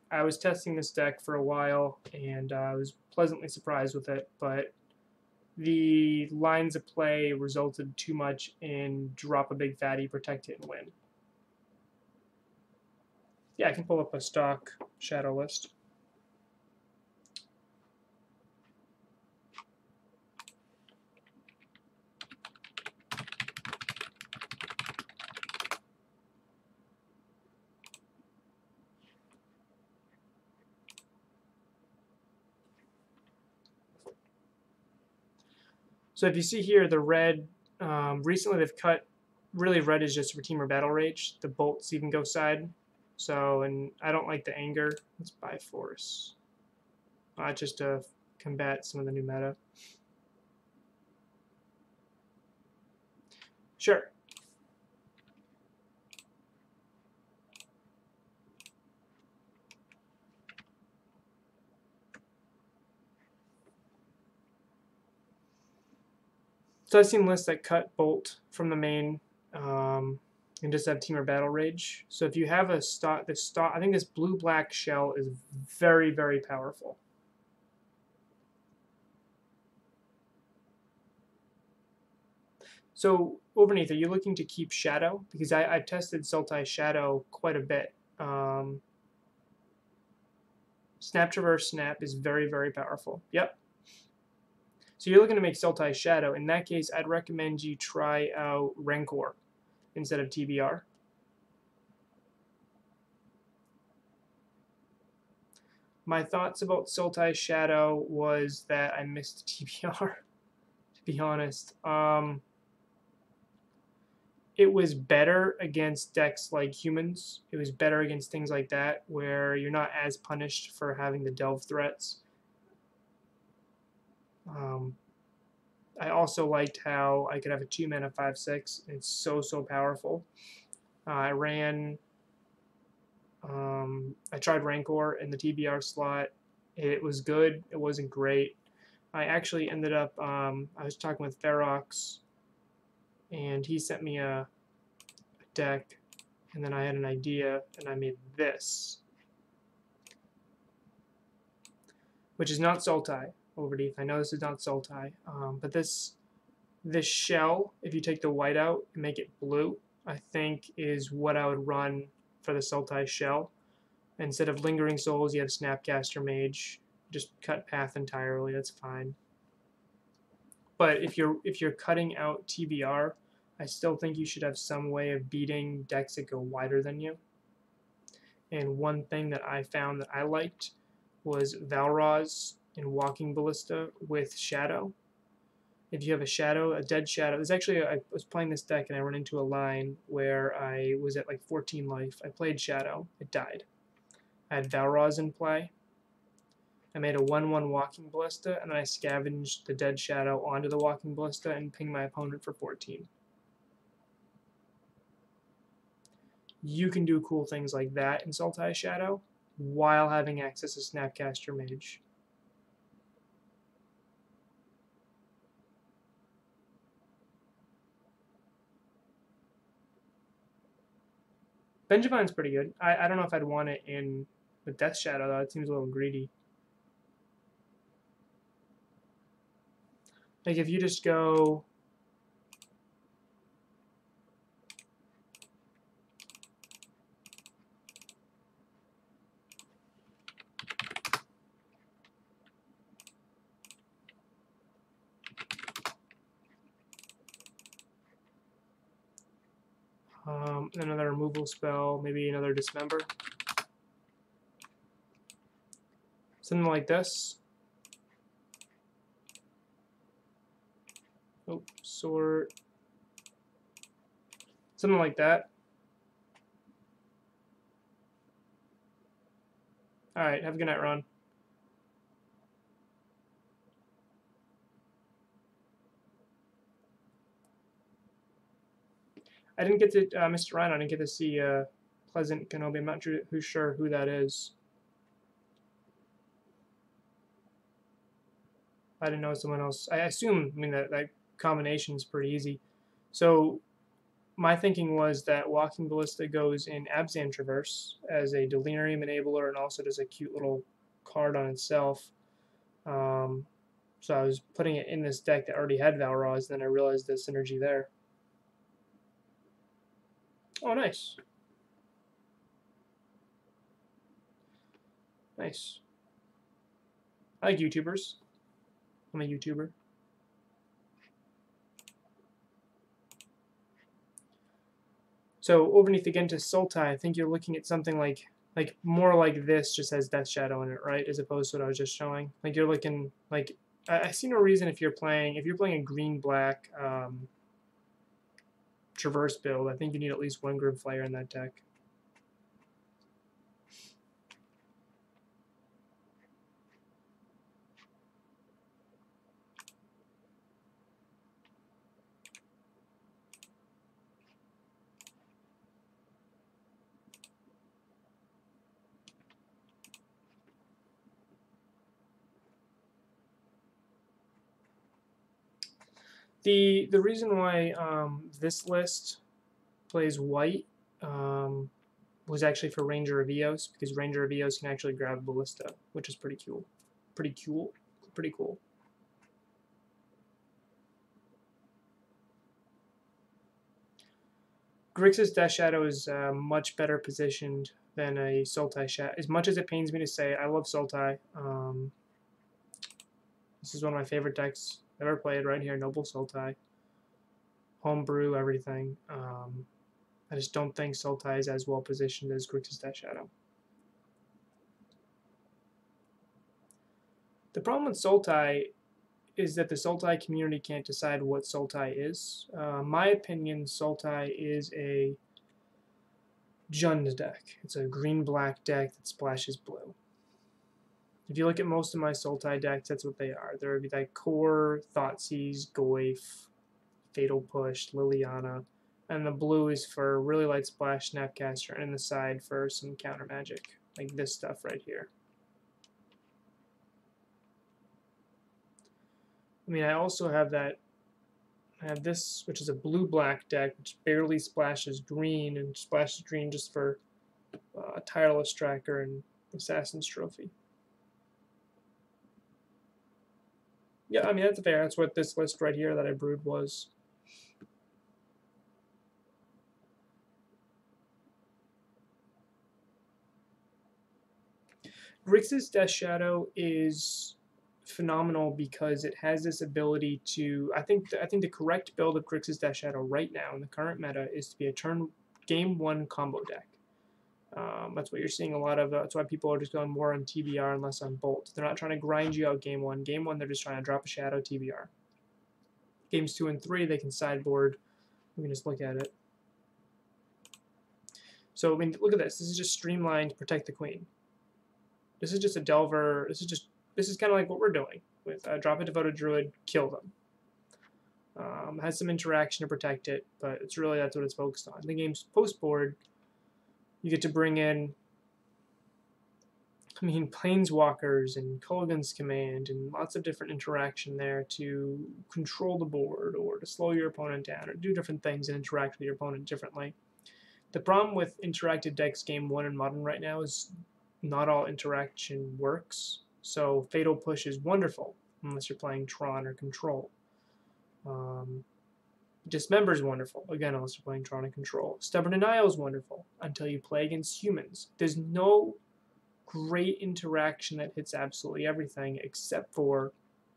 I was testing this deck for a while, and I was pleasantly surprised with it, but the lines of play resulted too much in drop a big fatty, protect it, and win. Yeah, I can pull up a stock shadow list. So if you see here, the red, recently they've cut, really red is just for Temur Battle Rage. The bolts even go side. So, and I don't like the anger. Let's buy Force. Just to combat some of the new meta. Sure. So I've seen lists that cut Bolt from the main and just have Temur Battle Rage. So if you have a stock, I think this blue-black shell is very, very powerful. So overneath, are you looking to keep Shadow? Because I've tested Sultai Shadow quite a bit. Snap Traverse Snap is very, very powerful. Yep. So you're looking to make Sultai Shadow. In that case, I'd recommend you try out Rancor instead of TBR. My thoughts about Sultai Shadow was that I missed TBR, to be honest. It was better against decks like humans. It was better against things like that, where you're not as punished for having the delve threats. I also liked how I could have a 2-mana 5/6. It's so powerful. I tried Rancor in the TBR slot. It was good. It wasn't great. I actually ended up, I was talking with Ferox, and he sent me a deck, and then I had an idea, and I made this, which is not Sultai, Overdeep. I know this is not Sultai, but this shell, if you take the white out and make it blue, I think is what I would run for the Sultai shell. Instead of Lingering Souls, you have Snapcaster Mage. Just cut Path entirely. That's fine. But if you're cutting out TBR, I still think you should have some way of beating decks that go wider than you. And one thing that I found that I liked was Valraz and Walking Ballista with Shadow. If you have a Shadow, a dead Shadow, there's actually, I was playing this deck and I ran into a line where I was at like 14 life. I played Shadow. It died. I had Valraz in play. I made a 1/1 Walking Ballista, and then I scavenged the dead Shadow onto the Walking Ballista and pinged my opponent for 14. You can do cool things like that in Sultai Shadow while having access to Snapcaster Mage. Bridgevine's pretty good. I don't know if I'd want it in with Death Shadow, though. It seems a little greedy. Like, if you just go... another removal spell, maybe another Dismember. Something like this. Oh, sword. Something like that. Alright, have a good night, Ron. I didn't get to Mr. Rhino. I didn't get to see Pleasant Kenobi. I'm not sure who that is. I didn't know someone else. I assume. I mean that combination is pretty easy. So my thinking was that Walking Ballista goes in Abzan Traverse as a delirium enabler and also does a cute little card on itself. So I was putting it in this deck that already had Valroz, then I realized the synergy there. Oh, nice. Nice. I like YouTubers. I'm a YouTuber. So overneath again to Sultai, I think you're looking at something like more like this, just has Death Shadow in it, right? As opposed to what I was just showing. Like you're looking like I see no reason if you're playing a green black Traverse build. I think you need at least one Grim Flyer in that deck. The reason why this list plays white was actually for Ranger of Eos, because Ranger of Eos can actually grab Ballista, which is pretty cool. Pretty cool. Pretty cool. Grixis Death Shadow is much better positioned than a Sultai Shadow. As much as it pains me to say, I love Sultai. This is one of my favorite decks ever played right here, Noble Sultai. Homebrew, everything. I just don't think Sultai is as well positioned as Grixis Death Shadow. The problem with Sultai is that the Sultai community can't decide what Sultai is. My opinion, Sultai is a Jund deck. It's a green-black deck that splashes blue. If you look at most of my Sultai decks, that's what they are. They're like Core, Thoughtseize, Goyf, Fatal Push, Liliana, and the blue is for really light splash, Snapcaster, and the side for some counter magic, like this stuff right here. I mean, I also have that. I have this, which is a blue-black deck, which barely splashes green, and splashes green just for Tireless Tracker and Assassin's Trophy. Yeah, I mean, that's fair. That's what this list right here that I brewed was. Grixis Death Shadow is phenomenal because it has this ability to. I think the correct build of Grixis Death Shadow right now in the current meta is to be a game 1 combo deck. That's what you're seeing a lot of. That's why people are just going more on TBR and less on Bolt. They're not trying to grind you out game 1. Game 1, they're just trying to drop a Shadow TBR. Games 2 and 3, they can sideboard. We can just look at it. So I mean, look at this. This is just streamlined Protect the Queen. This is just a Delver. This is kind of like what we're doing with drop a Devoted Druid, kill them. Has some interaction to protect it, but it's really that's what it's focused on. The game's post board, you get to bring in, I mean, Planeswalkers and Kolaghan's Command and lots of different interaction there to control the board or to slow your opponent down or do different things and interact with your opponent differently. The problem with interactive decks game 1 in Modern right now is not all interaction works. So Fatal Push is wonderful unless you're playing Tron or Control. Dismember is wonderful, again, unless you're playing Tron and Control. Stubborn Denial is wonderful until you play against humans. There's no great interaction that hits absolutely everything except for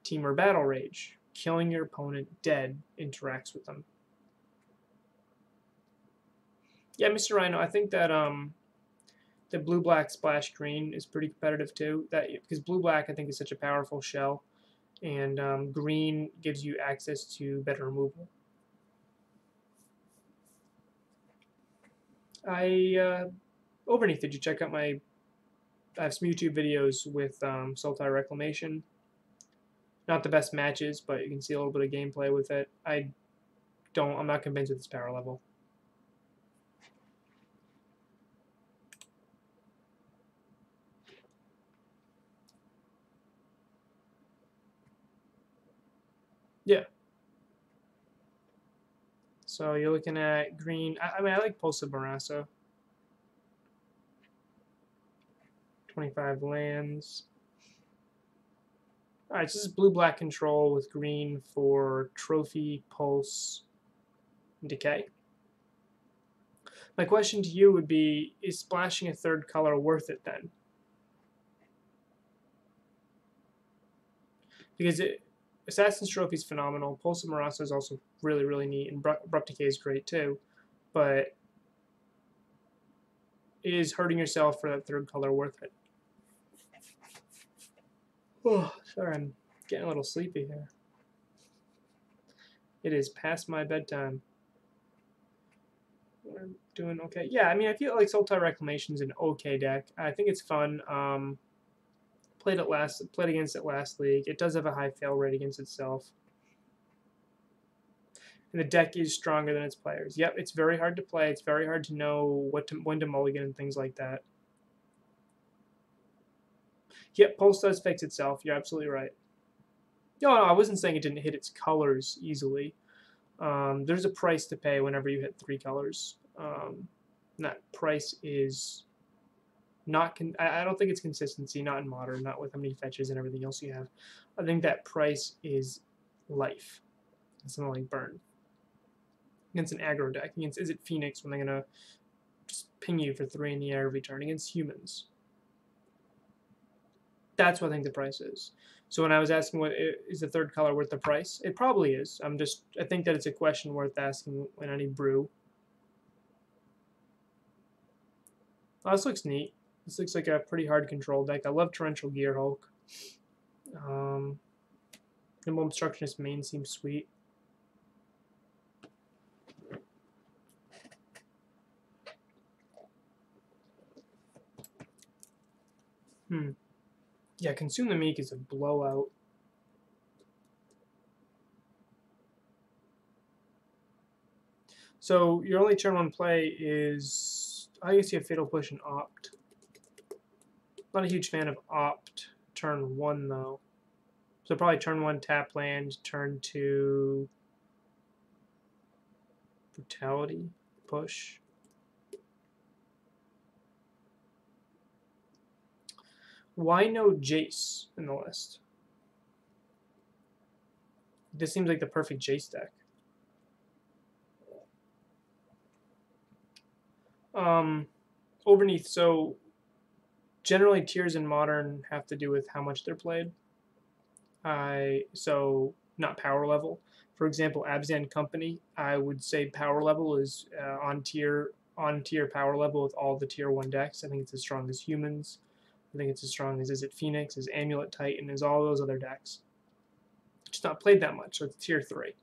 Temur Battle Rage. Killing your opponent dead interacts with them. Yeah, Mr. Rhino, I think that the blue-black splash green is pretty competitive too. Because blue-black I think is such a powerful shell, and green gives you access to better removal. Overneath, did you check out I have some YouTube videos with Sultai Reclamation. Not the best matches, but you can see a little bit of gameplay with it. I'm not convinced with its power level. Yeah. So you're looking at green. I mean, I like Pulse of Marasa. 25 lands. All right, so this is blue-black control with green for trophy, pulse, and decay. My question to you would be, is splashing a third color worth it then? Because Assassin's Trophy is phenomenal. Pulse of Marasa is also really, really neat, and Abrupt Decay is great too. But is hurting yourself for that third color worth it? Oh, sorry, I'm getting a little sleepy here. It is past my bedtime. We're doing okay. Yeah, I mean, I feel like Sultai Reclamation's an okay deck. I think it's fun. Played against it last league. It does have a high fail rate against itself. And the deck is stronger than its players. Yep, it's very hard to play. It's very hard to know when to mulligan and things like that. Yep, Pulse does fix itself. You're absolutely right. No, I wasn't saying it didn't hit its colors easily. There's a price to pay whenever you hit 3 colors. That price is not. I don't think it's consistency. Not in Modern. Not with how many fetches and everything else you have. I think that price is life. Something like Burn. Against an aggro deck. Against Is it Phoenix when they're gonna just ping you for 3 in the air every turn against humans? That's what I think the price is. So when I was asking what is the third color worth the price, it probably is. I think that it's a question worth asking when any brew. Oh, this looks neat. This looks like a pretty hard control deck. I love Torrential Gearhulk. Nimble Obstructionist main seems sweet. Yeah, Consume the Meek is a blowout. So your only turn 1 play is, I guess you have Fatal Push and Opt. Not a huge fan of Opt turn 1 though. So probably turn 1 tap land, turn 2 Brutality, push. Why no Jace in the list? This seems like the perfect Jace deck. Overneath, so generally tiers in Modern have to do with how much they're played. So not power level. For example, Abzan Company, I would say power level is on tier power level with all the tier 1 decks. I think it's as strong as Humans. I think it's as strong as Is It Phoenix, as Amulet Titan, as all those other decks. It's not played that much, so it's tier 3.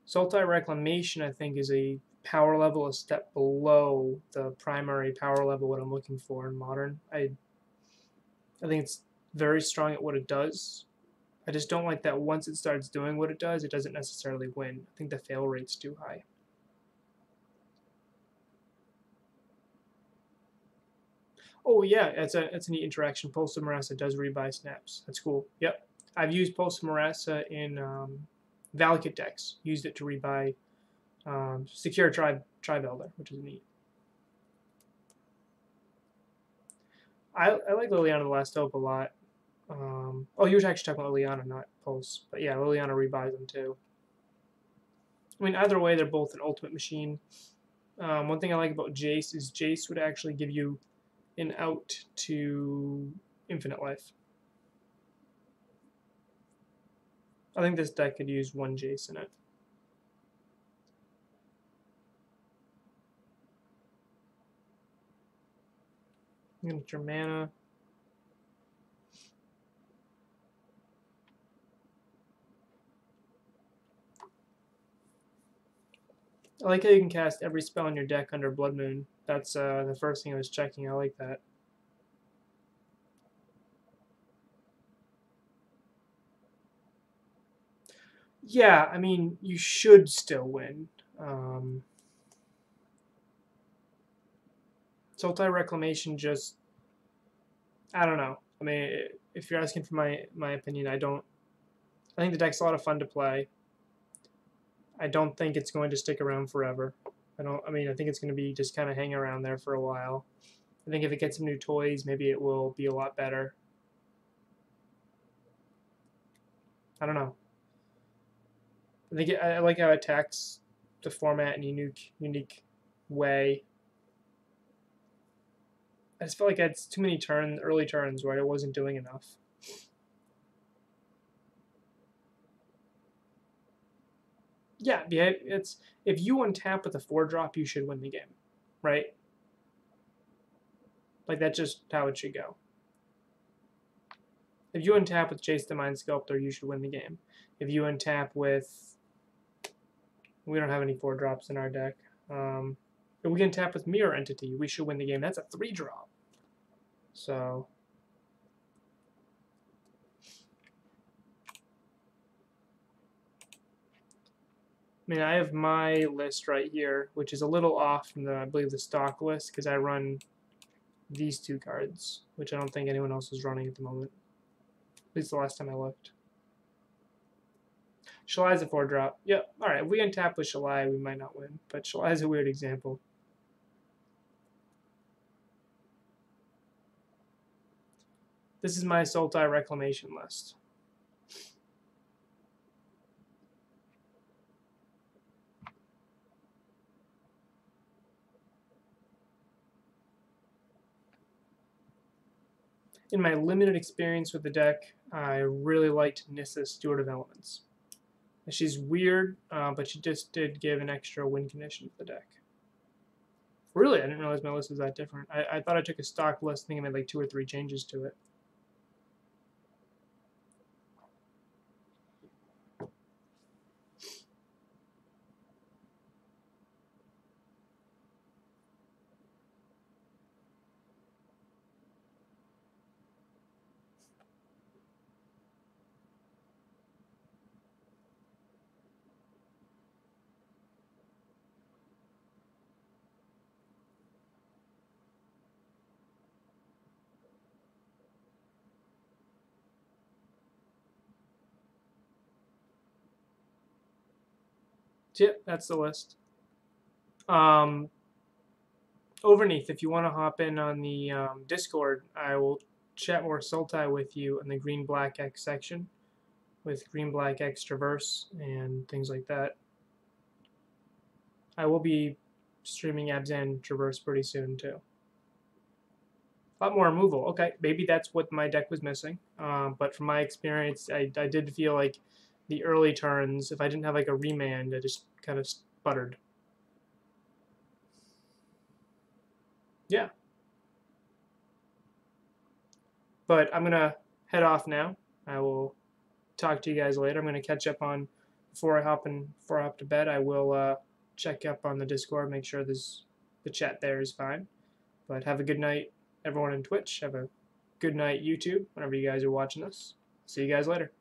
Sultai Reclamation, I think, is a power level a step below the primary power level what I'm looking for in Modern. I think it's very strong at what it does. I just don't like that once it starts doing what it doesn't necessarily win. I think the fail rate's too high. Oh yeah, it's a neat interaction. Pulse of Marasa does rebuy snaps. That's cool. Yep, I've used Pulse of Marasa in Valakut decks. Used it to rebuy Secure Tribe Elder, which is neat. I like Liliana the Last Hope a lot. Oh, you were actually talking about Liliana, not Pulse. But yeah, Liliana rebuys them too. I mean, either way, they're both an ultimate machine. One thing I like about Jace is Jace would actually give you an out to infinite life. I think this deck could use 1 Jace in it. Get your mana. I like how you can cast every spell in your deck under Blood Moon. That's the first thing I was checking. I like that. Yeah, I mean, you should still win. Sultai Reclamation just, I don't know. I mean, if you're asking for my opinion, I don't I think the deck's a lot of fun to play. I don't think it's going to stick around forever. I mean, I think it's going to be just kind of hanging around there for a while. I think if it gets some new toys, maybe it will be a lot better. I don't know. I like how it attacks the format in a unique way. I just felt like it's too many early turns where I wasn't doing enough. Yeah, it's if you untap with a 4-drop, you should win the game, right? Like that's just how it should go. If you untap with Chase the Mind Sculptor, you should win the game. If you untap with, we don't have any 4-drops in our deck. If we can tap with Mirror Entity, we should win the game. That's a 3-drop. So. I mean, I have my list right here, which is a little off from I believe, the stock list, because I run these 2 cards, which I don't think anyone else is running at the moment. At least the last time I looked. Shalai's a 4-drop. Yep. All right. If we untap with Shalai, we might not win, but Shalai's a weird example. This is my Sultai Reclamation list. In my limited experience with the deck, I really liked Nissa, Steward of Elements. She's weird, but she just did give an extra win condition to the deck. Really, I didn't realize my list was that different. I thought I took a stock list, I think I made like 2 or 3 changes to it. So, yep, that's the list. Overneath, if you want to hop in on the Discord, I will chat more Sultai with you in the Green-Black X section with Green-Black X Traverse and things like that. I will be streaming Abzan Traverse pretty soon, too. A lot more removal. Okay, maybe that's what my deck was missing. But from my experience, I did feel like the early turns, if I didn't have like a remand, I just kind of sputtered. Yeah. But I'm going to head off now. I will talk to you guys later. I'm going to catch up on, before I hop to bed, I will check up on the Discord, make sure the chat there is fine. But have a good night, everyone in Twitch. Have a good night, YouTube, whenever you guys are watching this. See you guys later.